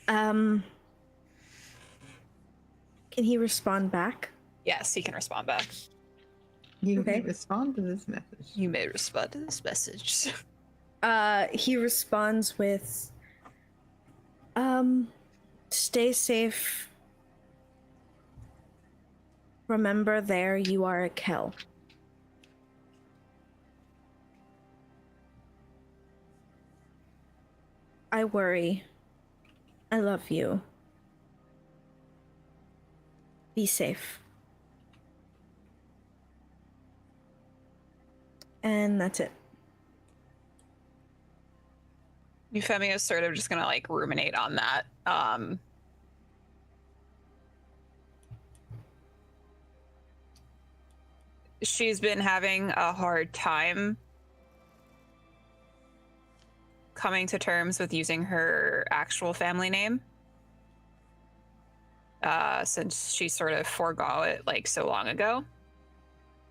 Can he respond back? Yes, he can respond back. You Okay. may respond to this message. You may respond to this message. He responds with, stay safe. Remember, there you are a Kel. I worry. I love you. Be safe. And that's it. Euphemia is sort of just gonna like ruminate on that. She's been having a hard time coming to terms with using her actual family name. Since she sort of forego it like so long ago.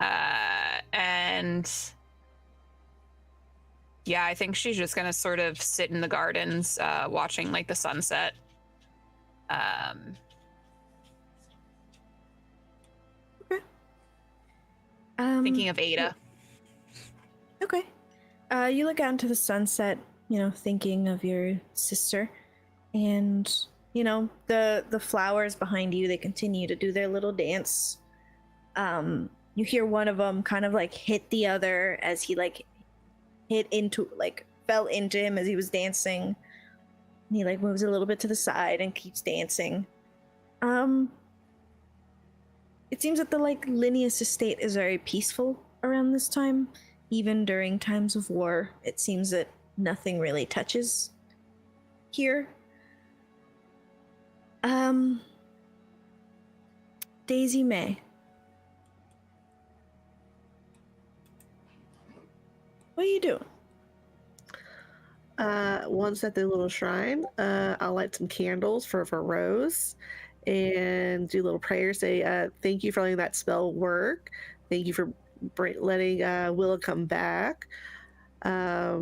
And yeah, I think she's just gonna sort of sit in the gardens, watching like the sunset. Thinking of Ada. Okay. You look out into the sunset, thinking of your sister. And, the flowers behind you, they continue to do their little dance. You hear one of them kind of like hit the other as he like fell into him as he was dancing. And he like moves a little bit to the side and keeps dancing. It seems that the Linnaeus estate is very peaceful around this time. Even during times of war, it seems that nothing really touches here. Daisy May. What are you doing? Once at the little shrine, I'll light some candles for Rose and do a little prayer. Say, thank you for letting that spell work. Thank you for letting Willow come back. I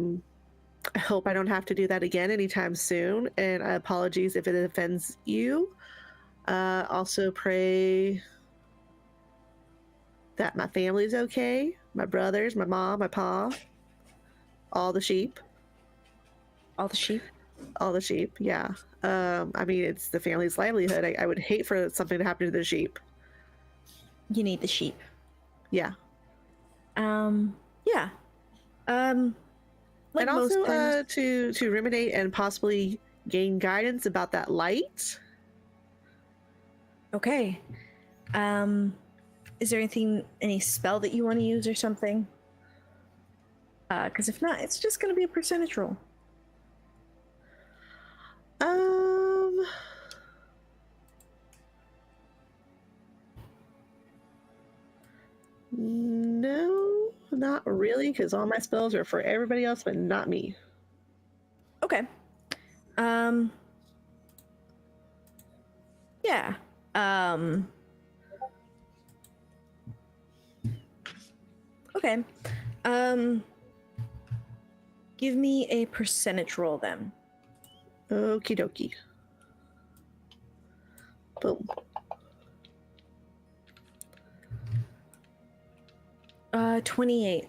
hope I don't have to do that again anytime soon. And apologies if it offends you. Also pray that my family's okay. My brothers, my mom, my pa, all the sheep. All the sheep. All the sheep, yeah. I mean, it's the family's livelihood. I would hate for something to happen to the sheep. You need the sheep. Yeah. Yeah. Like And most also things. to ruminate and possibly gain guidance about that light. Okay. Is there any spell that you want to use or something? Because if not, it's just going to be a percentage roll. No, not really, because all my spells are for everybody else, but not me. Okay. Yeah. Okay. Give me a percentage roll then. Okie dokie. Boom. 28.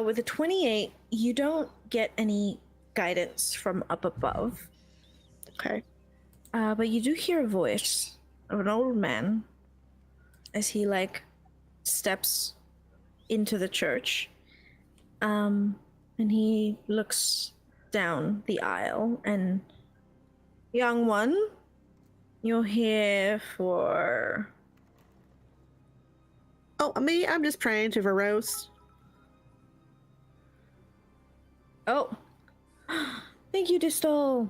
With a 28, you don't get any guidance from up above. Okay. But you do hear a voice of an old man as he steps into the church. And he looks down the aisle and, young one, you're here for... Oh, me? I'm just praying to Varos. Oh. Thank you, Distal.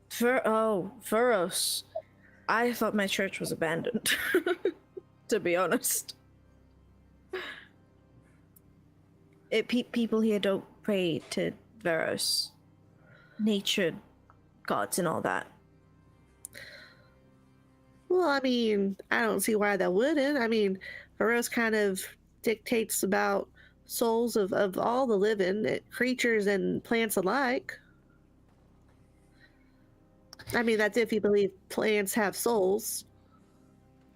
Furos. I thought my church was abandoned, to be honest. People here don't pray to Veros, nature gods and all that. Well, I mean, I don't see why that wouldn't. I mean, Varos kind of dictates about souls of all the living creatures and plants alike. I mean, that's if you believe plants have souls.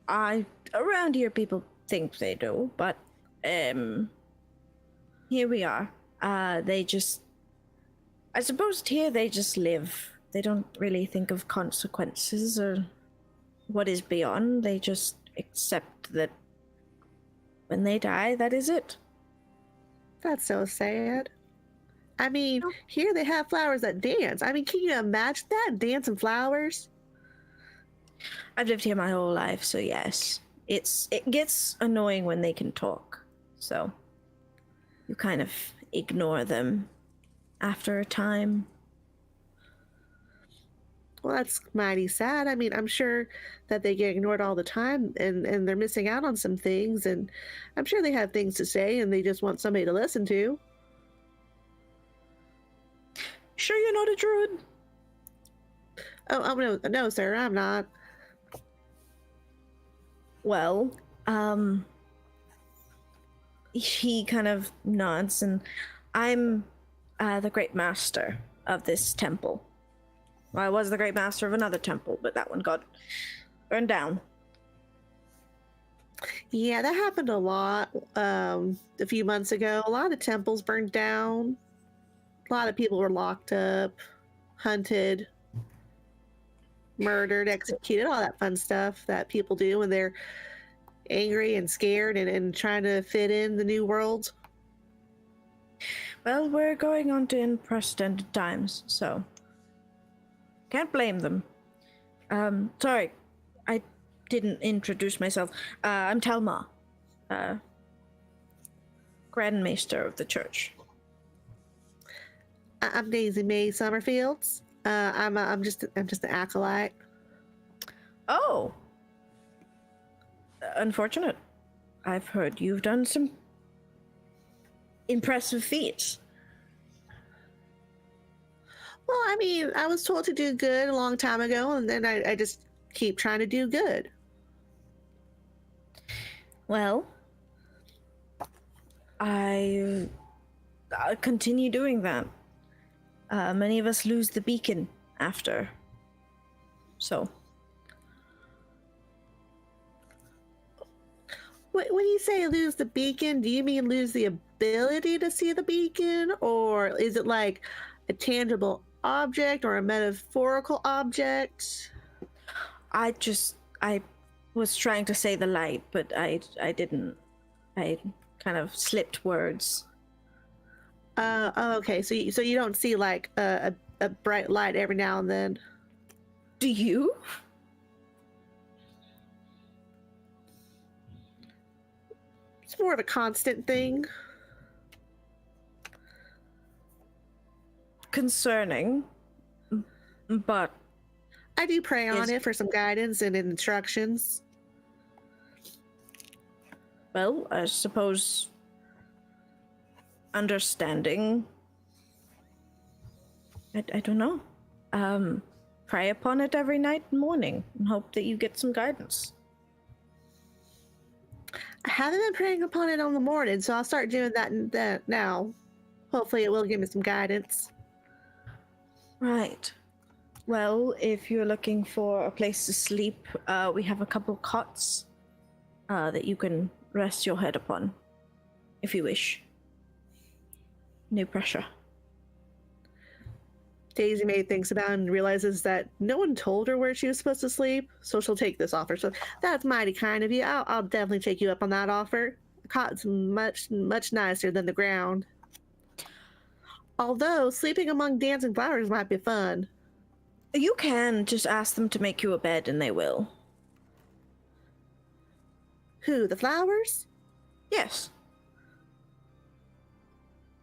Around here people think they do, but here we are. I suppose here they just live. They don't really think of consequences or what is beyond. They just accept that when they die, that is it. That's so sad. I mean, here they have flowers that dance. I mean, can you imagine that? Dancing flowers? I've lived here my whole life, so yes. It gets annoying when they can talk. So you kind of ignore them after a time. Well, that's mighty sad. I mean, I'm sure that they get ignored all the time and they're missing out on some things, and I'm sure they have things to say and they just want somebody to listen to. Sure you're not a druid? Oh no, sir, I'm not. Well, he kind of nods, and I'm the great master of this temple. Well, I was the great master of another temple, but that one got burned down. Yeah, that happened a lot a few months ago. A lot of temples burned down. A lot of people were locked up, hunted, murdered, executed, all that fun stuff that people do when they're angry and scared and trying to fit in the new world. Well, we're going on to unprecedented times, so can't blame them. Sorry, I didn't introduce myself. I'm Talma, Grand Maester of the church. I'm Daisy Mae Summerfields. I'm just an acolyte. Oh, unfortunate. I've heard you've done some impressive feats. Well, I mean, I was told to do good a long time ago, and then I just keep trying to do good. Well, I continue doing that. Many of us lose the beacon after So, When you say lose the beacon, do you mean lose the ability to see the beacon, or is it like a tangible object or a metaphorical object? I was trying to say the light, but I didn't. I kind of slipped words. Okay. So you don't see like a bright light every now and then. Do you? It's more of a constant thing. Concerning, but I do pray on Is- it for some guidance and instructions. well, I suppose understanding. I don't know. Pray upon it every night and morning and hope that you get some guidance. I haven't been praying upon it on the morning, so I'll start doing that now. Hopefully, it will give me some guidance. Right. Well, if you're looking for a place to sleep, we have a couple cots that you can rest your head upon, if you wish. No pressure. Daisy May thinks about it and realizes that no one told her where she was supposed to sleep, so she'll take this offer. So that's mighty kind of you. I'll definitely take you up on that offer. The cot's much nicer than the ground. Although sleeping among dancing flowers might be fun. You can just ask them to make you a bed and they will. Who, the flowers? Yes.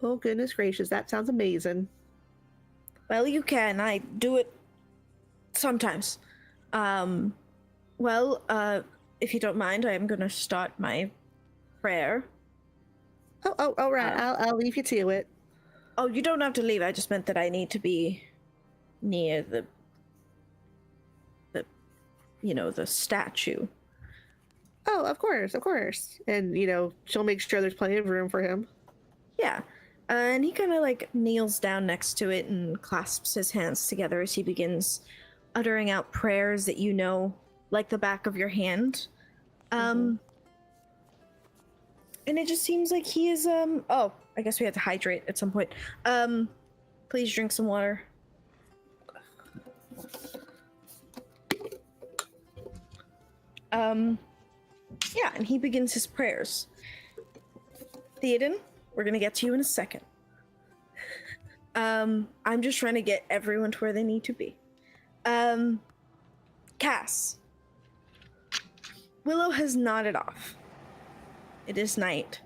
Oh, goodness gracious, that sounds amazing. Well, you can. I do it sometimes. Well, if you don't mind, I am going to start my prayer. Oh, right. I'll leave you to it. Oh, you don't have to leave. I just meant that I need to be near the statue. Oh, of course. And, she'll make sure there's plenty of room for him. Yeah. And he kind of like kneels down next to it and clasps his hands together as he begins uttering out prayers that you know like the back of your hand. And it just seems like he is oh, I guess we have to hydrate at some point. Please drink some water. Yeah, and he begins his prayers. Theoden, we're gonna get to you in a second. I'm just trying to get everyone to where they need to be. Cass. Willow has nodded off. It is night.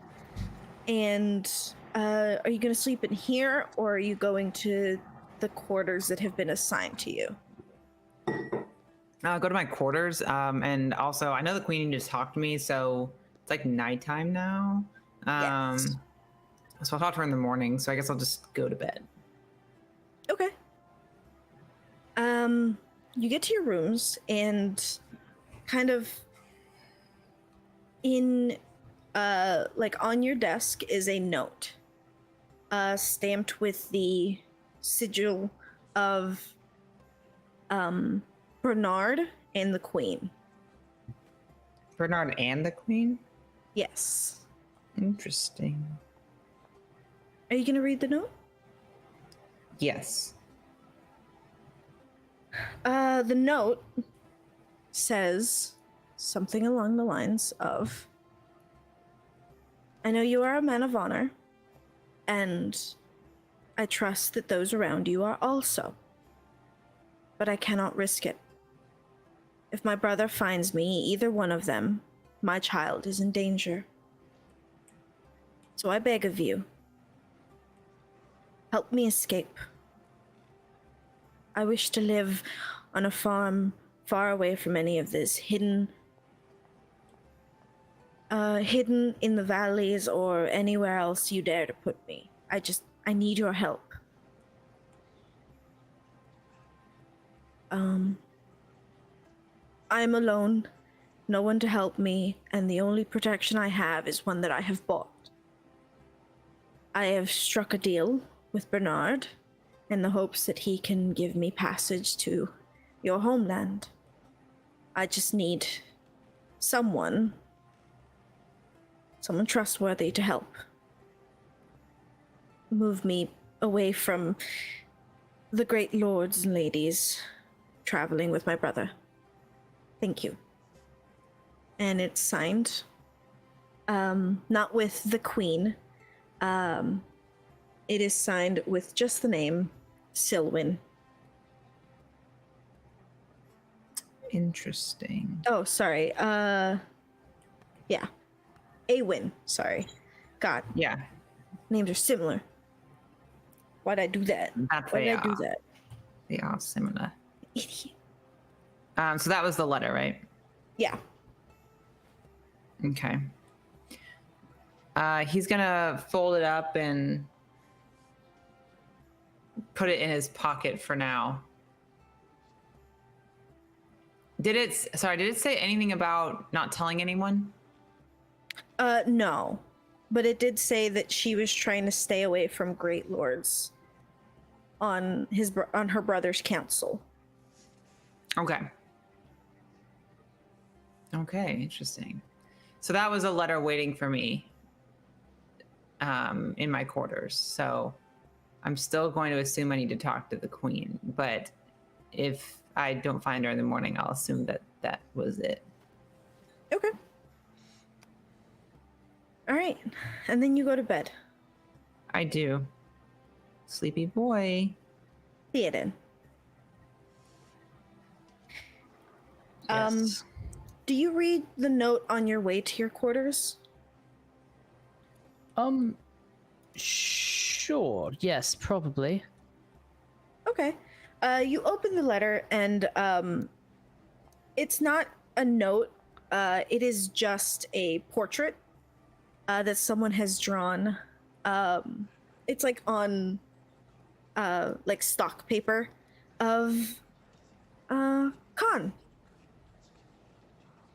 And are you gonna sleep in here, or are you going to the quarters that have been assigned to you? I'll go to my quarters. And also, I know the queen just talked to me, so it's like nighttime now. Yes. So I'll talk to her in the morning. So I guess I'll just go to bed. Okay. You get to your rooms and kind of in like on your desk is a note stamped with the sigil of Bernard and the Queen. Bernard and the queen? Yes. Interesting. Are you gonna read the note? Yes. The note says something along the lines of, I know you are a man of honor, and I trust that those around you are also. But I cannot risk it. If my brother finds me, either one of them, my child is in danger. So I beg of you, help me escape. I wish to live on a farm far away from any of this, hidden in the valleys or anywhere else you dare to put me. I need your help. I'm alone, no one to help me, and the only protection I have is one that I have bought. I have struck a deal with Bernard in the hopes that he can give me passage to your homeland. I just need someone trustworthy to help move me away from the great lords and ladies traveling with my brother. Thank you. And it's signed. Not with the queen. It is signed with just the name Silwyn. Interesting. Oh, sorry. Yeah. Awin, sorry. God, Yeah, names are similar. Why'd I do that? that's Why did I do that? They are similar. Idiot. So that was the letter, right? Yeah. Okay. He's gonna fold it up and put it in his pocket for now. Did it say anything about not telling anyone? No. But it did say that she was trying to stay away from great lords on her brother's council. Okay. Okay, interesting. So that was a letter waiting for me in my quarters. So I'm still going to assume I need to talk to the queen, but if I don't find her in the morning, I'll assume that that was it. Okay. All right. And then you go to bed. I do. Sleepy boy. Theoden. Yes. Do you read the note on your way to your quarters? Sure. Yes, probably. Okay. You open the letter and it's not a note. It is just a portrait that someone has drawn. It's like on like stock paper of Khan.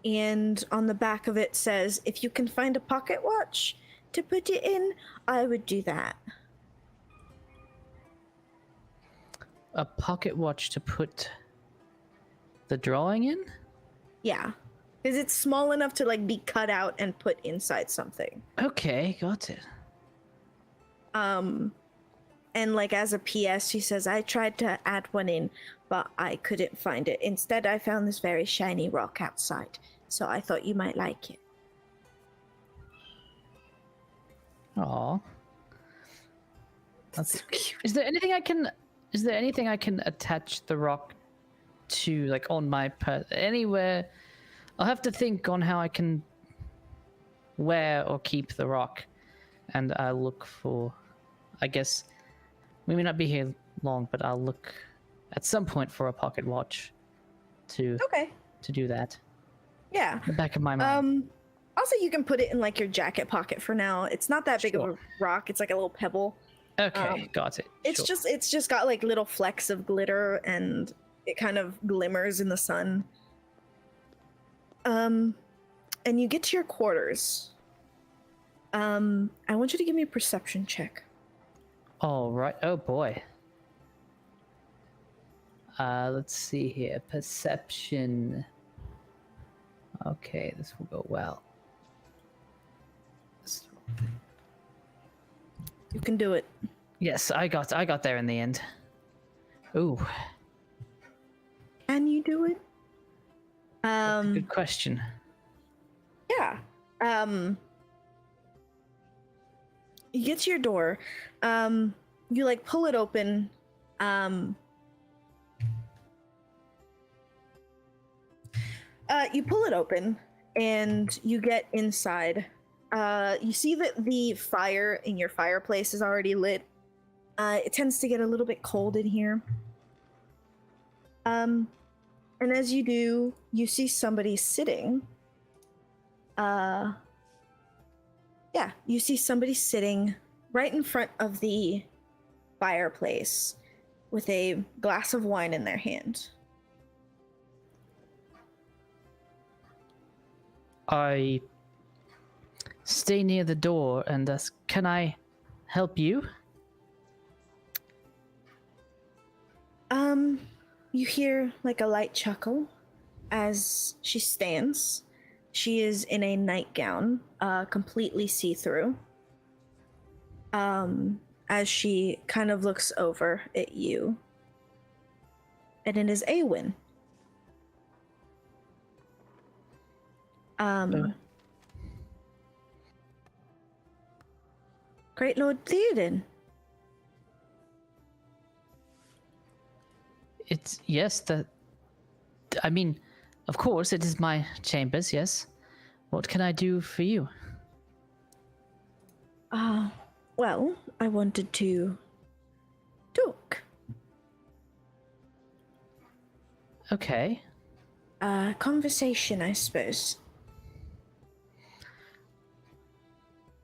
And on the back of it says, if you can find a pocket watch to put it in, I would do that. A pocket watch to put the drawing in? Yeah. Because it's small enough to like be cut out and put inside something. Okay, got it. And like as a PS, she says, I tried to add one in, but I couldn't find it. Instead, I found this very shiny rock outside. So I thought you might like it. Aw. That's so cute. Is there anything I can attach the rock to, like on my anywhere? I'll have to think on how I can wear or keep the rock, and I'll look for. I guess we may not be here long, but I'll look at some point for a pocket watch to do that. Yeah. The back of my mind. Also, you can put it in like your jacket pocket for now. It's not that big of Sure. a rock. It's like a little pebble. Okay, got it. It's Sure. just got like little flecks of glitter and it kind of glimmers in the sun. And you get to your quarters. I want you to give me a perception check. All right. Oh boy. Let's see here. Perception. Okay, this will go well. You can do it. Yes, I got there in the end. Ooh, Can you do it? good question. Yeah. You get to your door. You like pull it open. You pull it open and you get inside. You see that the fire in your fireplace is already lit. It tends to get a little bit cold in here. And as you do, you see somebody sitting. You see somebody sitting right in front of the fireplace with a glass of wine in their hand. I stay near the door and ask, "Can I help you?" You hear like a light chuckle as she stands. She is in a nightgown, completely see-through. As she kind of looks over at you. And it is Awen. Great Lord Theoden. It's yes, I mean, of course, it is my chambers, yes. What can I do for you? Well, I wanted to talk. Okay. Conversation, I suppose.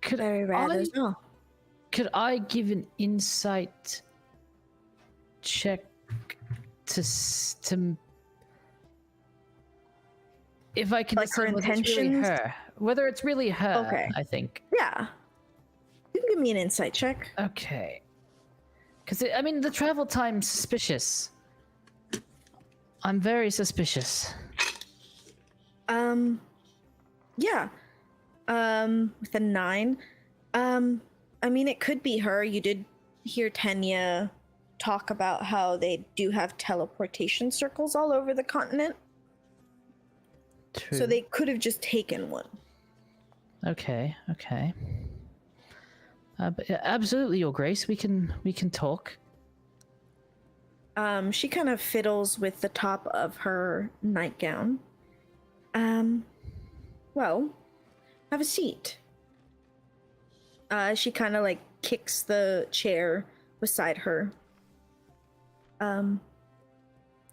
Could Very rare, there's no. Could I give an insight check to if I can Like her decide whether it's really intentions? her, whether it's really her? Okay. I think. Yeah. You can give me an insight check. Okay. Because I mean, the travel time's suspicious. I'm very suspicious. Yeah. With a 9. I mean, it could be her. You did hear Tenya talk about how they do have teleportation circles all over the continent. True. So they could have just taken one. Okay. But yeah, absolutely, Your Grace. We can talk. She kind of fiddles with the top of her nightgown. Well, have a seat. She kind of like kicks the chair beside her. Kind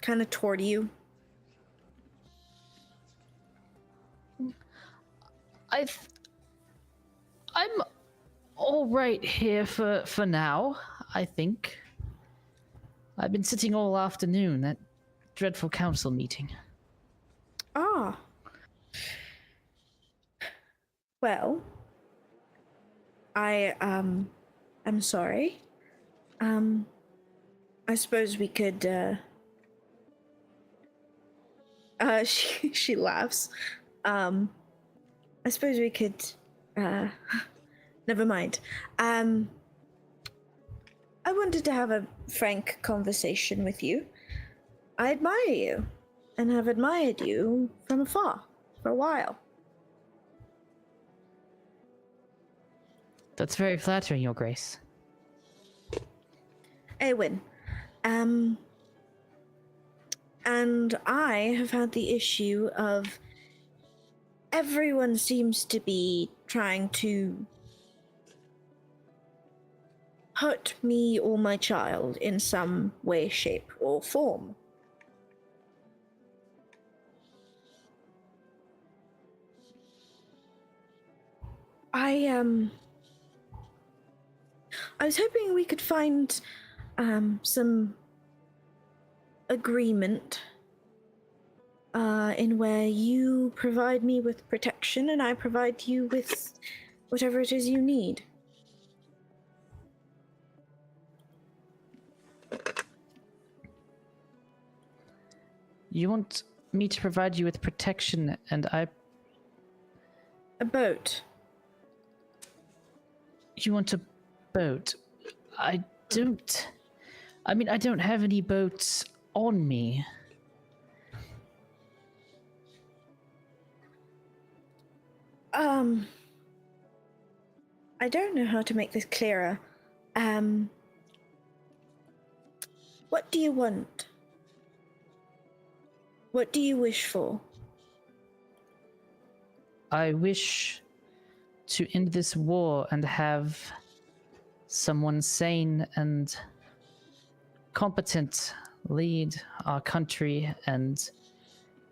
of toward you. I'm all right here for now, I think. I've been sitting all afternoon, that dreadful council meeting. Ah. Well, I'm sorry. I suppose we could, she laughs. I suppose we could, never mind. I wanted to have a frank conversation with you. I admire you, and have admired you from afar for a while. That's very flattering, Your Grace. Awen, and I have had the issue of everyone seems to be trying to hurt me or my child in some way, shape, or form. I was hoping we could find some agreement in where you provide me with protection and I provide you with whatever it is you need. You want me to provide you with protection, and A boat. you want a boat? I don't have any boats on me. I don't know how to make this clearer. What do you want? What do you wish for? I wish to end this war and have someone sane and competent lead our country, and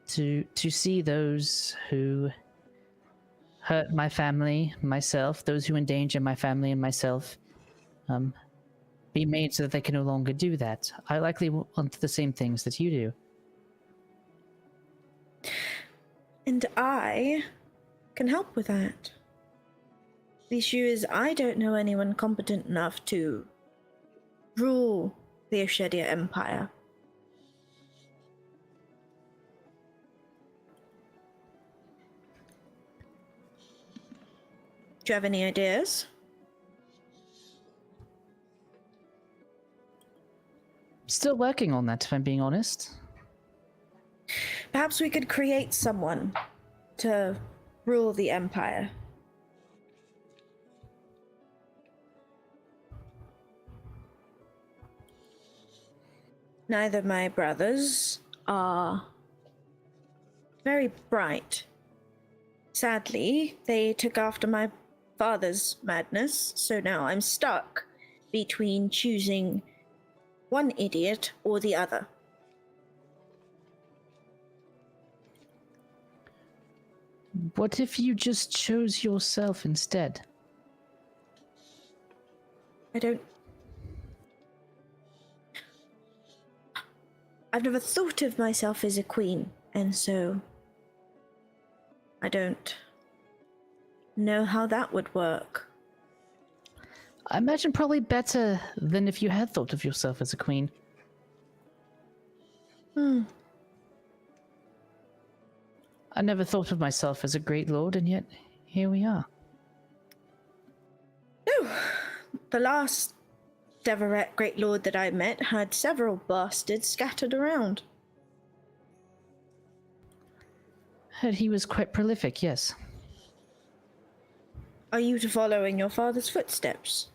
to see those who hurt my family, myself, those who endanger my family and myself, be made so that they can no longer do that. I likely want the same things that you do. And I can help with that. The issue is I don't know anyone competent enough to rule the Oshedia Empire. Do you have any ideas? Still working on that, if I'm being honest. Perhaps we could create someone to rule the Empire. Neither of my brothers are very bright. Sadly, they took after my father's madness, so now I'm stuck between choosing one idiot or the other. What if you just chose yourself instead? I've never thought of myself as a queen, and so I don't know how that would work. I imagine probably better than if you had thought of yourself as a queen. I never thought of myself as a great lord, and yet here we are. No, the last Deverett Great Lord that I met had several bastards scattered around. Heard he was quite prolific, yes. Are you to follow in your father's footsteps?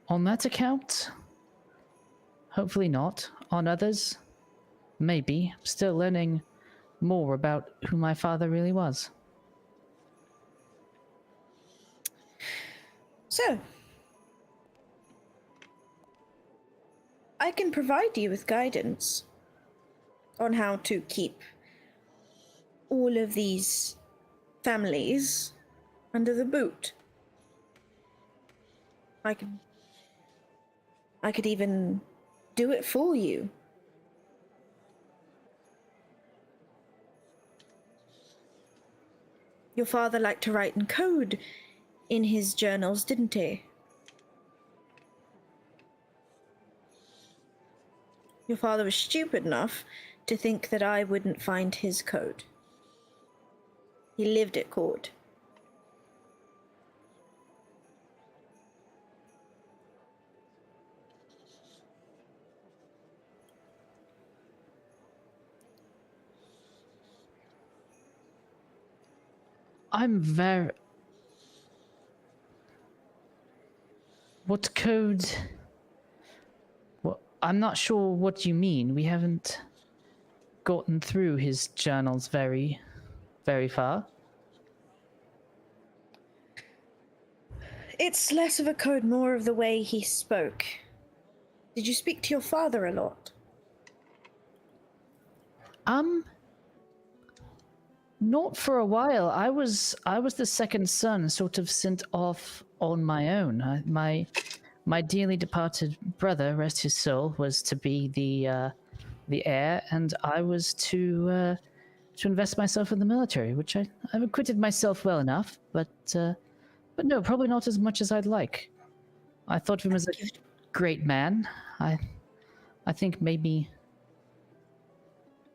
On that account, hopefully not. On others, maybe. Still learning more about who my father really was. So, I can provide you with guidance on how to keep all of these families under the boot. I could even do it for you. Your father liked to write in code in his journals, didn't he? Your father was stupid enough to think that I wouldn't find his code. He lived at court. I'm very... What code... Well, I'm not sure what you mean. We haven't gotten through his journals very far. It's less of a code, more of the way he spoke. Did you speak to your father a lot? Not for a while. I was the second son, sort of sent off on my own. My dearly departed brother, rest his soul, was to be the heir, and I was to invest myself in the military, which I've acquitted myself well enough, but no, probably not as much as I'd like. I thought of him as a great man. I think maybe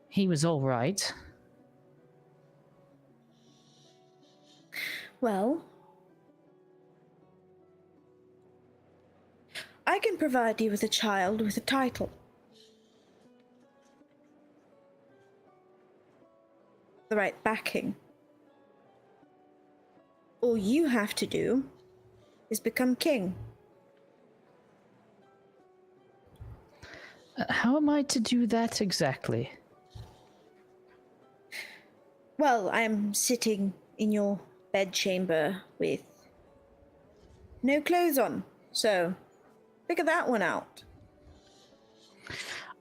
he was all right. Well, I can provide you with a child with a title. The right backing. All you have to do is become king. How am I to do that exactly? Well, I am sitting in your bedchamber with no clothes on, so figure that one out.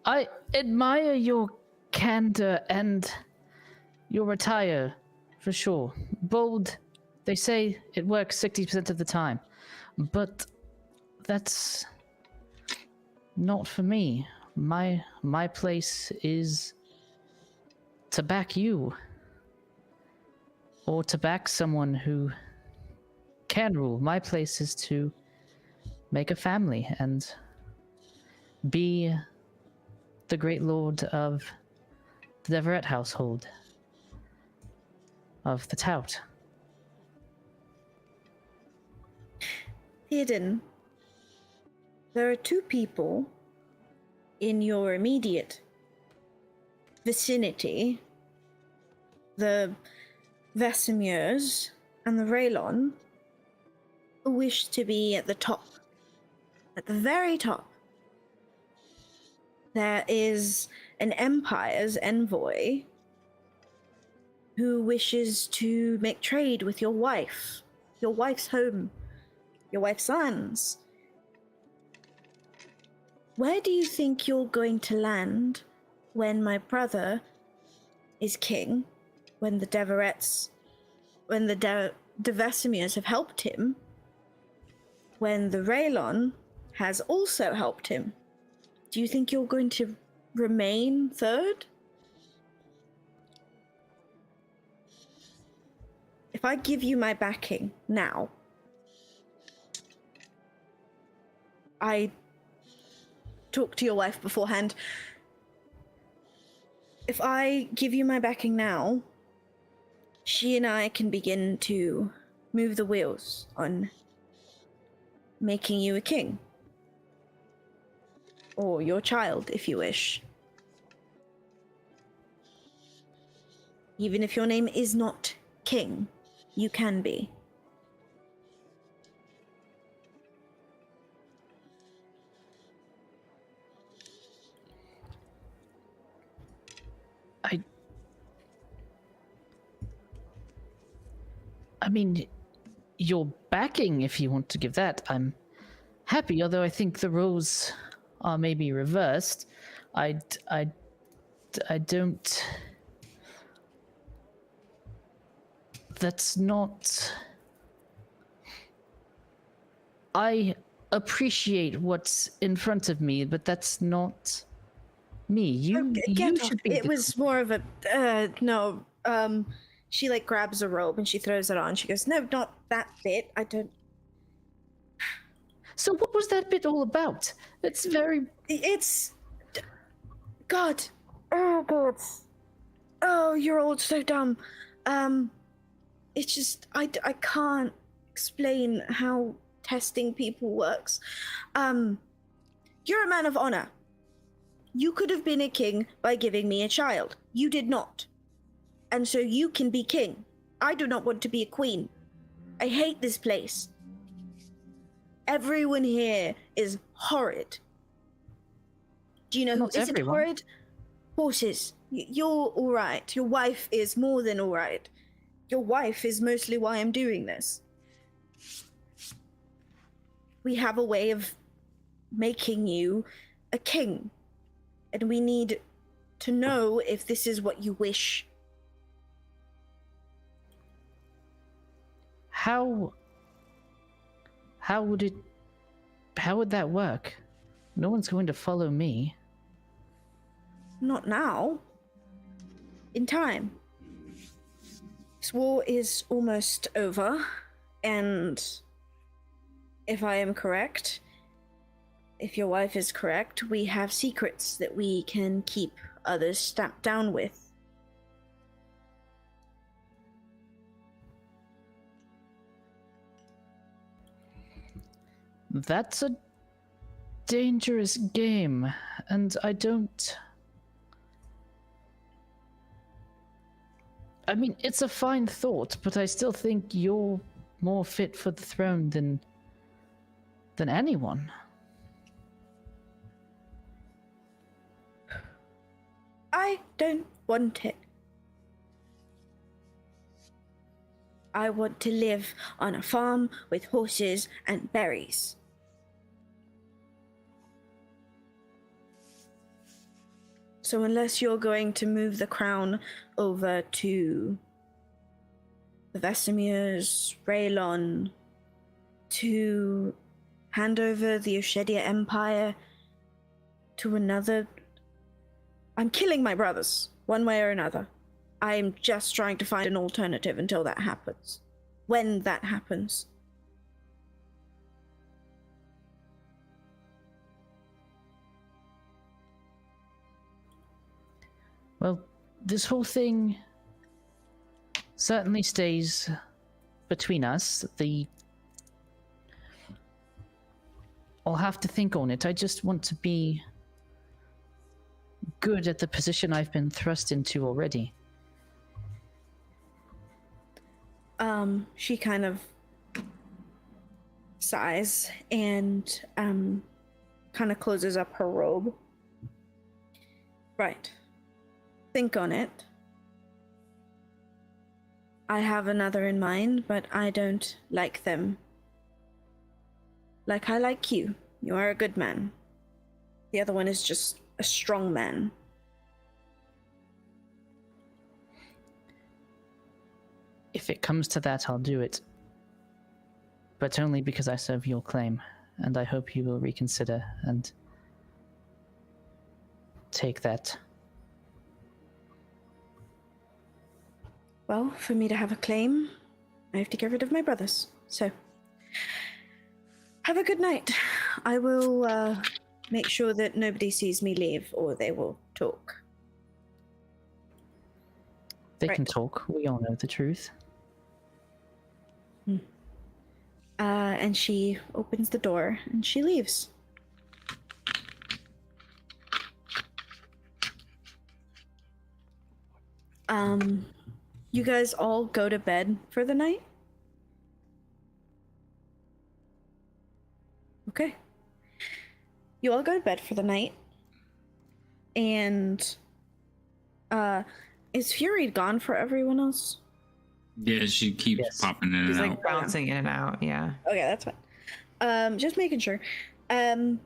I admire your candor and your attire, for sure. Bold, they say it works 60% of the time, but that's not for me. My place is to back you, or to back someone who can rule. My place is to make a family and be the great lord of the Deverett household. of the tout. Theoden, there are two people in your immediate vicinity, the Vesemires and the Raylon, who wish to be at the top. At the very top. There is an Empire's envoy who wishes to make trade with your wife, your wife's home, your wife's lands. Where do you think you're going to land when my brother is king, when the Deverets, when the Vesemires have helped him, when the Raylon has also helped him? Do you think you're going to remain third? If I give you my backing now, I talked to your wife beforehand. If I give you my backing now, she and I can begin to move the wheels on making you a king. Or your child, if you wish. Even if your name is not King, you can be. I mean, your backing, if you want to give that, I'm happy, although I think the roles are maybe reversed. I don't... That's not... I appreciate what's in front of me, but that's not me. You should be... It was more of a, no, she like grabs a robe and she throws it on. She goes, no, not that bit. I don't... So what was that bit all about? It's very... It's... God. Oh, God. Oh, you're all so dumb. It's just, I can't explain how testing people works. You're a man of honor. You could have been a king by giving me a child. You did not. And so you can be king. I do not want to be a queen. I hate this place. Everyone here is horrid. Do you know who Not isn't everyone. horrid? Horses. You're all right. Your wife is more than all right. Your wife is mostly why I'm doing this. We have a way of making you a king. And we need to know if this is what you wish. How would that work? No one's going to follow me. Not now. In time. This war is almost over, and if I am correct, if your wife is correct, we have secrets that we can keep others stamped down with. That's a dangerous game, and I don't... I mean, it's a fine thought, but I still think you're more fit for the throne than anyone. I don't want it. I want to live on a farm with horses and berries. So unless you're going to move the crown over to the Vesemires, Raylon, to hand over the Oshedia Empire to another... I'm killing my brothers, one way or another. I'm just trying to find an alternative until that happens. When that happens. Well, this whole thing certainly stays between us. I'll have to think on it. I just want to be good at the position I've been thrust into already. She kind of sighs and kind of closes up her robe. Right. Think on it. I have another in mind, but I don't like them. Like I like you. You are a good man. The other one is just a strong man. If it comes to that, I'll do it. But only because I serve your claim, and I hope you will reconsider and take that. Well, for me to have a claim, I have to get rid of my brothers. So, have a good night. I will make sure that nobody sees me leave, or they will talk. They Right. can talk. We all know the truth. And she opens the door and she leaves. You guys all go to bed for the night? Okay. You all go to bed for the night. And is Fury gone for everyone else? Yeah, she keeps Yes. popping in He's and like out. bouncing in and out. Yeah. Okay, that's fine. Just making sure. Okay.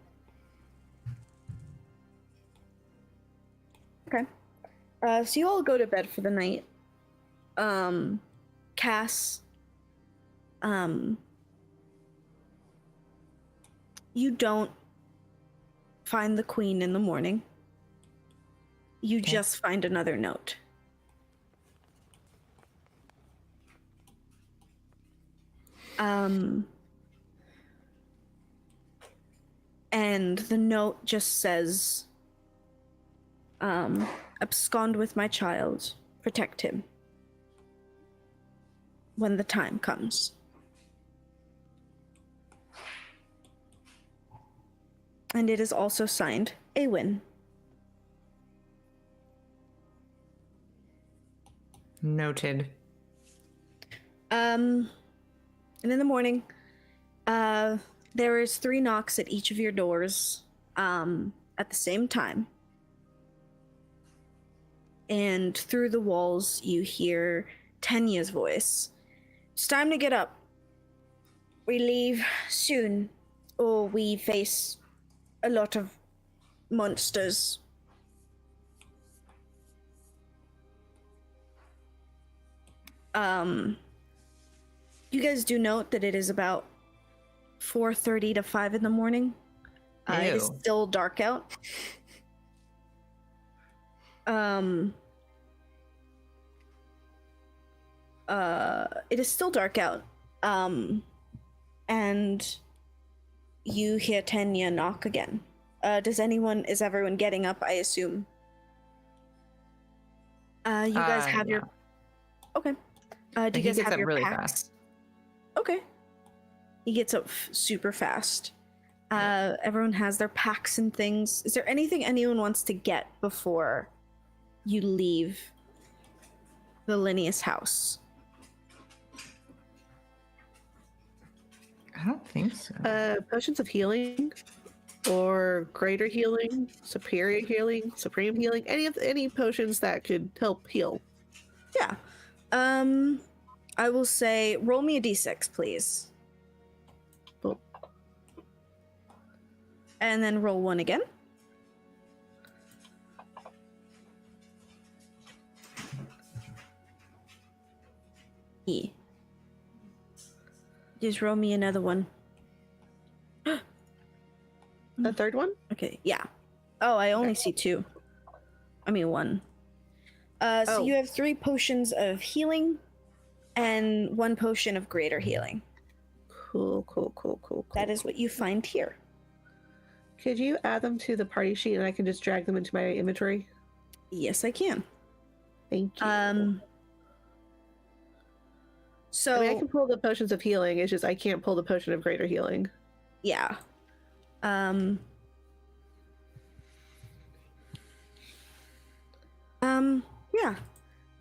So you all go to bed for the night. Cass, you don't find the queen in the morning. You Okay. just find another note. And the note just says, abscond with my child, protect him when the time comes. And it is also signed Awen. Noted. And in the morning, there is 3 knocks at each of your doors, at the same time. And through the walls, you hear Tenya's voice. It's time to get up. We leave soon, or we face a lot of monsters. You guys do note that it is about 4:30 to 5 in the morning. It is Ew. still dark out. It is still dark out. And you hear Tenya knock again. Is everyone getting up, I assume? You guys have your... Okay. Do But you he guys gets have up your really packs? fast. Okay. He gets up super fast. Everyone has their packs and things. Is there anything anyone wants to get before you leave the Linnaeus house? I don't think so. Potions of healing, or greater healing, superior healing, supreme healing. Any potions that could help heal. Yeah. I will say, roll me a d6, please. Cool. And then roll 1 again. E. Just roll me another one. The third one? Okay, yeah. Oh, I only see 2. I mean 1. So Oh. you have 3 potions of healing and 1 potion of greater healing. Cool. That is what you find here. Could you add them to the party sheet and I can just drag them into my inventory? Yes, I can. Thank you. So I mean, I can pull the potions of healing. It's just I can't pull the potion of greater healing. yeah. Yeah.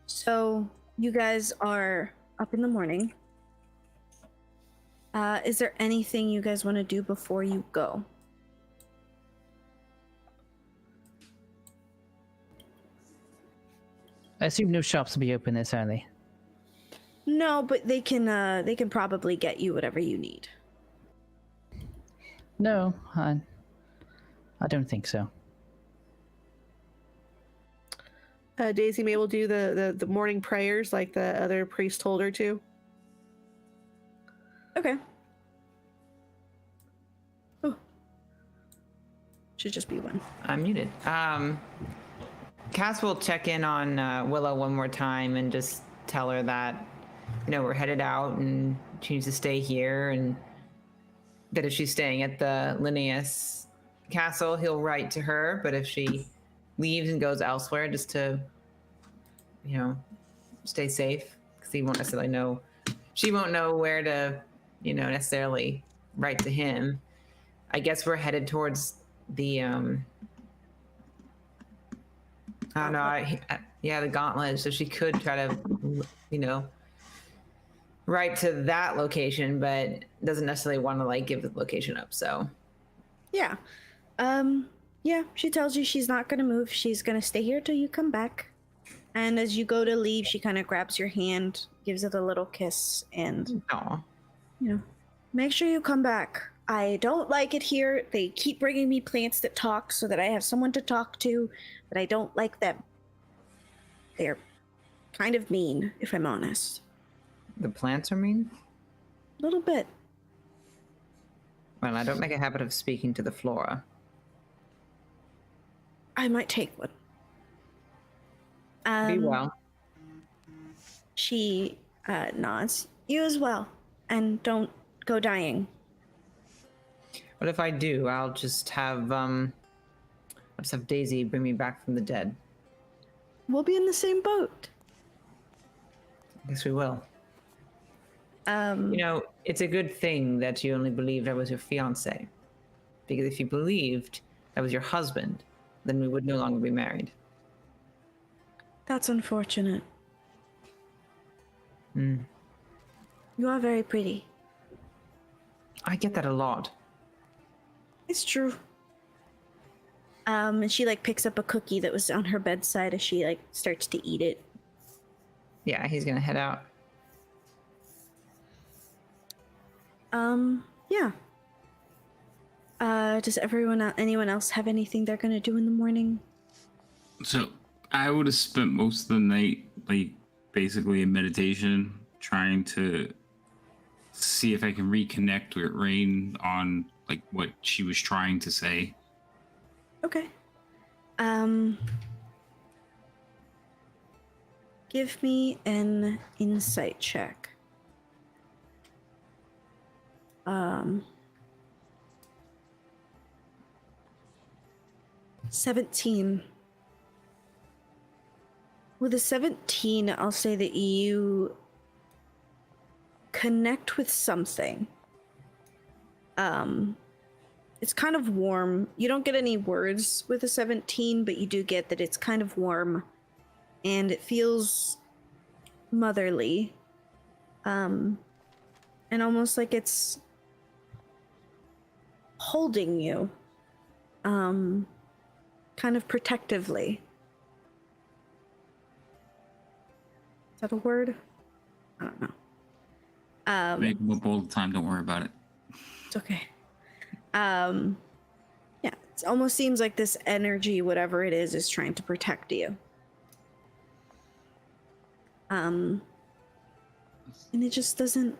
So you guys are up in the morning. Is there anything you guys want to do before you go? I assume no shops will be open this early. No, but they can probably get you whatever you need. No, I don't think so. Daisy May will do the morning prayers like the other priest told her to. Okay. Oh. Should just be one. I'm muted. Cass will check in on Willow one more time and just tell her that, we're headed out and she needs to stay here, and that if she's staying at the Linnaeus castle, he'll write to her. But if she leaves and goes elsewhere, just to, stay safe, because he won't necessarily know. She won't know where to, necessarily write to him. I guess we're headed towards the I don't know. The gauntlet. So she could try to, write to that location, but doesn't necessarily want to give the location up. So, Yeah. Yeah, she tells you she's not gonna move. She's gonna stay here till you come back. And as you go to leave, she kind of grabs your hand, gives it a little kiss, and aw. Make sure you come back. I don't like it here. They keep bringing me plants that talk so that I have someone to talk to, but I don't like them. They're kind of mean, if I'm honest. The plants are mean. A little bit. Well, I don't make a habit of speaking to the flora. I might take one. Be well. She nods. You as well. And don't go dying. But if I do, I'll just have Daisy bring me back from the dead. We'll be in the same boat. I guess we will. It's a good thing that you only believed I was your fiance. Because if you believed I was your husband, then we would no longer be married. That's unfortunate. Hmm. You are very pretty. I get that a lot. It's true. And she picks up a cookie that was on her bedside as she starts to eat it. Yeah, he's gonna head out. Yeah. Does anyone else have anything they're gonna do in the morning? So I would have spent most of the night basically in meditation, trying to see if I can reconnect with Rain on what she was trying to say. Okay. Give me an insight check. 17. With a 17, I'll say that you connect with something. It's kind of warm. You don't get any words with a 17, but you do get that it's kind of warm and it feels motherly. And almost like it's holding you. Kind of protectively. Is that a word? I don't know. Make them up all the time. Don't worry about it. It's okay. Yeah, it almost seems like this energy, whatever it is trying to protect you. And it just doesn't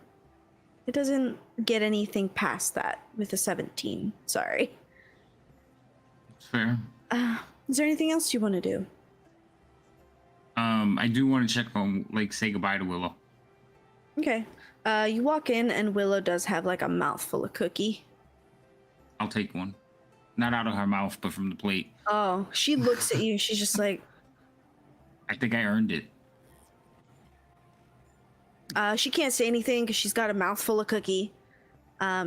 get anything past that with a 17. Sorry. It's fair. Is there anything else you want to do? I do want to check on, say goodbye to Willow. Okay. You walk in and Willow does have a mouthful of cookie. I'll take one. Not out of her mouth, but from the plate. Oh, she looks at you. She's just like, I think I earned it. She can't say anything because she's got a mouthful of cookie.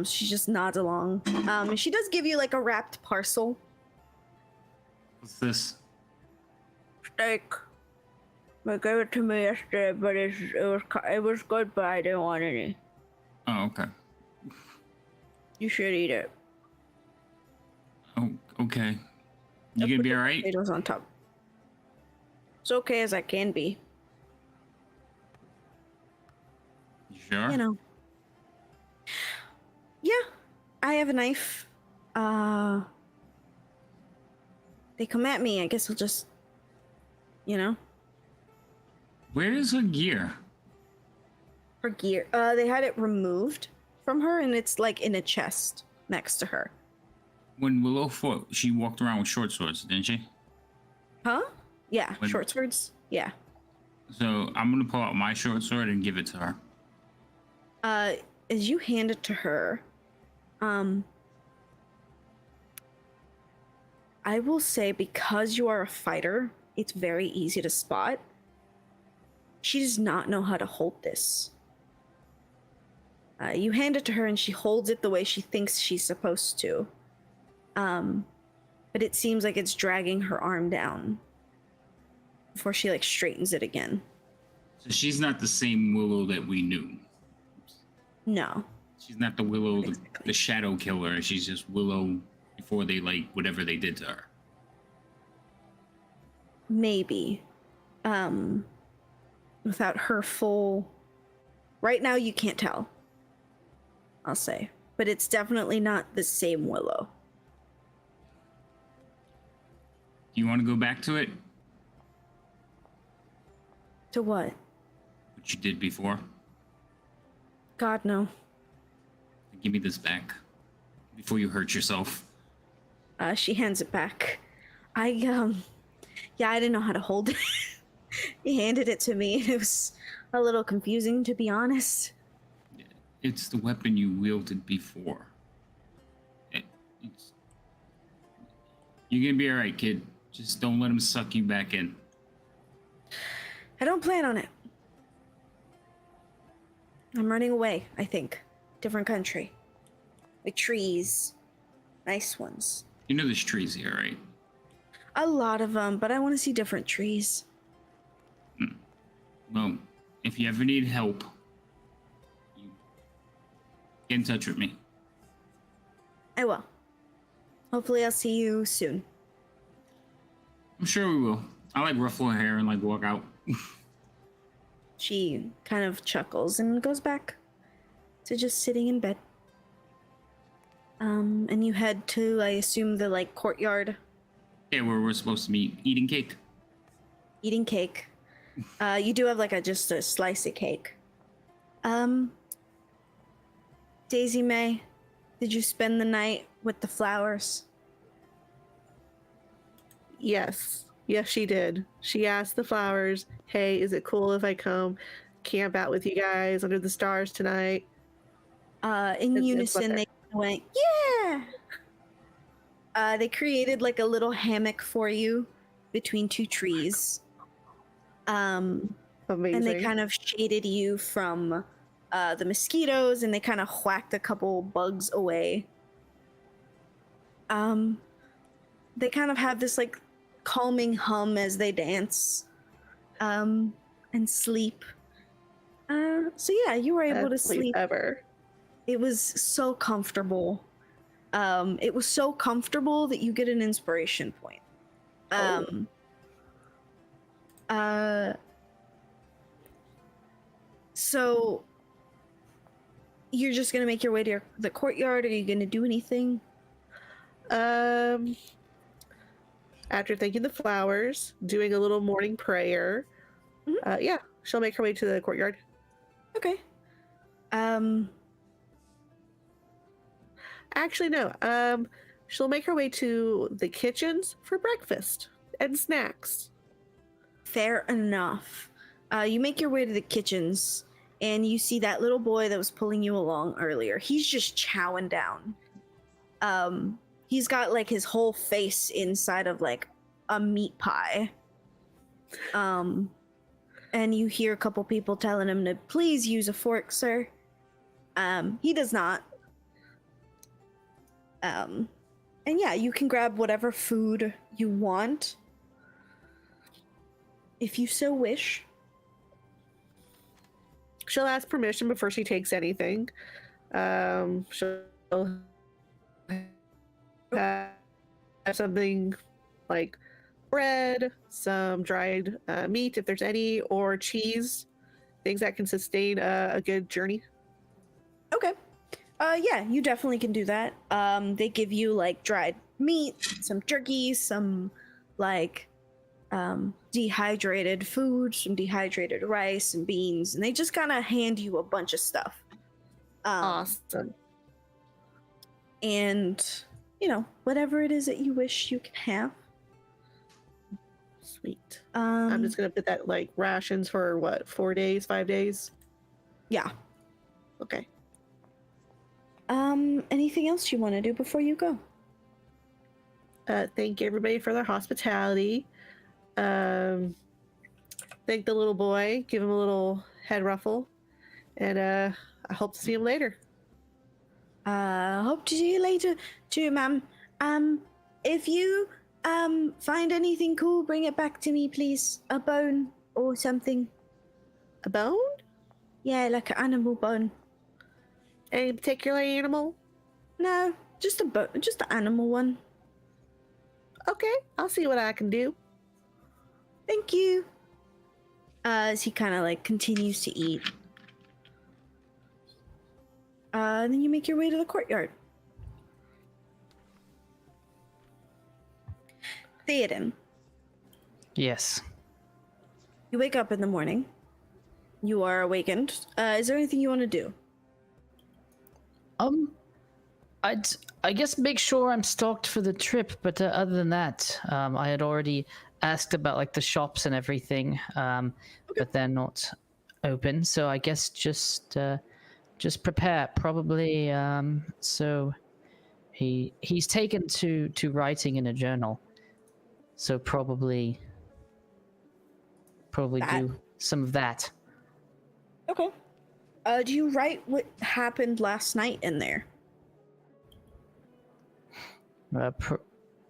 She just nods along. And she does give you like a wrapped parcel. What's this? Steak. They gave it to me yesterday, but it was good, but I didn't want any. Oh, okay. You should eat it. Oh, okay. You I gonna put be the all right? Potatoes on top. As okay as I can be. You sure? You know. Yeah, I have a knife. They come at me. I guess I'll just, you know, Where is her gear? her gear. They had it removed from her, and it's like in a chest next to her. When Willow fought, she walked around with short swords, didn't she? Huh? Yeah, When- short swords. Yeah. So I'm gonna pull out my short sword and give it to her. As you hand it to her, I will say because you are a fighter, it's very easy to spot. She does not know how to hold this. You hand it to her and she holds it the way she thinks she's supposed to. But it seems like it's dragging her arm down before she like straightens it again. So she's not the same Willow that we knew. No. She's not the Willow, the Exactly. shadow killer. She's just Willow before they like whatever they did to her. Maybe. Without her full... Right now you can't tell. I'll say. But it's definitely not the same Willow. Do you want to go back to it? To what? What you did before? God, no. Give me this back before you hurt yourself. She hands it back. Yeah, I didn't know how to hold it. He handed it to me, and it was a little confusing, to be honest. It's the weapon you wielded before. You're gonna be all right, kid. Just don't let him suck you back in. I don't plan on it. I'm running away, I think. Different country. With trees. Nice ones. You know there's trees here, right? A lot of them, but I want to see different trees. Well, if you ever need help, you get in touch with me. I will. Hopefully I'll see you soon. I'm sure we will. I like ruffle her hair and like walk out. She kind of chuckles and goes back to just sitting in bed. And you head to, I assume, the like courtyard, Yeah, where we're supposed to meet, eating cake. eating cake. You do have like just a slice of cake. Daisy May, did you spend the night with the flowers? Yes. Yes, she did. She asked the flowers, hey, is it cool if I come camp out with you guys under the stars tonight? In It's what unison, they're- they went, yeah! They created like a little hammock for you between two trees. Amazing. And they kind of shaded you from the mosquitoes, and they kind of whacked a couple bugs away. They kind of have this like calming hum as they dance and sleep. So yeah, you were able to Best sleep sleep. ever. It was so comfortable. It was so comfortable that you get an inspiration point. So you're just gonna make your way to the courtyard? Are you gonna do anything? After thanking the flowers, doing a little morning prayer. Mhm. Yeah, she'll make her way to the courtyard. Okay. Actually, no. She'll make her way to the kitchens for breakfast and snacks. Fair enough. You make your way to the kitchens, and you see that little boy that was pulling you along earlier. He's just chowing down. He's got like his whole face inside of like a meat pie. And and you hear a couple people telling him to please use a fork, sir. He does not. And yeah, you can grab whatever food you want, if you so wish. She'll ask permission before she takes anything. She'll have something like bread, some dried meat, if there's any, or cheese, things that can sustain a good journey. Okay. Yeah, you definitely can do that. They give you like dried meat, some jerky, some like dehydrated food, some dehydrated rice and beans, and they just kind of hand you a bunch of stuff. Awesome. And you know, whatever it is that you wish you can have. Sweet. I'm Um, just gonna put that like rations for what, 4 days, 5 days? yeah. Okay. Anything else you want to do before you go? Thank everybody for their hospitality. Thank the little boy, give him a little head ruffle, and I hope to see him later. Hope to see you later too, ma'am. If you find anything cool, bring it back to me, please. A bone or something. A bone? Yeah, like an animal bone. Any particular animal? No, just a bone, just an animal one. Okay, I'll see what I can do. Thank you. As he kind of like continues to eat. Then you make your way to the courtyard. Theoden, Yes. you wake up in the morning. You are awakened. Is there anything you want to do? I guess make sure I'm stocked for the trip, but other than that, I had already asked about like the shops and everything, but they're not open. So I guess just prepare. Probably. So he's taken to writing in a journal. So probably That. do some of that. Okay. Do you write what happened last night in there?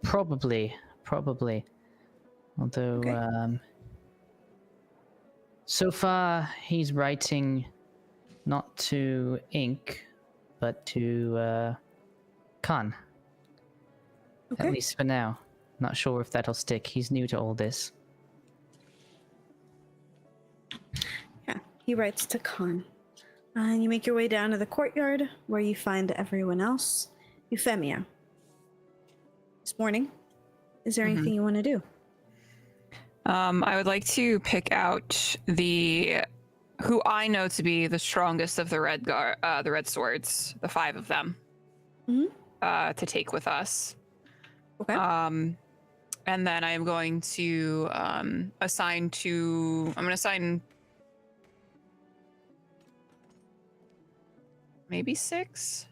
Probably. Although, Okay. so far he's writing not to ink, but to Khan. Okay. At least for now. Not sure if that'll stick. He's new to all this. Yeah, he writes to Khan. And you make your way down to the courtyard where you find everyone else. Euphemia. This morning, is there anything you want to do? I would like to pick out who I know to be the strongest of the red swords, the 5 of them, to take with us. Okay. And then I am going to assign maybe six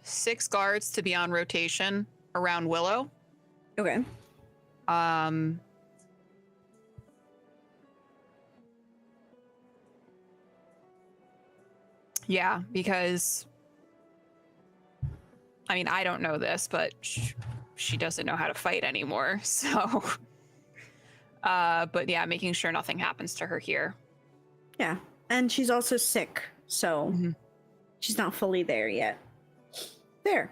guards to be on rotation around Willow. Okay. Yeah, because I mean, I don't know this, but she doesn't know how to fight anymore. So, but yeah, making sure nothing happens to her here. Yeah. And she's also sick, so she's not fully there yet. There.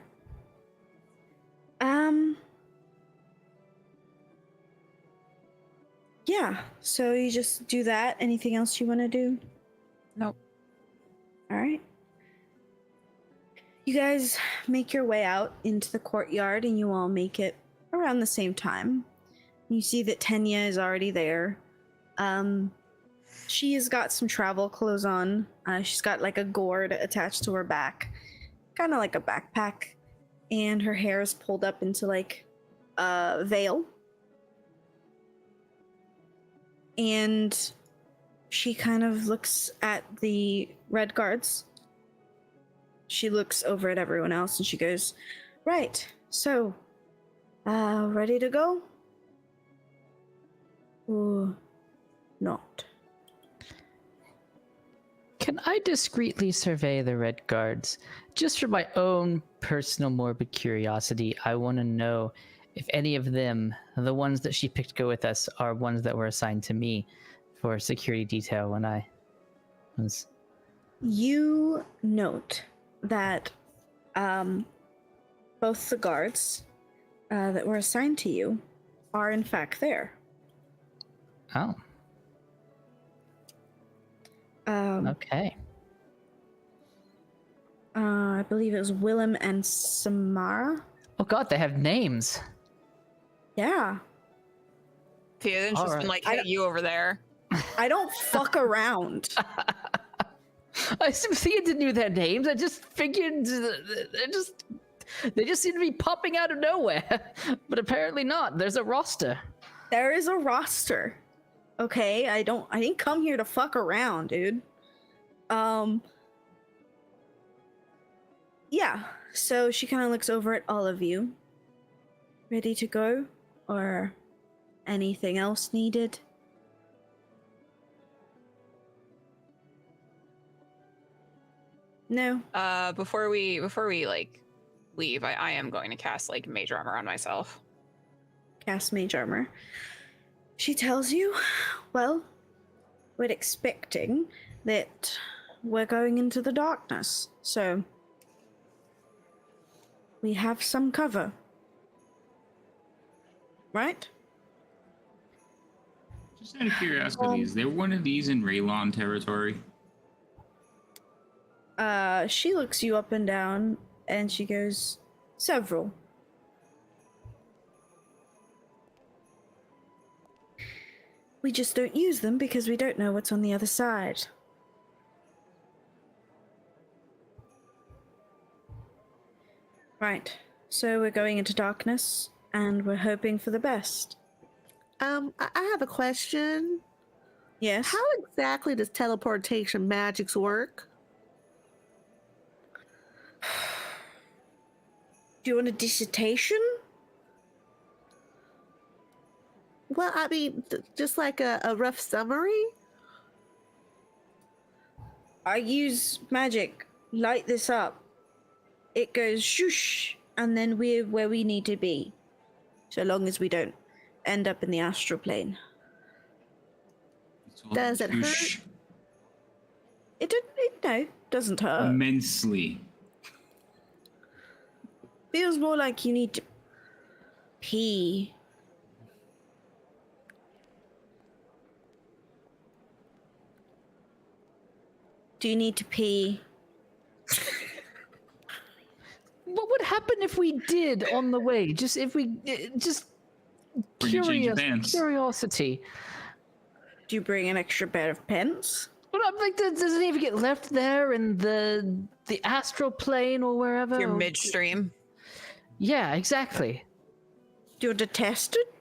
Yeah, so you just do that. Anything else you want to do? Nope. All right. You guys make your way out into the courtyard and you all make it around the same time. You see that Tenya is already there. She has got some travel clothes on. She's got like a gourd attached to her back, kind of like a backpack, and her hair is pulled up into like a veil. And she kind of looks at the red guards. She looks over at everyone else and she goes, "Right, so, ready to go? Or not?" Can I discreetly survey the red guards? Just for my own personal morbid curiosity, I want to know if any of them, the ones that she picked to go with us, are ones that were assigned to me for security detail when I was... You note that both the guards that were assigned to you are in fact there. Oh, okay. I believe it was Willem and Samara. Oh god, they have names. Yeah. Theoden's just Alright. been like, hey, you over there. I don't fuck around. I assumed Theoden knew their names. I just figured they just seem to be popping out of nowhere. But apparently not. There's a roster. There is a roster. Okay, I didn't come here to fuck around, dude. Yeah. So she kind of looks over at all of you. Ready to go? Or anything else needed? No. Before we like leave, I am going to cast like mage armor on myself. Cast mage armor. She tells you, well, we're expecting that we're going into the darkness, so we have some cover. Right? Just out of curiosity, is there one of these in Raylon territory? She looks you up and down, and she goes, several. We just don't use them because we don't know what's on the other side. Right, so we're going into darkness, and we're hoping for the best. I have a question. Yes? How exactly does teleportation magics work? Do you want a dissertation? Well, I mean, just like a rough summary. I use magic. Light this up. It goes shoosh, and then we're where we need to be. So long as we don't end up in the astral plane. Does it hurt? Whoosh. No, doesn't hurt. Immensely. Feels more like you need to pee. Do you need to pee? What would happen if we did on the way? Just if we just Bring a change of pants. curiosity. Do you bring an extra pair of pants? But I'm like, does it even get left there in the astral plane or wherever? You're Or- midstream. Yeah, exactly. Do you want to test it?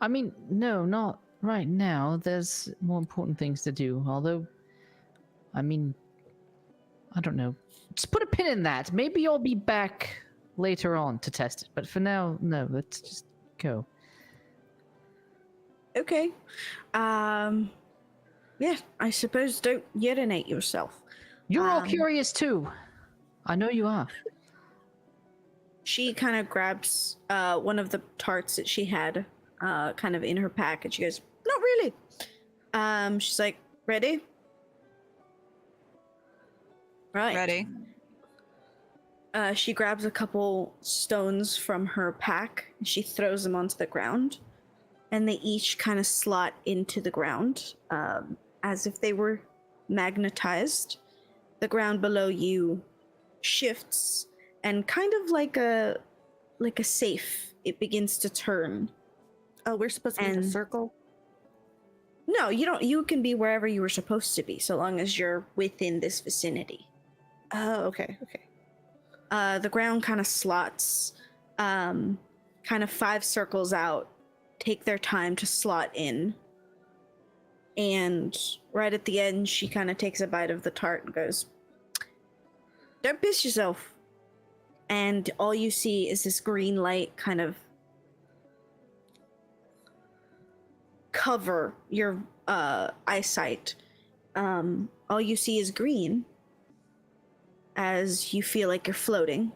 I mean, no, not right now. There's more important things to do. Although, I mean, I don't know. Just put a pin in that. Maybe I'll be back later on to test it. But for now, no. Let's just go. Okay. Yeah, I suppose don't urinate yourself. You're all Um, curious too. I know you are. She kind of grabs one of the tarts that she had kind of in her pack, and she goes, not really. She's like, ready? Right. Ready? She grabs a couple stones from her pack, and she throws them onto the ground, and they each kind of slot into the ground as if they were magnetized. The ground below you shifts, and kind of like a safe, it begins to turn. Oh, we're supposed to be in a And- circle. No, you don't. You can be wherever you were supposed to be, so long as you're within this vicinity. Oh, okay, okay. The ground kind of slots, kind of 5 circles out, take their time to slot in. And right at the end, she kind of takes a bite of the tart and goes, don't piss yourself. And all you see is this green light kind of cover your eyesight. all you see is green as you feel like you're floating.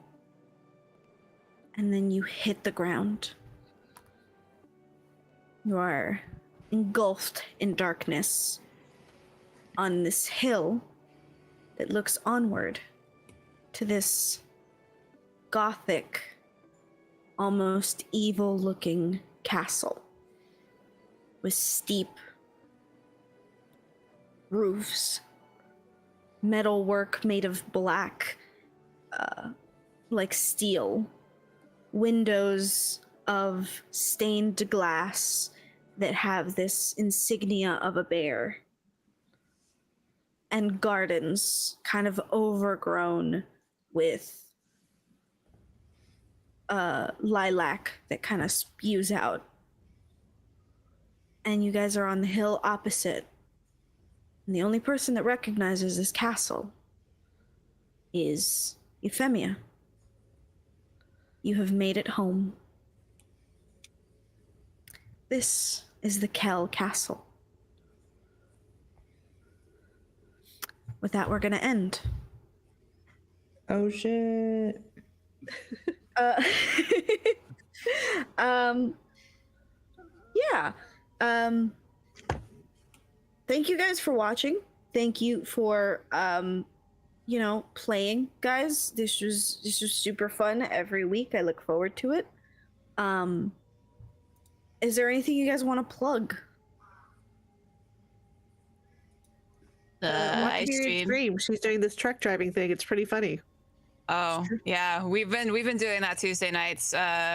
And then you hit the ground. You are engulfed in darkness on this hill that looks onward to this gothic, almost evil-looking castle with steep roofs, metalwork made of black, like steel, windows of stained glass that have this insignia of a bear, and gardens kind of overgrown with lilac that kind of spews out. And you guys are on the hill opposite. And the only person that recognizes this castle is Euphemia. You have made it home. This is the Kell Castle. With that, we're gonna end. Oh shit. Yeah. Thank you guys for watching. Thank you for playing, guys. This was super fun every week. I look forward to it. Is there anything you guys want to plug? I Watch Myriad stream. She's doing this truck driving thing. It's pretty funny. Oh yeah, we've been doing that Tuesday nights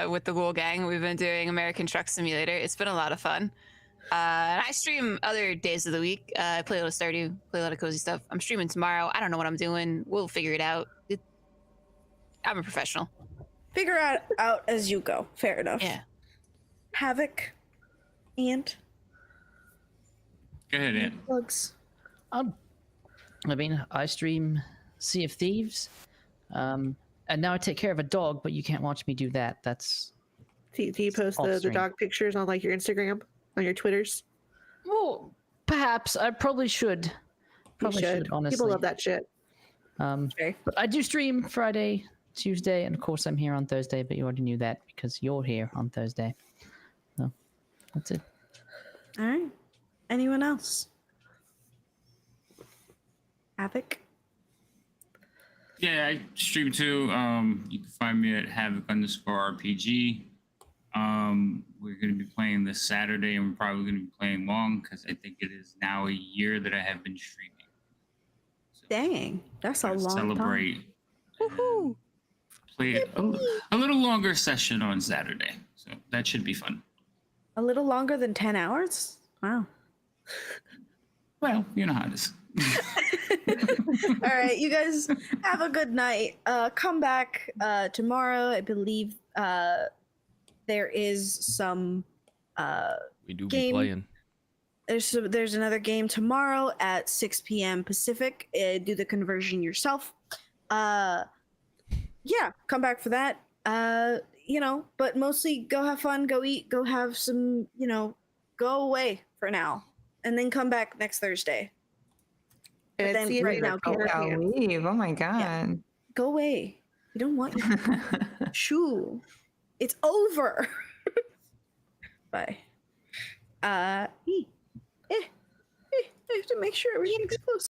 with the Ghoul Gang. We've been doing American Truck Simulator. It's been a lot of fun. And I stream other days of the week. I play a lot of Stardew, play a lot of cozy stuff. I'm streaming tomorrow. I don't know what I'm doing. We'll figure it out. I'm a professional. Figure out as you go. Fair enough. Yeah. Havoc, Ant. Go ahead, Ant. Plugs. I mean, I stream Sea of Thieves, and now I take care of a dog, but you can't watch me do that. That's Do you post the off-stream. dog pictures on like your Instagram, on your Twitters? Well, perhaps I probably should. Probably You should. Honestly, People love that shit. Okay. But I do stream Friday, Tuesday, and of course I'm here on Thursday. But you already knew that because you're here on Thursday. So that's it. All right. Anyone else? Havoc. Yeah, I stream too. You can find me at Havoc_RPG. We're going to be playing this Saturday, and we're probably going to be playing long because I think it is now a year that I have been streaming. So Dang, that's a to long celebrate. time. Woohoo! Play a little longer session on Saturday, so that should be fun. A little longer than 10 hours? Wow. Well, you know how it is. All right, you guys have a good night. Come back tomorrow. I believe there is some We do game. be playing. There's another game tomorrow at 6 p.m. Pacific. Do the conversion yourself. Yeah, come back for that. But mostly go have fun, go eat, go have some, go away for now, and then come back next Thursday. But then see if right you now, know get I'll ready. leave. Oh my god. Go away. We don't want you. Shoo. It's over. Bye. I have to make sure everything's close.